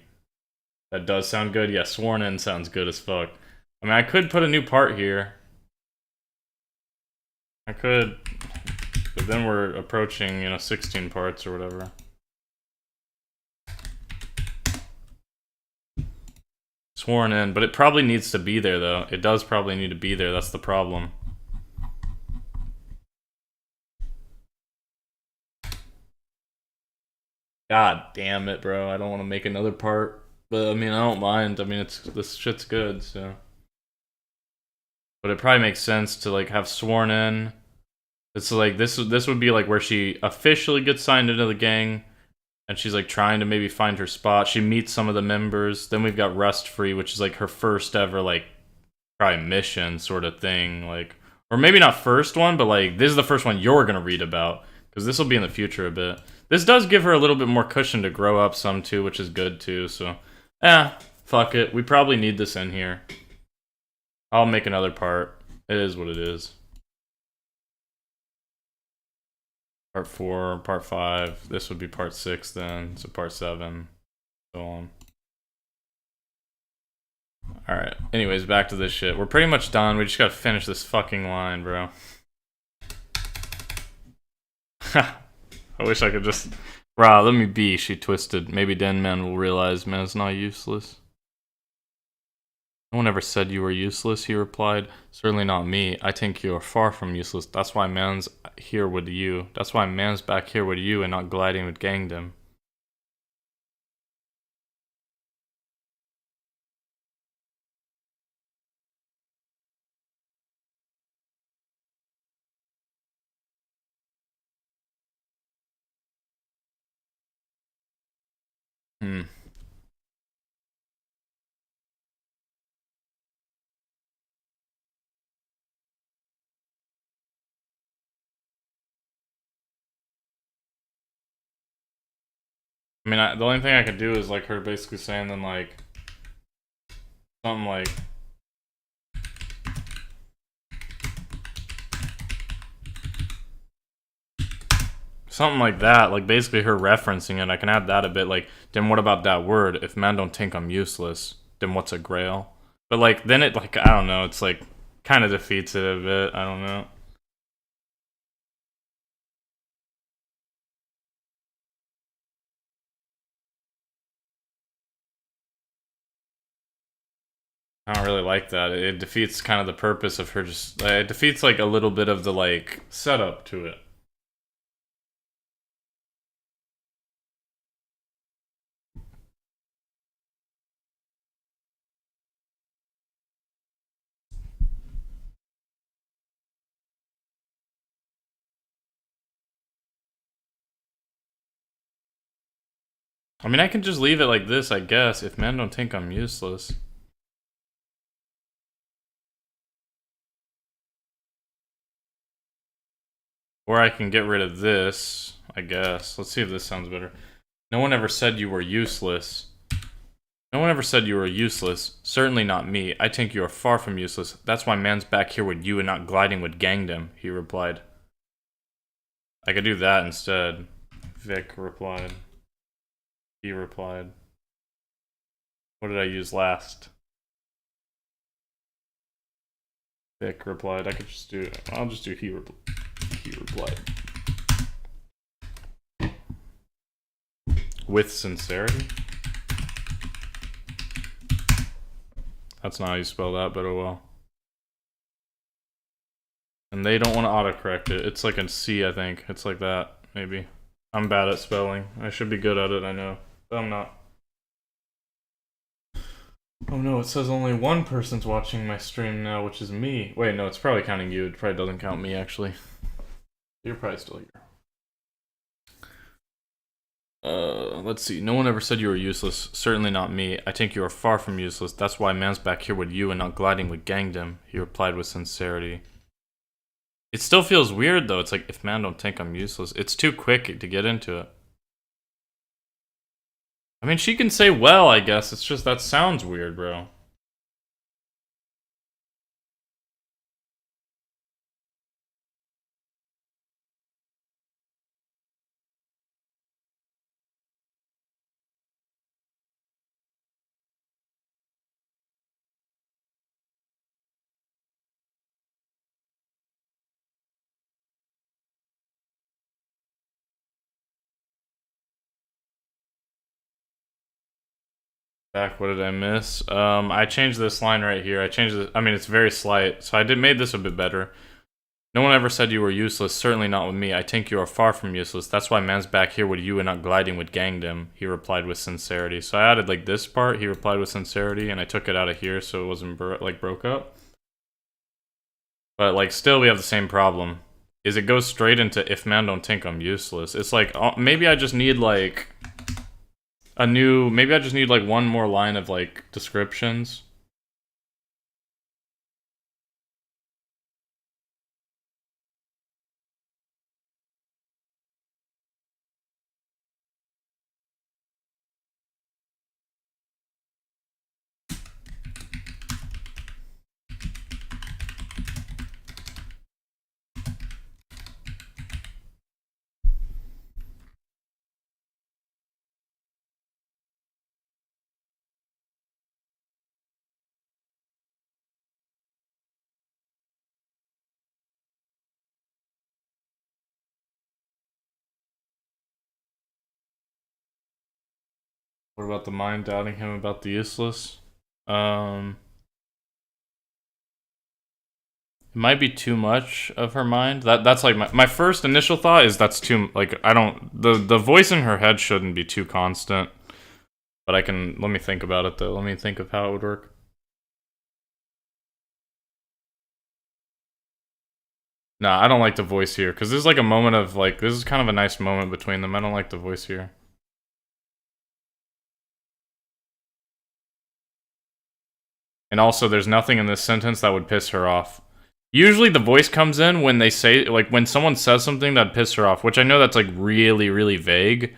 That does sound good. Yeah, Sworn In sounds good as fuck. I mean, I could put a new part here. I could, but then we're approaching, 16 parts or whatever. Sworn In, but it probably needs to be there, though. It does probably need to be there, that's the problem. God damn it, bro. I don't want to make another part. But, I mean, I don't mind. I mean, this shit's good, so... But it probably makes sense to, like, have Sworn In. It's like, this would be, like, where she officially gets signed into the gang. And she's, like, trying to maybe find her spot. She meets some of the members. Then we've got Rust Free, which is, like, her first ever, like, probably mission sort of thing. Like, or maybe not first one, but, like, this is the first one you're gonna read about. Because this will be in the future a bit. This does give her a little bit more cushion to grow up some, too, which is good, too. So, fuck it. We probably need this in here. I'll make another part. It is what it is. Part 4, part 5. This would be part 6 then. So part 7. So on. Alright. Anyways, back to this shit. We're pretty much done. We just gotta finish this fucking line, bro. I wish I could just... Rah, let me be, she twisted. Maybe then man will realize man's not useless. No one ever said you were useless, he replied. Certainly not me. I think you are far from useless. That's why man's here with you. That's why man's back here with you and not gliding with gangdom. I mean, the only thing I could do is, like, her basically saying then, like... Something like... Something like that, like, basically her referencing it. I can add that a bit, like, then what about that word? If man don't think I'm useless, then what's a grail? But, like, then it, like, I don't know, it's, like, kind of defeats it a bit, I don't know. I don't really like that. It defeats kind of the purpose of her just... it defeats, like, a little bit of the, like, setup to it. I mean, I can just leave it like this, I guess, if men don't think I'm useless. Or I can get rid of this, I guess. Let's see if this sounds better. No one ever said you were useless. No one ever said you were useless. Certainly not me. I think you are far from useless. That's why man's back here with you and not gliding with gangdom, he replied. I could do that instead. Vic replied. He replied. What did I use last? Vic replied. I could just do... I'll just do he replied. With sincerity? That's not how you spell that, but oh well. And they don't want to autocorrect it. It's like a C, I think. It's like that, maybe. I'm bad at spelling. I should be good at it, I know. But I'm not. Oh no, it says only one person's watching my stream now, which is me. Wait, no, it's probably counting you. It probably doesn't count me, actually. You're probably still here. Let's see. No one ever said you were useless. Certainly not me. I think you are far from useless. That's why man's back here with you and not gliding with gangdom, he replied with sincerity. It still feels weird, though. It's like, if man don't think I'm useless. It's too quick to get into it. I mean, she can say well, I guess. It's just, that sounds weird, bro. Back, what did I miss? I changed this line right here. I changed it. I mean, it's very slight, so I made this a bit better. No one ever said you were useless, certainly not with me. I think you are far from useless. That's why man's back here with you and not gliding with gangdom. He replied with sincerity. So I added like this part, he replied with sincerity, and I took it out of here so it wasn't like broke up. But like still we have the same problem. Is it goes straight into if man don't think I'm useless. It's like maybe I just need like maybe I just need like one more line of like descriptions. What about the mind doubting him about the useless? It might be too much of her mind. That's like my first initial thought is that's too like I don't the voice in her head shouldn't be too constant. But let me think about it though. Let me think of how it would work. Nah, I don't like the voice here because this is like a moment of like this is kind of a nice moment between them. I don't like the voice here. And also, there's nothing in this sentence that would piss her off. Usually the voice comes in when they say, like, when someone says something that pisses her off, which I know that's, like, really, really vague.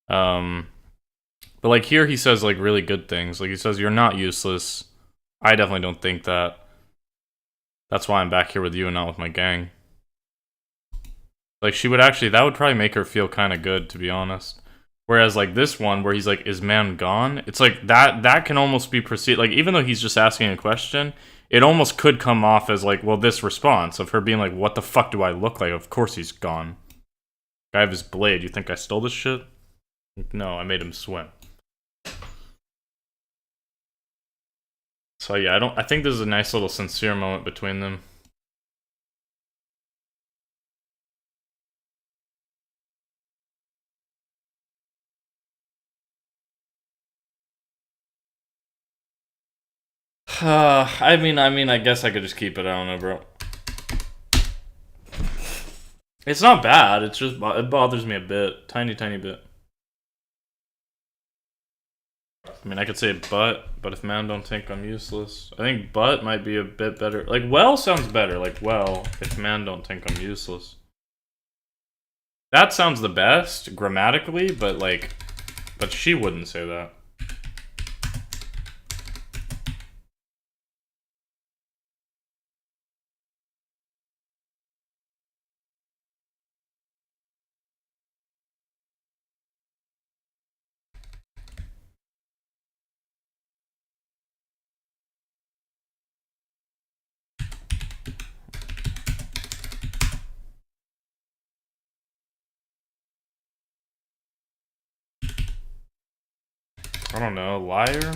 But, like, here he says, like, really good things. Like, he says, you're not useless. I definitely don't think that. That's why I'm back here with you and not with my gang. Like, she would actually, that would probably make her feel kind of good, to be honest. Whereas, like, this one, where he's like, is man gone? It's like, that can almost be perceived, like, even though he's just asking a question, it almost could come off as, like, well, this response of her being like, what the fuck do I look like? Of course he's gone. I have his blade. You think I stole this shit? No, I made him swim. So, yeah, I think this is a nice little sincere moment between them. I mean, I guess I could just keep it. I don't know, bro. It's not bad. It's just it bothers me a bit, tiny bit. I mean, I could say but if man don't think I'm useless, I think but might be a bit better. Like well sounds better. Like well, if man don't think I'm useless. That sounds the best grammatically, but like, but she wouldn't say that. I don't know, liar?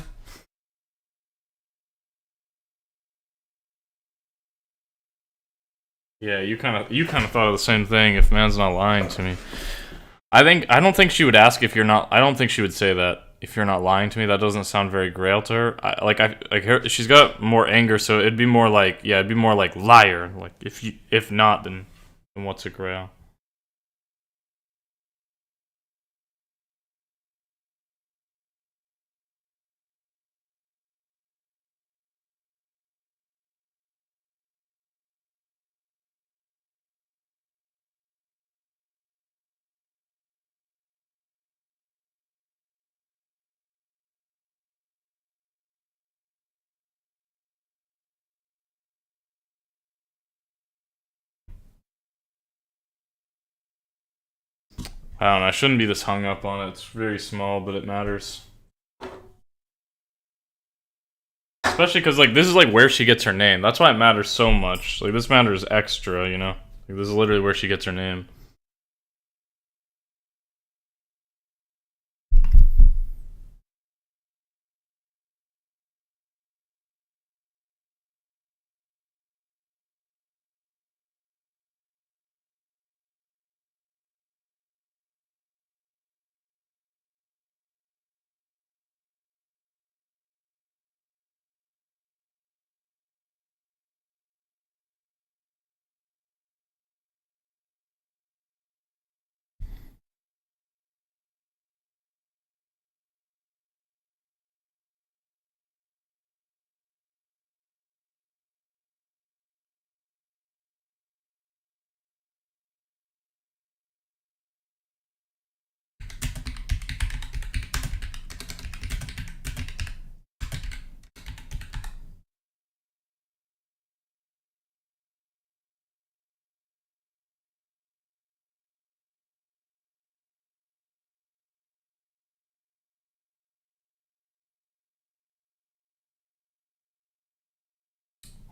Yeah, you kind of thought of the same thing. If man's not lying to me, I don't think she would ask if you're not. I don't think she would say that if you're not lying to me. That doesn't sound very Grail to her. She's got more anger, so it'd be more like it'd be more like liar. Like if not, then what's a Grail? I don't know. I shouldn't be this hung up on it. It's very small, but it matters. Especially because, like, this is, like, where she gets her name. That's why it matters so much. Like, this matters extra, you know? Like, this is literally where she gets her name.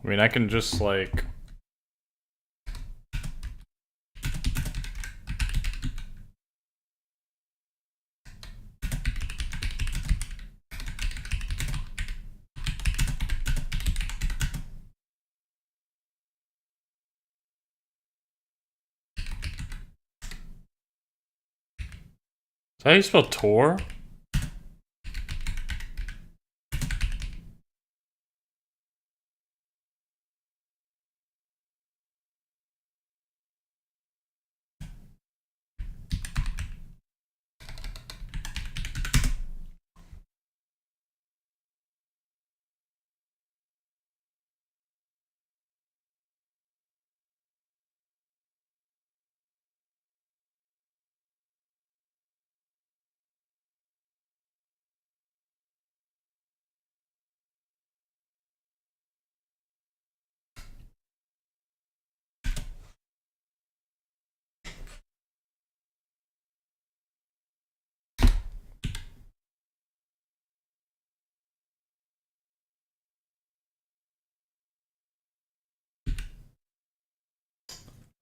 I mean, I can just, like... Is that how you spell Tor?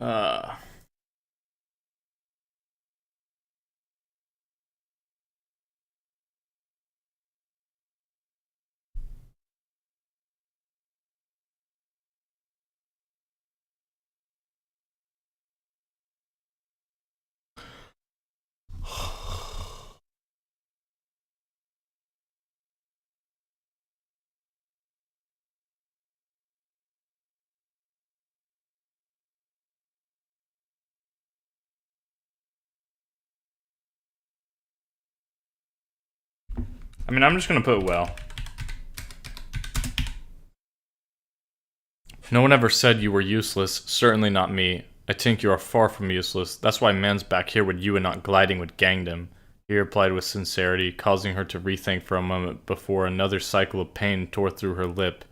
Uh... I mean, I'm just gonna put well. No one ever said you were useless, certainly not me. I think you are far from useless. That's why man's back here with you and not gliding with Gangdom. He replied with sincerity, causing her to rethink for a moment before another cycle of pain tore through her lip.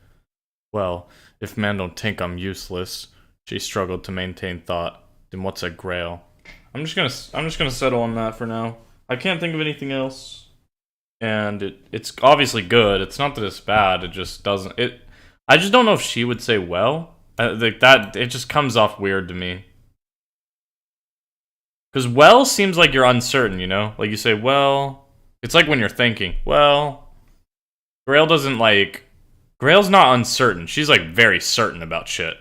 Well, if man don't think I'm useless, she struggled to maintain thought. Then what's a grail? I'm just gonna settle on that for now. I can't think of anything else. And it's obviously good. It's not that it's bad. It just doesn't. I just don't know if she would say well. Like that, it just comes off weird to me. Because well seems like you're uncertain, you know? Like you say, well, it's like when you're thinking, well, Grail doesn't like, Grail's not uncertain. She's like very certain about shit.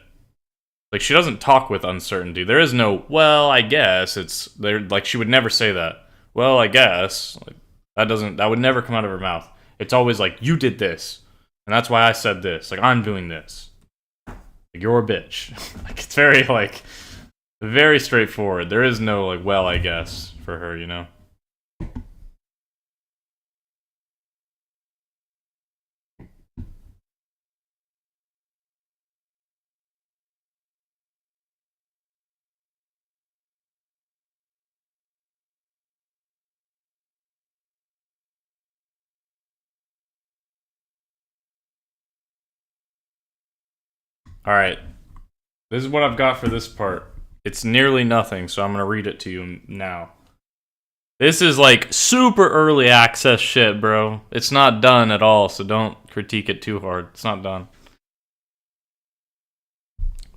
Like she doesn't talk with uncertainty. There is no, well, I guess. It's, there. Like she would never say that. Well, I guess. Like, that would never come out of her mouth. It's always like, you did this. And that's why I said this. Like, I'm doing this. Like, you're a bitch. Like, it's very, like, very straightforward. There is no, like, well, I guess, for her, you know? Alright. This is what I've got for this part. It's nearly nothing, so I'm gonna read it to you now. This is, like, super early access shit, bro. It's not done at all, so don't critique it too hard. It's not done.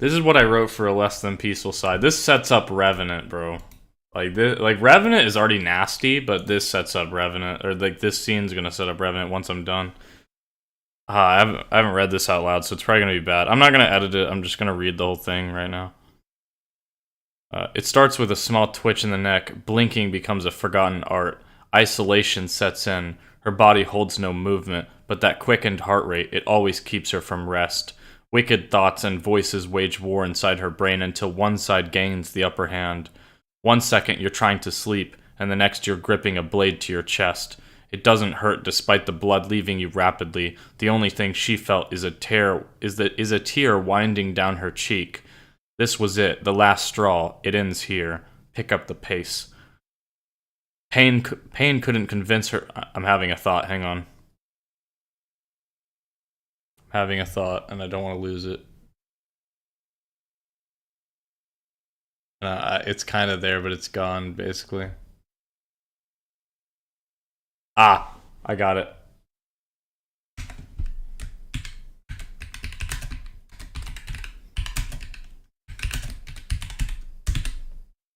This is what I wrote for a less than peaceful side. This sets up Revenant, bro. Like this, like Revenant is already nasty, but this sets up Revenant, or like this scene's gonna set up Revenant once I'm done. I haven't read this out loud, so it's probably gonna be bad. I'm not gonna edit it. I'm just gonna read the whole thing right now. It starts with a small twitch in the neck. Blinking becomes a forgotten art. Isolation sets in. Her body holds no movement, but that quickened heart rate, it always keeps her from rest. Wicked thoughts and voices wage war inside her brain until one side gains the upper hand. 1 second you're trying to sleep, and the next you're gripping a blade to your chest. It doesn't hurt despite the blood leaving you rapidly. The only thing she felt is a tear winding down her cheek. This was it, the last straw. It ends here. Pick up the pace. Pain couldn't convince her. I'm having a thought. Hang on. I'm having a thought, and I don't want to lose it. It's kind of there, but it's gone, basically. Ah, I got it.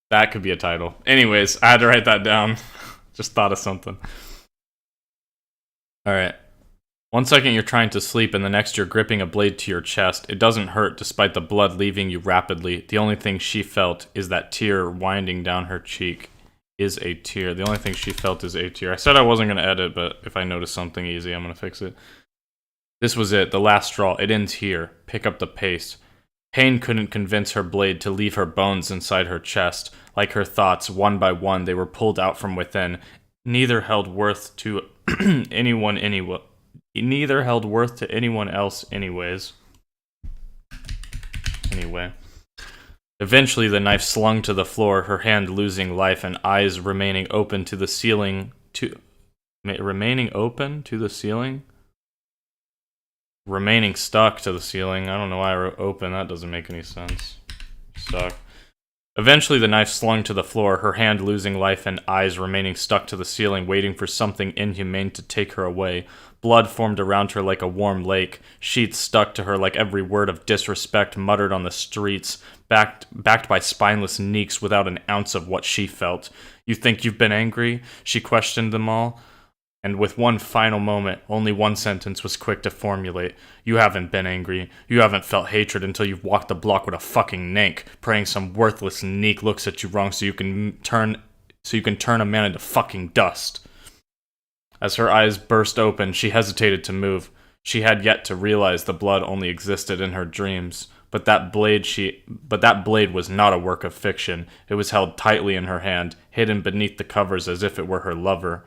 That could be a title. Anyways, I had to write that down. Just thought of something. Alright. 1 second you're trying to sleep, and the next you're gripping a blade to your chest. It doesn't hurt, despite the blood leaving you rapidly. The only thing she felt is that tear winding down her cheek. Is a tear. The only thing she felt is a tear. I said I wasn't going to edit, but if I notice something easy, I'm going to fix it. This was it, the last straw. It ends here. Pick up the pace. Pain couldn't convince her blade to leave her bones inside her chest. Like her thoughts, one by one, they were pulled out from within. Neither held worth to anyone anyway. Neither held worth to anyone else anyways. Anyway. Eventually, the knife slung to the floor, her hand losing life and eyes remaining open to the ceiling. Remaining open to the ceiling? Remaining stuck to the ceiling. I don't know why I wrote open. That doesn't make any sense. Stuck. Eventually, the knife slung to the floor, her hand losing life and eyes remaining stuck to the ceiling, waiting for something inhumane to take her away. Blood formed around her like a warm lake. Sheets stuck to her like every word of disrespect muttered on the streets, backed by spineless neeks without an ounce of what she felt. You think you've been angry? She questioned them all. And with one final moment, only one sentence was quick to formulate. You haven't been angry. You haven't felt hatred until you've walked the block with a fucking nank, praying some worthless neek looks at you wrong so you can turn a man into fucking dust. As her eyes burst open, she hesitated to move. She had yet to realize the blood only existed in her dreams. But that blade was not a work of fiction. It was held tightly in her hand, hidden beneath the covers as if it were her lover.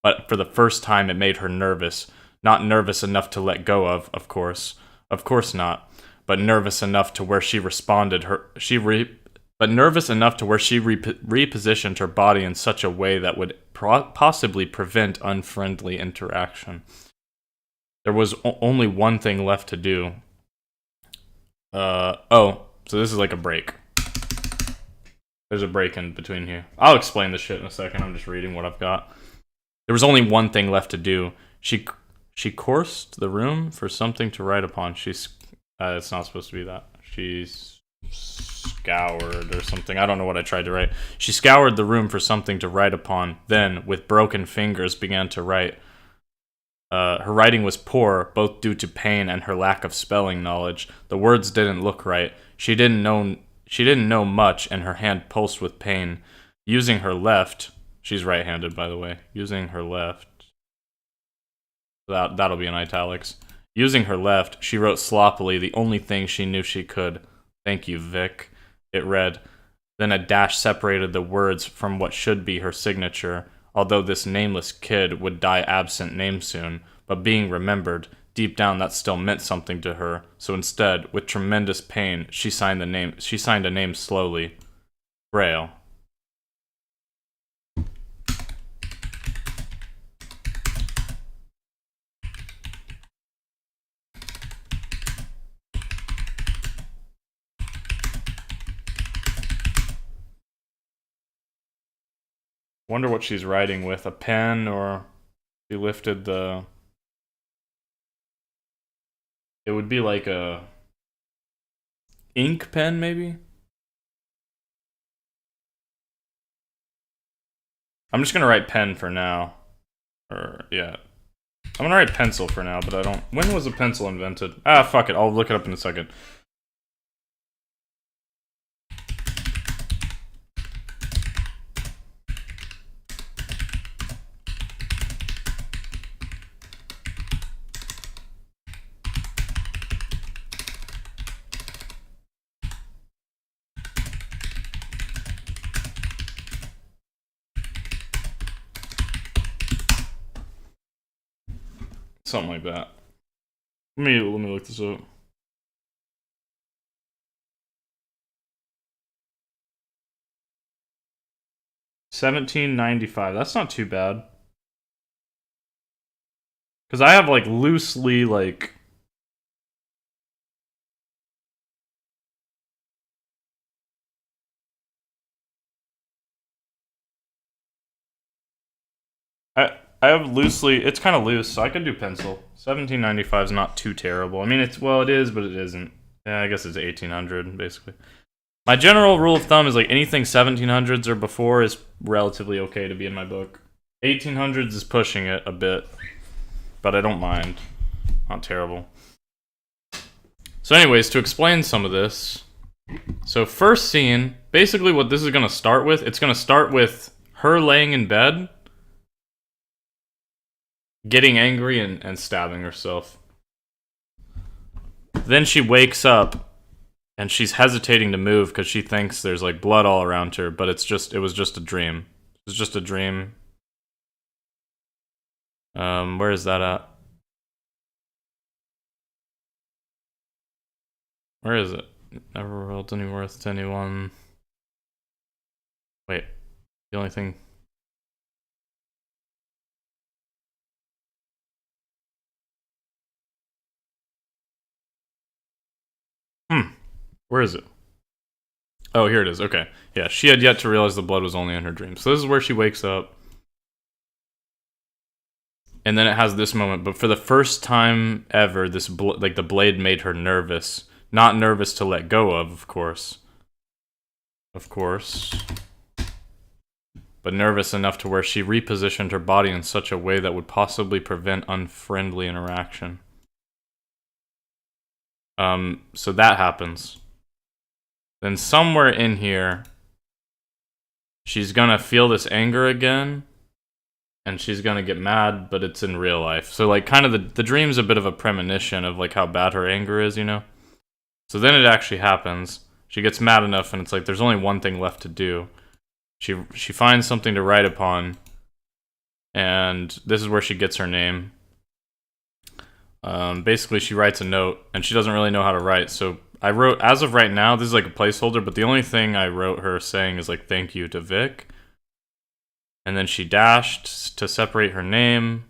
But for the first time it made her nervous. Not nervous enough to let go of course. Of course not. But nervous enough to where she repositioned her body in such a way that would possibly prevent unfriendly interaction. There was only one thing left to do. So this is like a break. There's a break in between here. I'll explain this shit in a second. I'm just reading what I've got. There was only one thing left to do. She coursed the room for something to write upon. It's not supposed to be that. She scoured or something. I don't know what I tried to write. She scoured the room for something to write upon, then, with broken fingers, began to write. Her writing was poor, both due to pain and her lack of spelling knowledge. The words didn't look right. She didn't know much, and her hand pulsed with pain. Using her left... She's right-handed, by the way. Using her left... That'll be in italics. Using her left, she wrote sloppily the only thing she knew she could. Thank you, Vic. It read. Then a dash separated the words from what should be her signature, although this nameless kid would die absent name soon, but being remembered, deep down that still meant something to her, so instead, with tremendous pain, she signed a name slowly. Braille. Wonder what she's writing with, a pen, or she lifted the... It would be like a ink pen, maybe? I'm just gonna write pen for now. Yeah. I'm gonna write pencil for now, but I don't... When was a pencil invented? Ah, fuck it, I'll look it up in a second. Something like that. Let me look this up. $17.95. That's not too bad. Because I have like loosely like... I have loosely, it's kind of loose, so I could do pencil. $17.95 is not too terrible. I mean, it is, but it isn't. Yeah, I guess it's 1800 basically. My general rule of thumb is like anything 1700s or before is relatively okay to be in my book. 1800s is pushing it a bit, but I don't mind. Not terrible. So anyways, to explain some of this. So first scene, basically what this is going to start with, it's going to start with her laying in bed, getting angry and stabbing herself. Then she wakes up and she's hesitating to move because she thinks there's like blood all around her, but it was just a dream. It was just a dream. Where is that at? Where is it? Never rolled any worth to anyone. Wait, the only thing. Where is it? Oh, here it is. Okay. Yeah, she had yet to realize the blood was only in her dreams. So this is where she wakes up. And then it has this moment, but for the first time ever, like the blade made her nervous. Not nervous to let go of course. Of course. But nervous enough to where she repositioned her body in such a way that would possibly prevent unfriendly interaction. So that happens. Then somewhere in here, she's gonna feel this anger again, and she's gonna get mad, but it's in real life. So like kind of the dream's a bit of a premonition of like how bad her anger is, you know? So then it actually happens. She gets mad enough and it's like there's only one thing left to do. She finds something to write upon, and this is where she gets her name. Basically she writes a note, and she doesn't really know how to write, so I wrote, as of right now, this is like a placeholder, but the only thing I wrote her saying is like, thank you to Vic. And then she dashed to separate her name.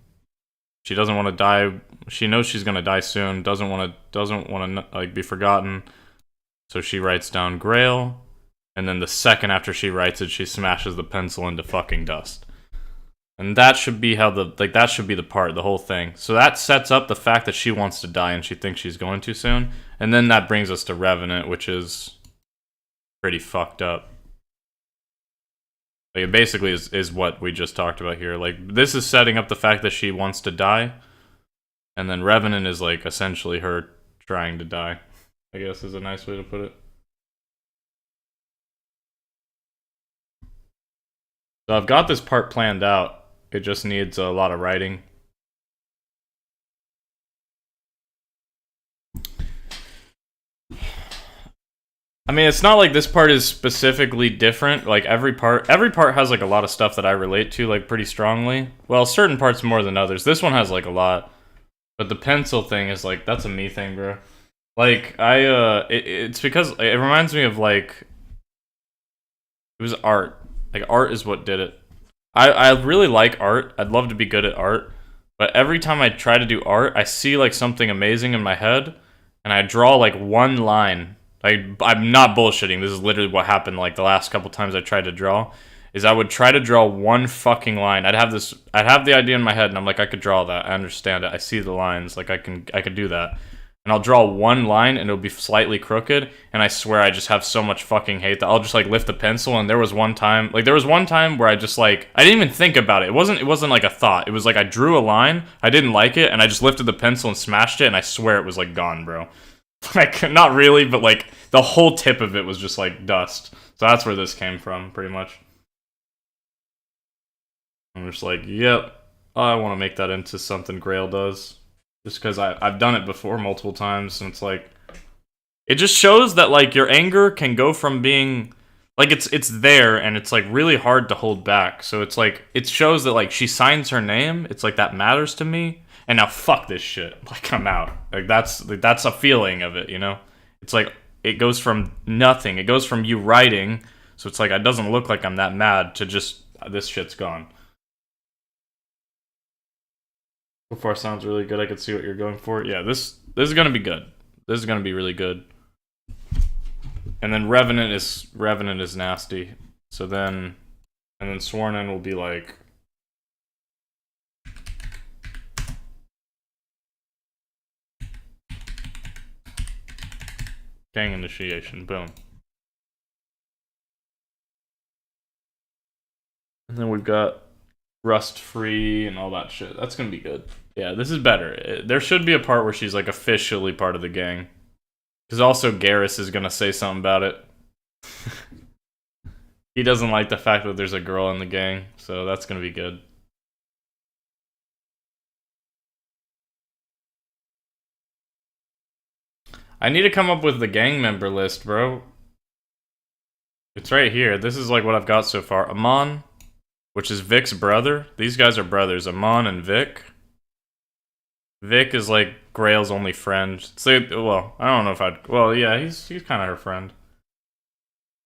She doesn't want to die. She knows she's going to die soon. Doesn't want to like be forgotten. So she writes down Grail. And then the second after she writes it, she smashes the pencil into fucking dust. And that should be how that should be the part, the whole thing. So that sets up the fact that she wants to die and she thinks she's going to soon. And then that brings us to Revenant, which is pretty fucked up. Like, it basically is what we just talked about here. Like, this is setting up the fact that she wants to die. And then Revenant is like essentially her trying to die, I guess is a nice way to put it. So I've got this part planned out. It just needs a lot of writing. I mean, it's not like this part is specifically different. Like every part has like a lot of stuff that I relate to like pretty strongly. Well, certain parts more than others. This one has like a lot. But the pencil thing is like, that's a me thing, bro. Like it's because it reminds me of like, it was art. Like art is what did it. I really like art. I'd love to be good at art. But every time I try to do art, I see like something amazing in my head, and I draw like one line. Like, I'm not bullshitting. This is literally what happened like the last couple times I tried to draw. Is I would try to draw one fucking line. I'd have the idea in my head, and I'm like, I could draw that. I understand it. I see the lines. Like I could do that. And I'll draw one line, and it'll be slightly crooked, and I swear I just have so much fucking hate that I'll just like lift the pencil. And there was one time where I just like, I didn't even think about it. It wasn't like a thought. It was like I drew a line, I didn't like it, and I just lifted the pencil and smashed it, and I swear it was like gone, bro. Like, not really, but like the whole tip of it was just like dust. So that's where this came from, pretty much. I'm just like, yep, I want to make that into something Grail does. Just because I've done it before multiple times, and it's like, it just shows that like your anger can go from being like it's there, and it's like really hard to hold back. So it's like, it shows that like she signs her name. It's like, that matters to me, and now fuck this shit. Like, I'm out. Like that's a feeling of it, you know. It's like it goes from nothing. It goes from you writing, so it's like it doesn't look like I'm that mad, to just this shit's gone. So far sounds really good. I could see what you're going for. Yeah, this is gonna be good. This is gonna be really good. And then Revenant is nasty. So then, and then Sworn In will be like, gang initiation. Boom. And then we've got Rust Free and all that shit. That's gonna be good. Yeah, this is better. There should be a part where she's like officially part of the gang. Because also Garrus is gonna say something about it. He doesn't like the fact that there's a girl in the gang, so that's gonna be good. I need to come up with the gang member list, bro. It's right here. This is like what I've got so far. Amon, which is Vic's brother. These guys are brothers, Amon and Vic. Vic is like Grail's only friend. So, well, I don't know if I'd... Well, yeah, he's kind of her friend.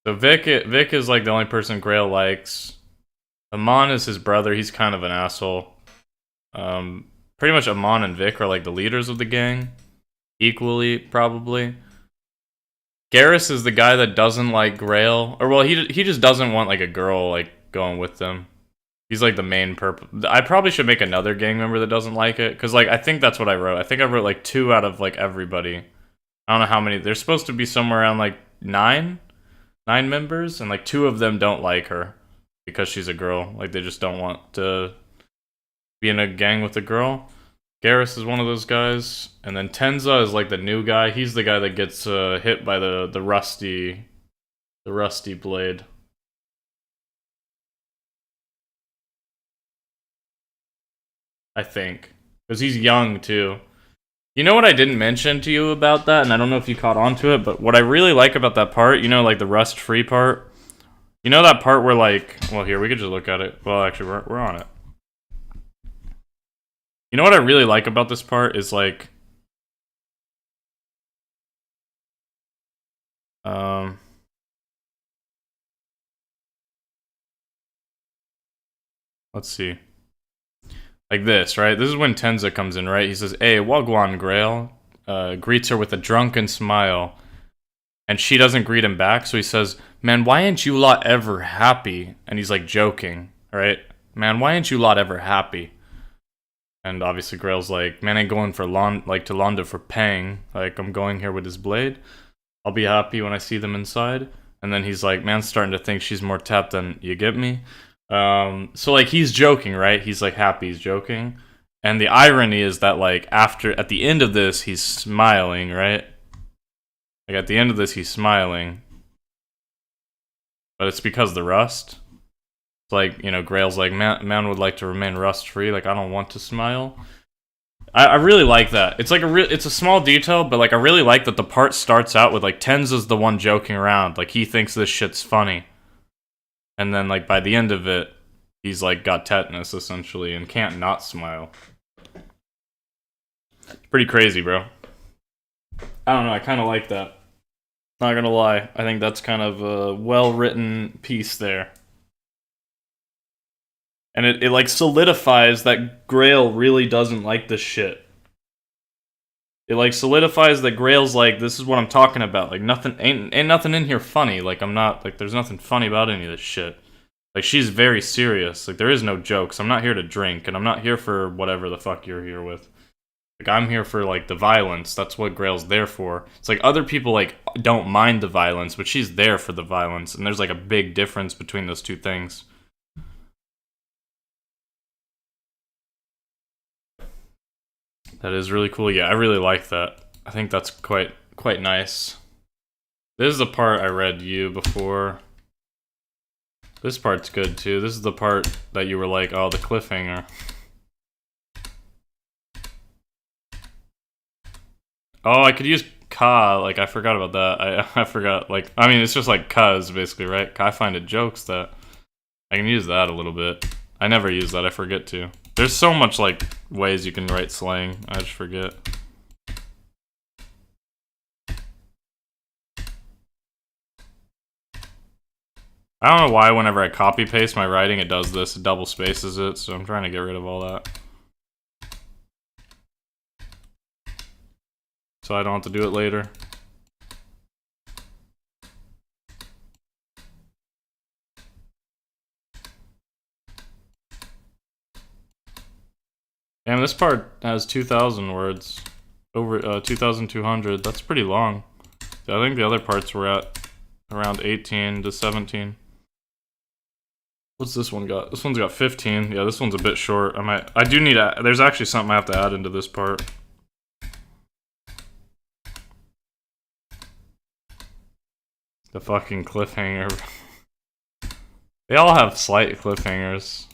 So Vic is like the only person Grail likes. Amon is his brother. He's kind of an asshole. Pretty much Amon and Vic are like the leaders of the gang. Equally, probably. Garrus is the guy that doesn't like Grail. Or, well, he just doesn't want like a girl like going with them. He's like the main purpose. I probably should make another gang member that doesn't like it. Because like, I think that's what I wrote. I think I wrote like 2 out of like everybody. I don't know how many. There's supposed to be somewhere around like 9 members. And like 2 of them don't like her. Because she's a girl. Like they just don't want to be in a gang with a girl. Garrus is one of those guys, and then Tenza is like the new guy. He's the guy that gets hit by the rusty blade. I think, because he's young too. You know what I didn't mention to you about that, and I don't know if you caught on to it, but what I really like about that part, you know, like the rust free part. You know that part where like, well, here we could just look at it. Well, actually, we're on it. You know what I really like about this part is like let's see. Like this, right? This is when Tenza comes in, right? He says, "Hey, Wagwan Grail," greets her with a drunken smile. And she doesn't greet him back, so he says, "Man, why ain't you lot ever happy?" And he's like joking, right? "Man, why ain't you lot ever happy?" And obviously Grail's like, "Man, ain't going for to Londa for pang. Like, I'm going here with his blade. I'll be happy when I see them inside." And then he's like, "Man's starting to think she's more tapped than you get me." So like he's joking, right? He's like happy he's joking. And the irony is that like at the end of this, he's smiling, right? Like at the end of this, he's smiling. But it's because of the rust. It's like, you know, Grail's like, man would like to remain rust-free. Like, I don't want to smile. I really like that. It's like it's a small detail, but like I really like that the part starts out with like Tenza's the one joking around. Like he thinks this shit's funny. And then like by the end of it, he's like got tetanus essentially and can't not smile. It's pretty crazy, bro. I don't know, I kind of like that. Not gonna lie, I think that's kind of a well-written piece there. And it like solidifies that Grail really doesn't like this shit. It like solidifies that Grail's like, this is what I'm talking about. Like nothing ain't nothing in here funny. Like I'm not like there's nothing funny about any of this shit. Like she's very serious. Like there is no jokes. I'm not here to drink, and I'm not here for whatever the fuck you're here with. Like I'm here for like the violence. That's what Grail's there for. It's like other people like don't mind the violence, but she's there for the violence, and there's like a big difference between those two things. That is really cool. Yeah, I really like that. I think that's quite nice. This is the part I read you before. This part's good too. This is the part that you were like, oh, the cliffhanger. Oh, I could use Ka. Like, I forgot about that. I forgot. Like, I mean, it's just like Cuz, basically, right? I find it jokes that I can use that a little bit. I never use that. I forget to. There's so much, like, ways you can write slang. I just forget. I don't know why whenever I copy-paste my writing, it does this. It double spaces it, so I'm trying to get rid of all that. So I don't have to do it later. Damn, this part has 2,000 words. Over 2,200. That's pretty long. I think the other parts were at around 18 to 17. What's this one got? This one's got 15. Yeah, this one's a bit short. I do need to, there's actually something I have to add into this part. The fucking cliffhanger. They all have slight cliffhangers.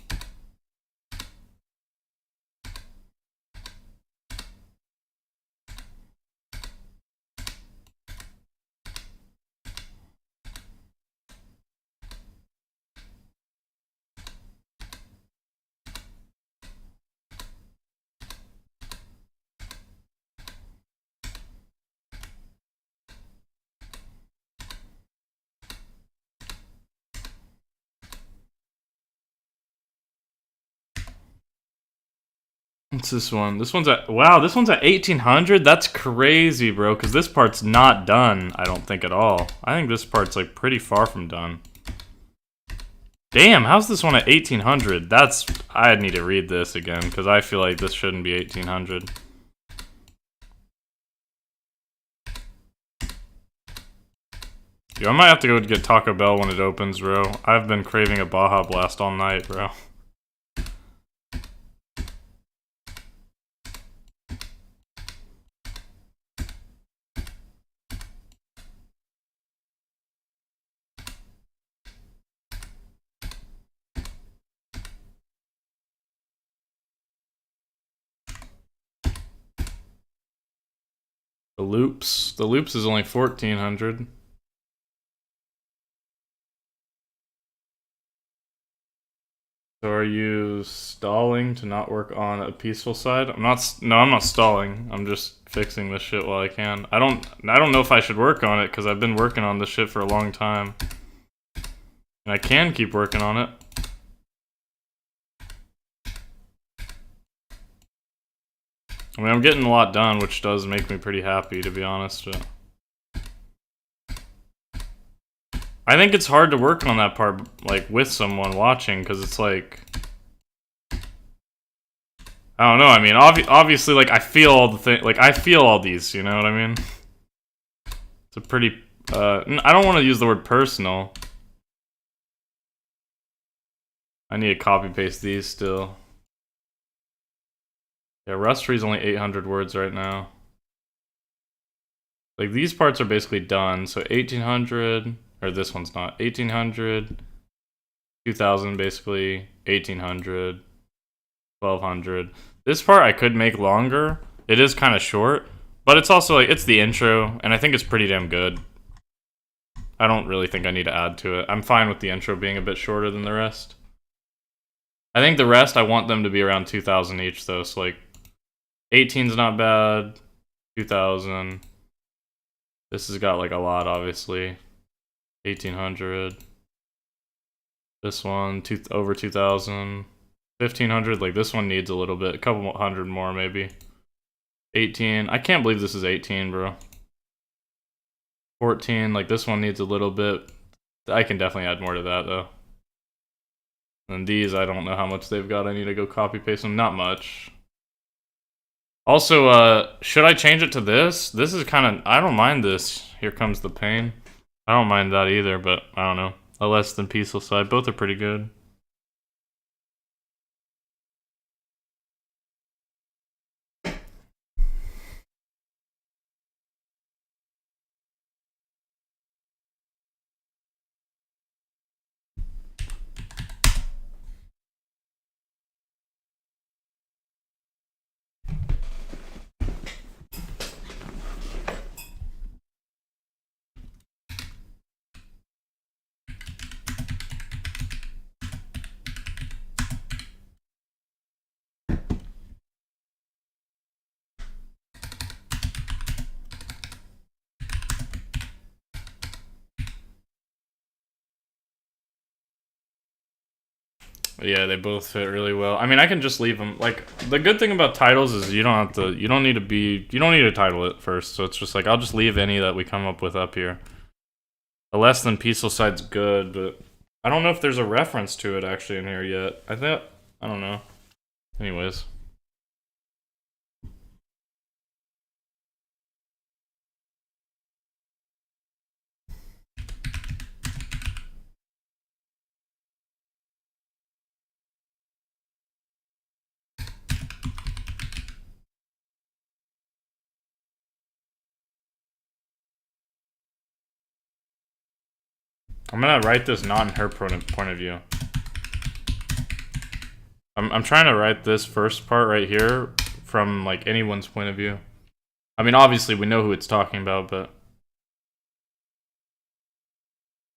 What's this one? This one's at, wow, this one's at 1800? That's crazy, bro, because this part's not done, I don't think at all. I think this part's like pretty far from done. Damn, how's this one at 1800? That's, I need to read this again, because I feel like this shouldn't be 1800. Yo, I might have to go get Taco Bell when it opens, bro. I've been craving a Baja Blast all night, bro. The loops is only 1400. So are you stalling to not work on a peaceful side? I'm not stalling. I'm just fixing this shit while I can. I don't know if I should work on it because I've been working on this shit for a long time. And I can keep working on it. I mean, I'm getting a lot done, which does make me pretty happy, to be honest. But I think it's hard to work on that part, like, with someone watching, because it's like, I don't know, I mean, obviously, like, I feel all the things, like, I feel all these, you know what I mean? It's a pretty, I don't want to use the word personal. I need to copy-paste these still. Yeah, Rustry's only 800 words right now. Like, these parts are basically done, so 1800, or this one's not, 1800, 2000 basically, 1800, 1200. This part I could make longer. It is kind of short, but it's also like, it's the intro, and I think it's pretty damn good. I don't really think I need to add to it. I'm fine with the intro being a bit shorter than the rest. I think the rest, I want them to be around 2000 each, though, so like, 18's not bad, 2000. This has got like a lot, obviously. 1800. This one, over 2000. 1500, like this one needs a little bit, a couple hundred more maybe. 18, I can't believe this is 18, bro. 14, like this one needs a little bit. I can definitely add more to that though. And these, I don't know how much they've got. I need to go copy paste them, not much. Also, should I change it to this? This is kind of, I don't mind this. Here Comes the Pain. I don't mind that either, but I don't know. A Less Than Peaceful Side, both are pretty good. Yeah, they both fit really well. I mean, I can just leave them. Like, the good thing about titles is you don't need to title it first. So it's just like, I'll just leave any that we come up with up here. The Less Than Peaceful Side's good, but I don't know if there's a reference to it actually in here yet. I don't know. Anyways. I'm gonna write this not in her point of view. I'm trying to write this first part right here from like anyone's point of view. I mean, obviously we know who it's talking about, but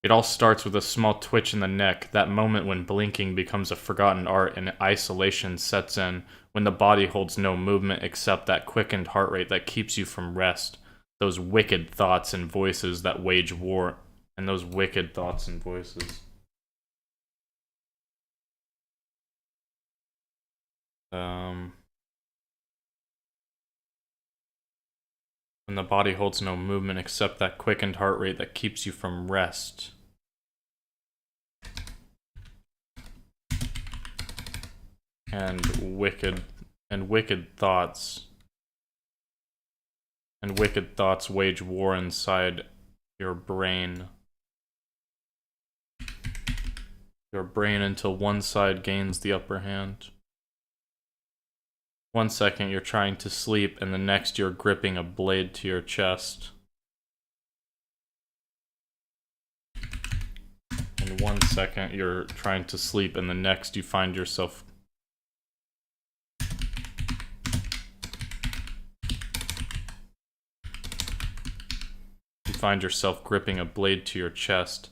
it all starts with a small twitch in the neck, that moment when blinking becomes a forgotten art and isolation sets in, when the body holds no movement except that quickened heart rate that keeps you from rest. Those wicked thoughts and voices that wage war, and those wicked thoughts and voices. When the body holds no movement except that quickened heart rate that keeps you from rest. And wicked thoughts. And wicked thoughts wage war inside your brain. Your brain until one side gains the upper hand. 1 second you're trying to sleep, and the next you're gripping a blade to your chest. And 1 second you're trying to sleep, and the next you find yourself gripping a blade to your chest.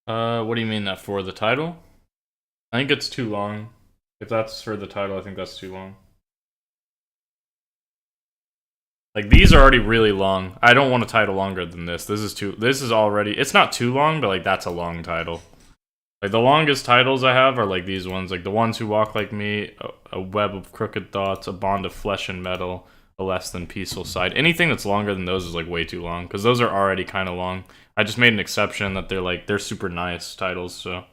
What do you mean that for the title? I think it's too long. If that's for the title, I think that's too long. Like, these are already really long. I don't want a title longer than this. This is already, it's not too long, but like that's a long title. Like the longest titles I have are like these ones, like The Ones Who Walk Like Me, A Web of Crooked Thoughts, A Bond of Flesh and Metal, A Less Than Peaceful Side. Anything that's longer than those is like way too long, because those are already kind of long. I just made an exception that they're super nice titles, so.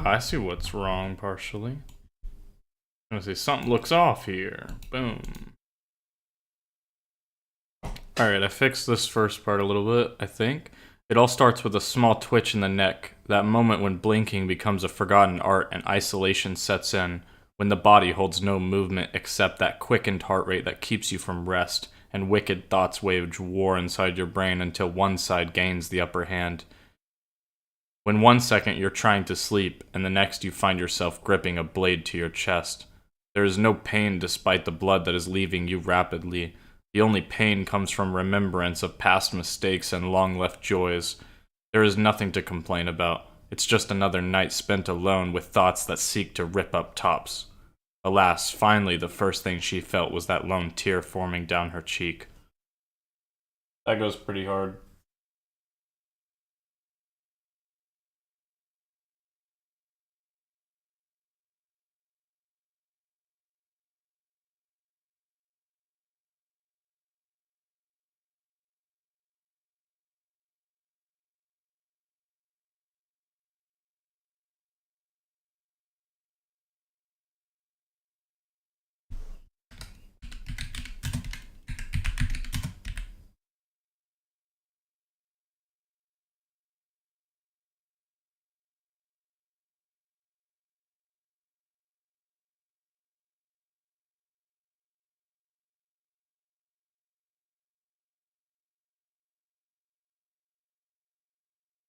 I see what's wrong partially. I'm gonna say something looks off here. Boom. Alright, I fixed this first part a little bit, I think. It all starts with a small twitch in the neck, that moment when blinking becomes a forgotten art and isolation sets in, when the body holds no movement except that quickened heart rate that keeps you from rest, and wicked thoughts wage war inside your brain until one side gains the upper hand. When 1 second you're trying to sleep, and the next you find yourself gripping a blade to your chest. There is no pain despite the blood that is leaving you rapidly. The only pain comes from remembrance of past mistakes and long-left joys. There is nothing to complain about. It's just another night spent alone with thoughts that seek to rip up tops. Alas, finally the first thing she felt was that lone tear forming down her cheek. That goes pretty hard.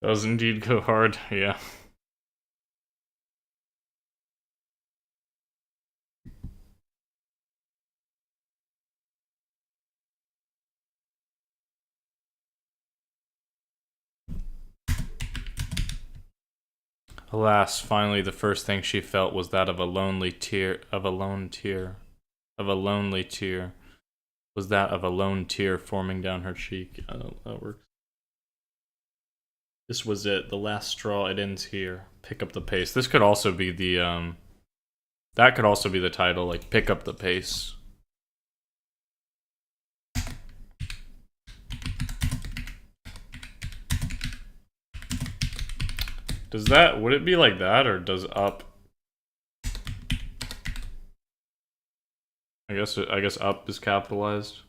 Does indeed go hard, yeah. Alas, finally the first thing she felt was that of a lonely tear, of a lone tear, of a lonely tear, was that of a lone tear forming down her cheek. That works. This was it, the last straw, it ends here. Pick up the pace. This could also be the, that could also be the title, like, pick up the pace. Does that, would it be like that, or does up? I guess up is capitalized.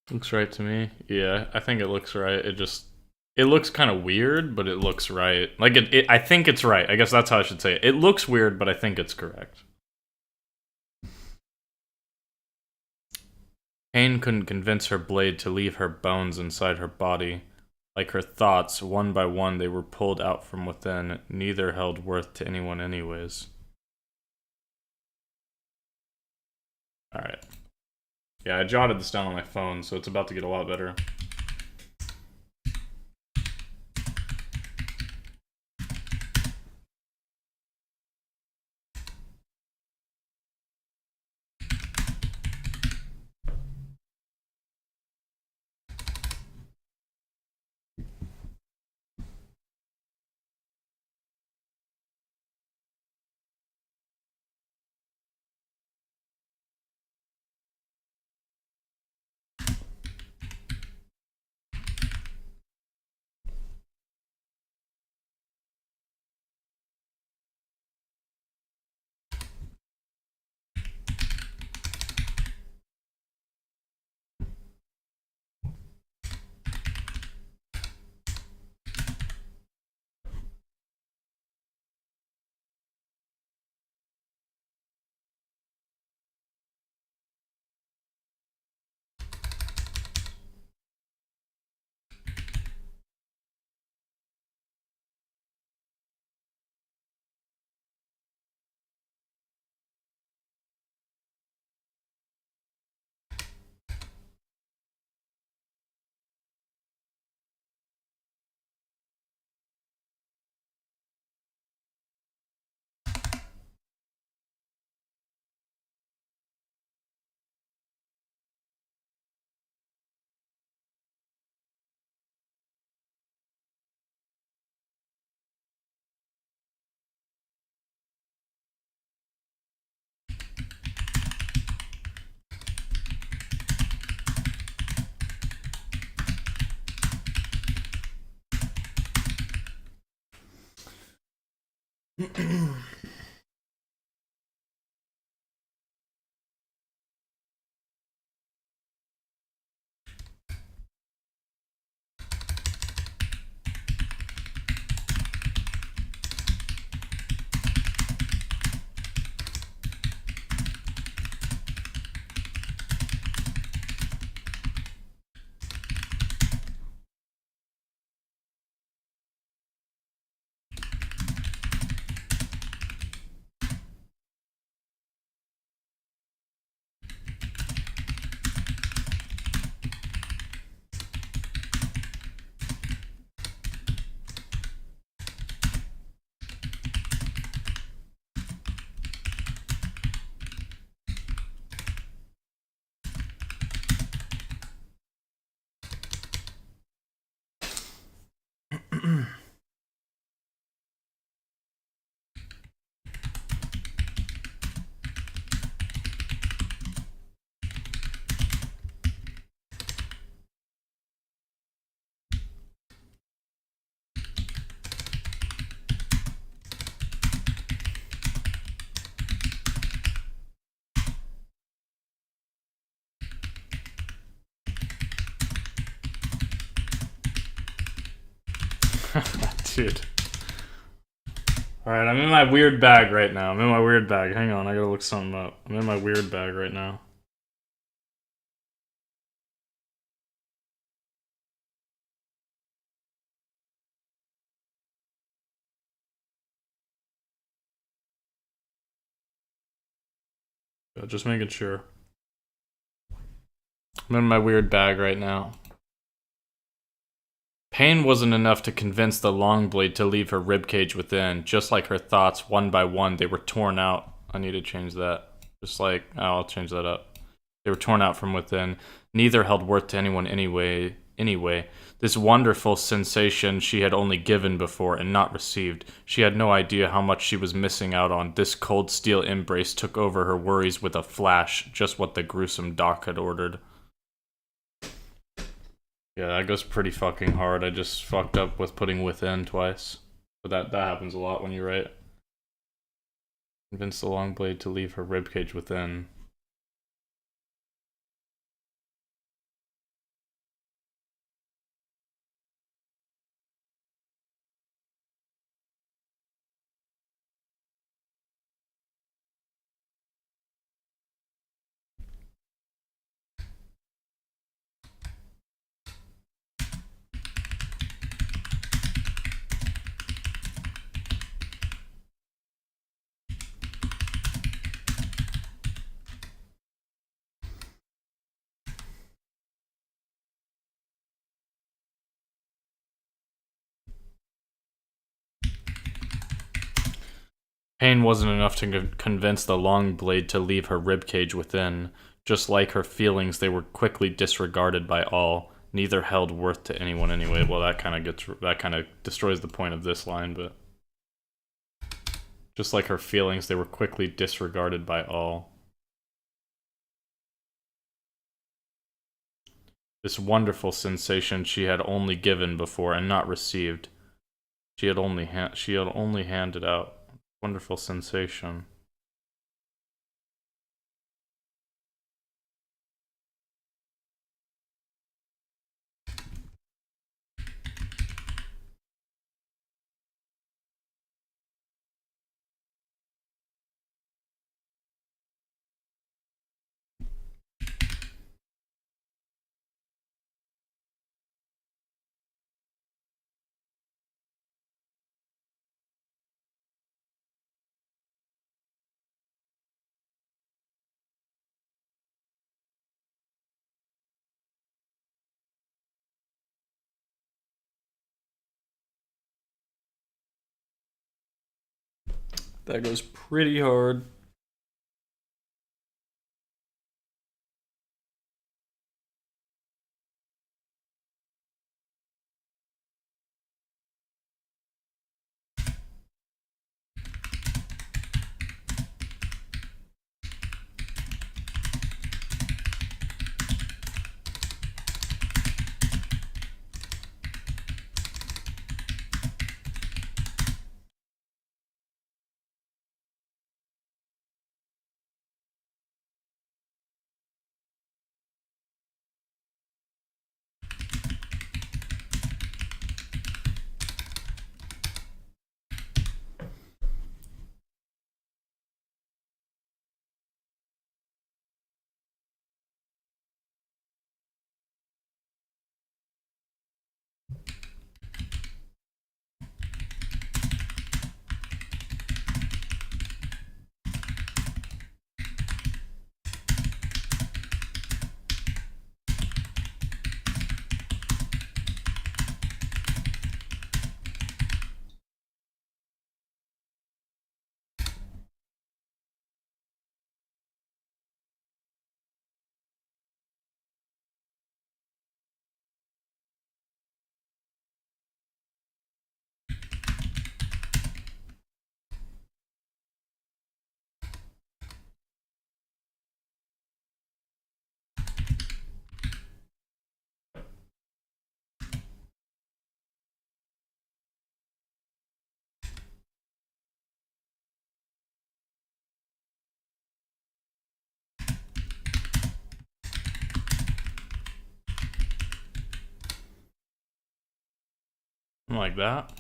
Looks right to me. Yeah, I think it looks right. It looks kind of weird, but it looks right. Like I think it's right. I guess that's how I should say it. It looks weird, but I think it's correct. Pain couldn't convince her blade to leave her bones inside her body. Like her thoughts, one by one they were pulled out from within. Neither held worth to anyone anyways. Alright. Yeah, I jotted this down on my phone, so it's about to get a lot better. Dude. Alright, I'm in my weird bag right now. I'm in my weird bag. Hang on, I gotta look something up. I'm in my weird bag right now. Just making sure. I'm in my weird bag right now. Pain wasn't enough to convince the Longblade to leave her ribcage within. Just like her thoughts, one by one, they were torn out. I need to change that. Just like, oh, I'll change that up. They were torn out from within. Neither held worth to anyone anyway. This wonderful sensation she had only given before and not received. She had no idea how much she was missing out on. This cold steel embrace took over her worries with a flash, just what the gruesome doc had ordered. Yeah, that goes pretty fucking hard. I just fucked up with putting within twice. But that happens a lot when you write. Convince the Longblade to leave her ribcage within. Pain wasn't enough to convince the Longblade to leave her ribcage within. Just like her feelings, they were quickly disregarded by all. Neither held worth to anyone anyway. Well, that kind of destroys the point of this line, but just like her feelings, they were quickly disregarded by all. This wonderful sensation she had only given before and not received. She had only handed out. Wonderful sensation. That goes pretty hard. Something like that.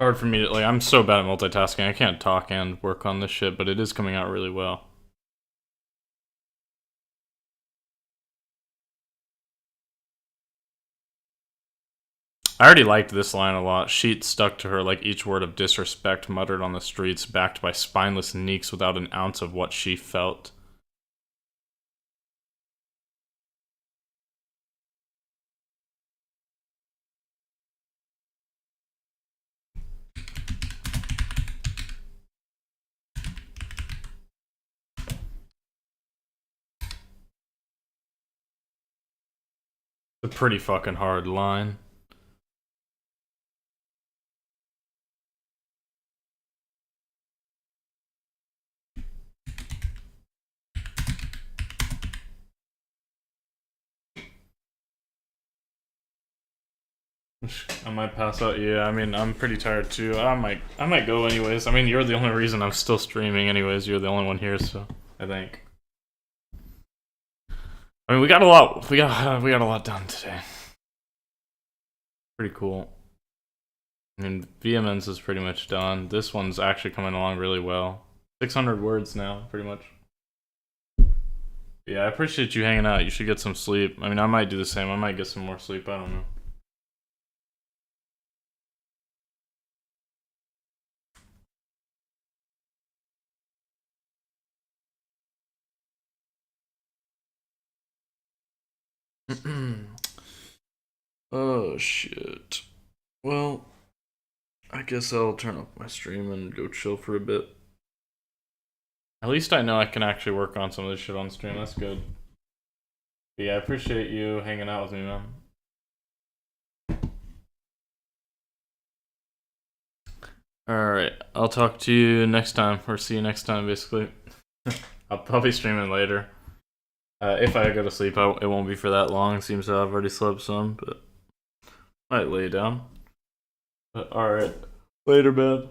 Hard for me to, like, I'm so bad at multitasking. I can't talk and work on this shit, but it is coming out really well. I already liked this line a lot. Sheet stuck to her like each word of disrespect muttered on the streets, backed by spineless neeks without an ounce of what she felt. A pretty fucking hard line. I might pass out. Yeah, I mean, I'm pretty tired too. I might go anyways. I mean, you're the only reason I'm still streaming anyways. You're the only one here, so I think. I mean, we got a lot done today. Pretty cool. I mean, VMNs is pretty much done. This one's actually coming along really well. 600 words now, pretty much. Yeah, I appreciate you hanging out. You should get some sleep. I mean, I might do the same. I might get some more sleep. I don't know. Oh shit. Well, I guess I'll turn off my stream and go chill for a bit. At least I know I can actually work on some of this shit on stream. That's good. But yeah, I appreciate you hanging out with me, man. Alright, I'll talk to you next time, or see you next time, basically. I'll probably stream it later. If I go to sleep, it won't be for that long. Seems to I've already slept some, but might lay down. But alright. Later, man.